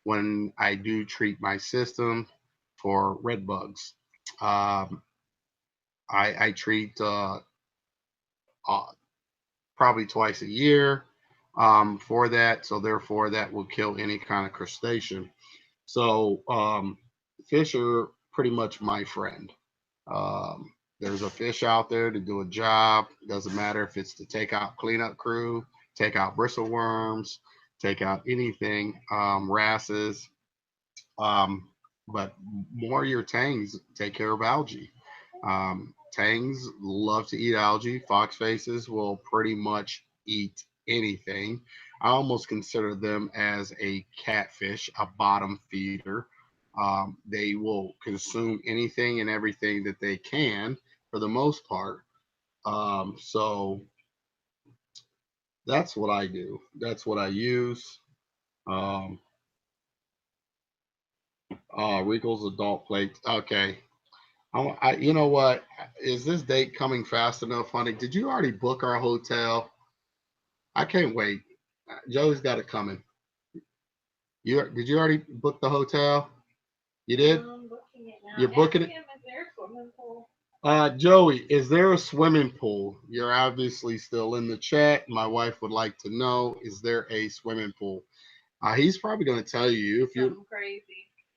when I do treat my system for red bugs. I treat probably twice a year for that. So therefore, that will kill any kind of crustacean. So fish are pretty much my friend. There's a fish out there to do a job. Doesn't matter if it's to take out cleanup crew, take out bristleworms, take out anything, wrasses. But more your tangs take care of algae. Tangs love to eat algae. Fox faces will pretty much eat anything. I almost consider them as a catfish, a bottom feeder. They will consume anything and everything that they can for the most part. So that's what I do. That's what I use. Um, Regal's adult plate. Okay. You know what? Is this date coming fast enough, honey? Did you already book our hotel? I can't wait. Joey's got it coming. Did you already book the hotel? You did? I'm booking it now. You're booking it? Is there a swimming pool? Joey, is there a swimming pool? You're obviously still in the chat. My wife would like to know, is there a swimming pool? He's probably going to tell you if you're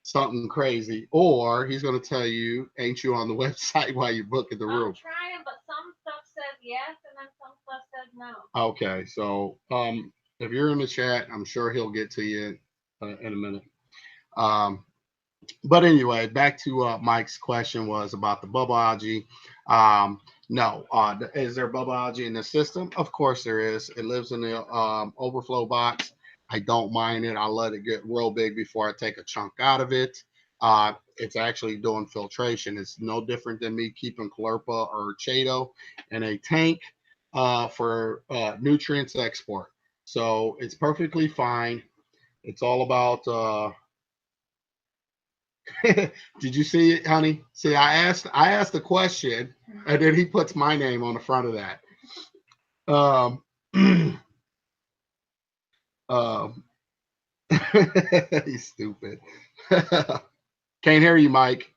something crazy, or he's going to tell you, ain't you on the website while you're booking the room? I'm trying, but some stuff says yes, and then some stuff says no. Okay, so if you're in the chat, I'm sure he'll get to you in a minute. But anyway, back to Mike's question was about the bubble algae. No, is there bubble algae in the system? Of course there is. It lives in the overflow box. I don't mind it. I let it get real big before I take a chunk out of it. It's actually doing filtration. It's no different than me keeping Chlorpa or Chaeto in a tank for nutrients export. So it's perfectly fine. It's all about did you see it, honey? See, I asked the question, and then he puts my name on the front of that. He's stupid. Can't hear you, Mike.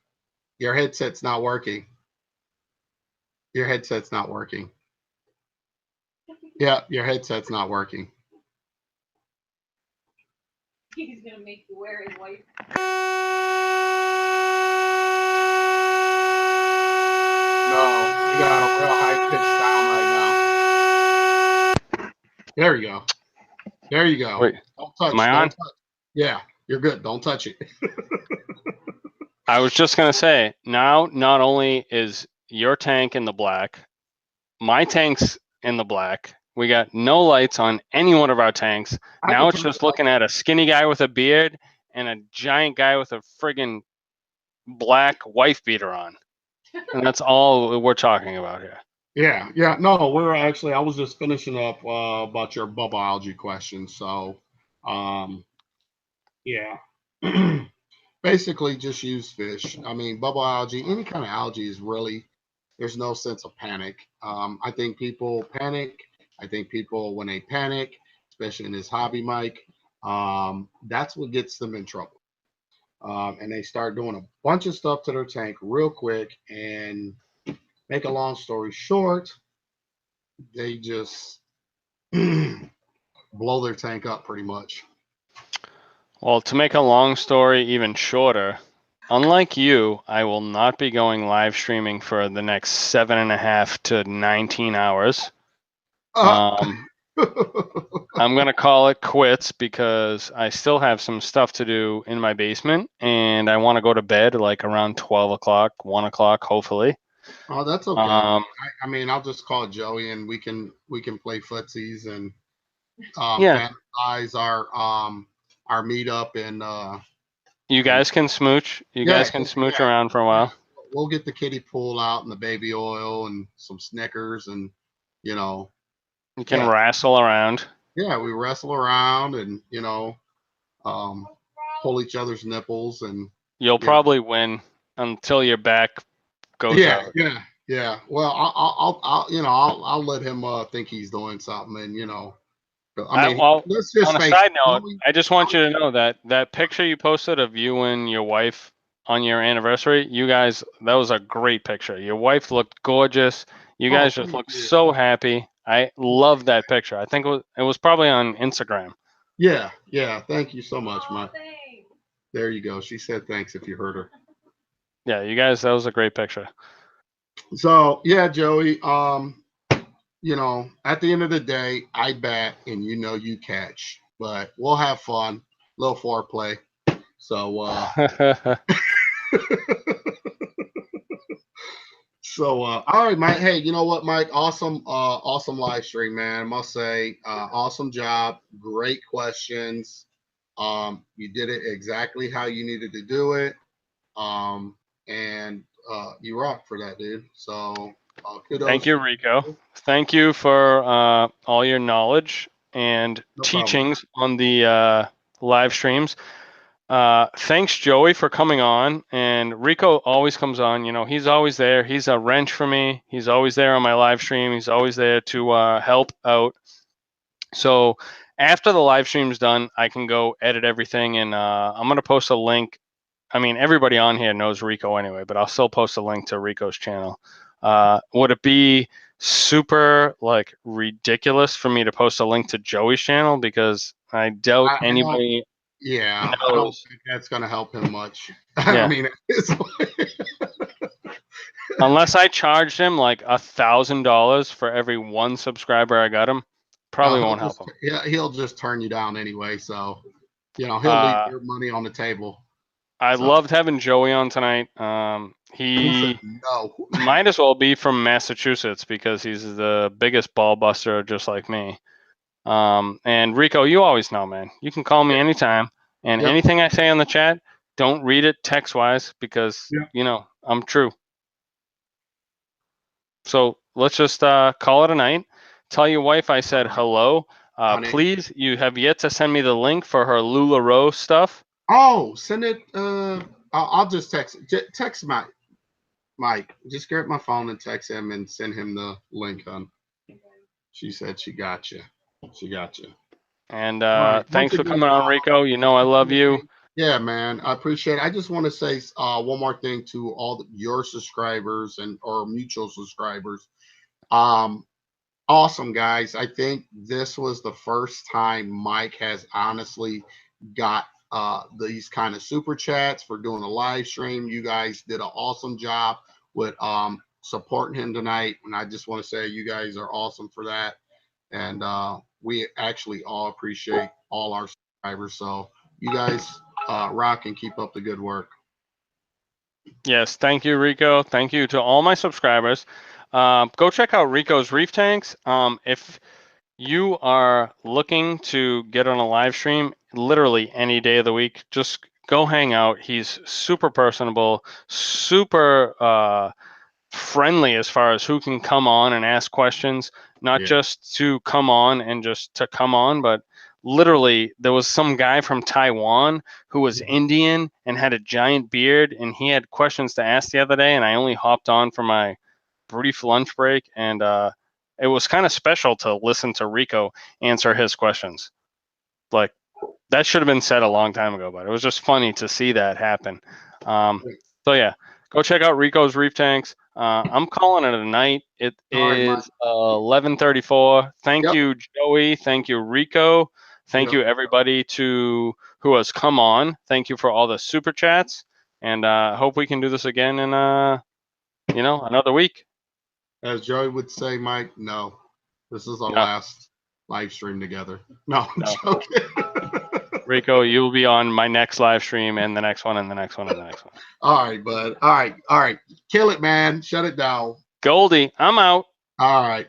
Your headset's not working. Your headset's not working. Yeah, your headset's not working. He's gonna make you wear his white. No, you got a real high pitched sound right now. There you go. There you go. Wait, don't touch. am I on? Touch. Yeah, you're good. Don't touch it. I was just going to say, now not only is your tank in the black, my tank's in the black. We got no lights on any one of our tanks. Now it's just looking at a skinny guy with a beard and a giant guy with a friggin' black wife beater on. And that's all we're talking about here. Yeah. No, we're actually, I was just finishing up about your bubble algae question. So, yeah. Basically, just use fish. I mean, bubble algae, any kind of algae is really, there's no sense of panic. I think people panic. I think people, when they panic, especially in this hobby, Mike, that's what gets them in trouble. And they start doing a bunch of stuff to their tank real quick. And make a long story short, they just blow their tank up pretty much. Well, to make a long story even shorter, unlike you, I will not be going live streaming for the next 7.5 to 19 hours. I'm gonna call it quits because I still have some stuff to do in my basement, and I want to go to bed like around 12 o'clock, 1 o'clock, hopefully. Oh, that's okay, man. Um, I mean, I'll just call Joey and we can play footsies and yeah, fantasize our meetup you and guys can smooch. You yeah, guys can smooch yeah, around for a yeah. while. We'll get the kiddie pool out and the baby oil and some Snickers and you know, You can yeah, wrestle around. yeah, we wrestle around and um, pull each other's nipples and You'll you know, probably win until your back goes yeah, out. yeah, yeah. Well, I'll let him think he's doing something, and I mean, Well, let's just on a face it, side note, Joey. I just want you to know that that picture you posted of you and your wife on your anniversary, you guys, that was a great picture. Your wife looked gorgeous. You Oh, guys just thank looked you. so happy. I love that picture. I think it was probably on Instagram. Yeah, yeah. Thank you so much, Oh, Mike. thanks. There you go. She said thanks if you heard her. Yeah, you guys, that was a great picture. So yeah, Joey. At the end of the day, I bat and you catch, but we'll have fun, little foreplay. So all right, Mike. Hey, you know what, Mike? Awesome live stream, man. I must say, awesome job. Great questions. You did it exactly how you needed to do it. And you rock for that, dude. So kudos. Thank you, Rico. Thank you for all your knowledge and No problem. teachings on the live streams. Thanks, Joey, for coming on. And Rico always comes on. He's always there. He's a wrench for me. He's always there on my live stream. He's always there to help out. So after the live stream's done, I can go edit everything, and I'm gonna post a link. I mean, everybody on here knows Rico anyway, but I'll still post a link to Rico's channel. Would it be super like ridiculous for me to post a link to Joey's channel? Because I doubt I don't. anybody Yeah, I don't knows. think that's going to help him much. I Yeah. mean, Unless I charged him like $1,000 for every one subscriber I got him, probably he'll won't help just him. he'll just turn you down anyway. So he'll leave Uh, your money on the table. I So loved having Joey on tonight. he said He no. might as well be from Massachusetts because he's the biggest ball buster, just like me. And Rico, you always know, man. You can call me anytime, and Yep. anything I say on the chat, don't read it text-wise because Yep. I'm true. So let's just call it a night. Tell your wife I said hello. Honey. Please, you have yet to send me the link for her LuLaRoe stuff. Oh, send it. I'll just text Mike. Just grab my phone and text him and send him the link. She said she got you. She got you. And All right. Once thanks for again, coming on, Rico. You know I love you. yeah, man, I appreciate it. I just want to say one more thing to all your subscribers or mutual subscribers. Awesome, guys. I think this was the first time Mike has honestly got these kind of super chats for doing a live stream. You guys did an awesome job with supporting him tonight, and I just want to say you guys are awesome for that. And we actually all appreciate all our subscribers. So you guys rock and keep up the good work. Yes, thank you, Rico. Thank you to all my subscribers. Go check out Rico's Reef Tanks. If you are looking to get on a live stream literally any day of the week, just go hang out. He's super personable, super friendly as far as who can come on and ask questions, not just to come on and just to come on, but literally there was some guy from Taiwan who was Indian and had a giant beard, and he had questions to ask the other day, and I only hopped on for my brief lunch break, and it was kind of special to listen to Rico answer his questions. Like, that should have been said a long time ago, but it was just funny to see that happen. So yeah, go check out Rico's Reef Tanks. I'm calling it a night. It is 11:34. Thank you, Joey. Thank you, Rico. Thank you, everybody who has come on. Thank you for all the super chats, and hope we can do this again in another week. As Joey would say, Mike, no, this is our Yeah. last. live stream together. No, I'm No. joking. Rico, you will be on my next live stream and the next one and the next one and the next one. All right, bud. All right. Kill it, man. Shut it down. Goldie, I'm out. All right.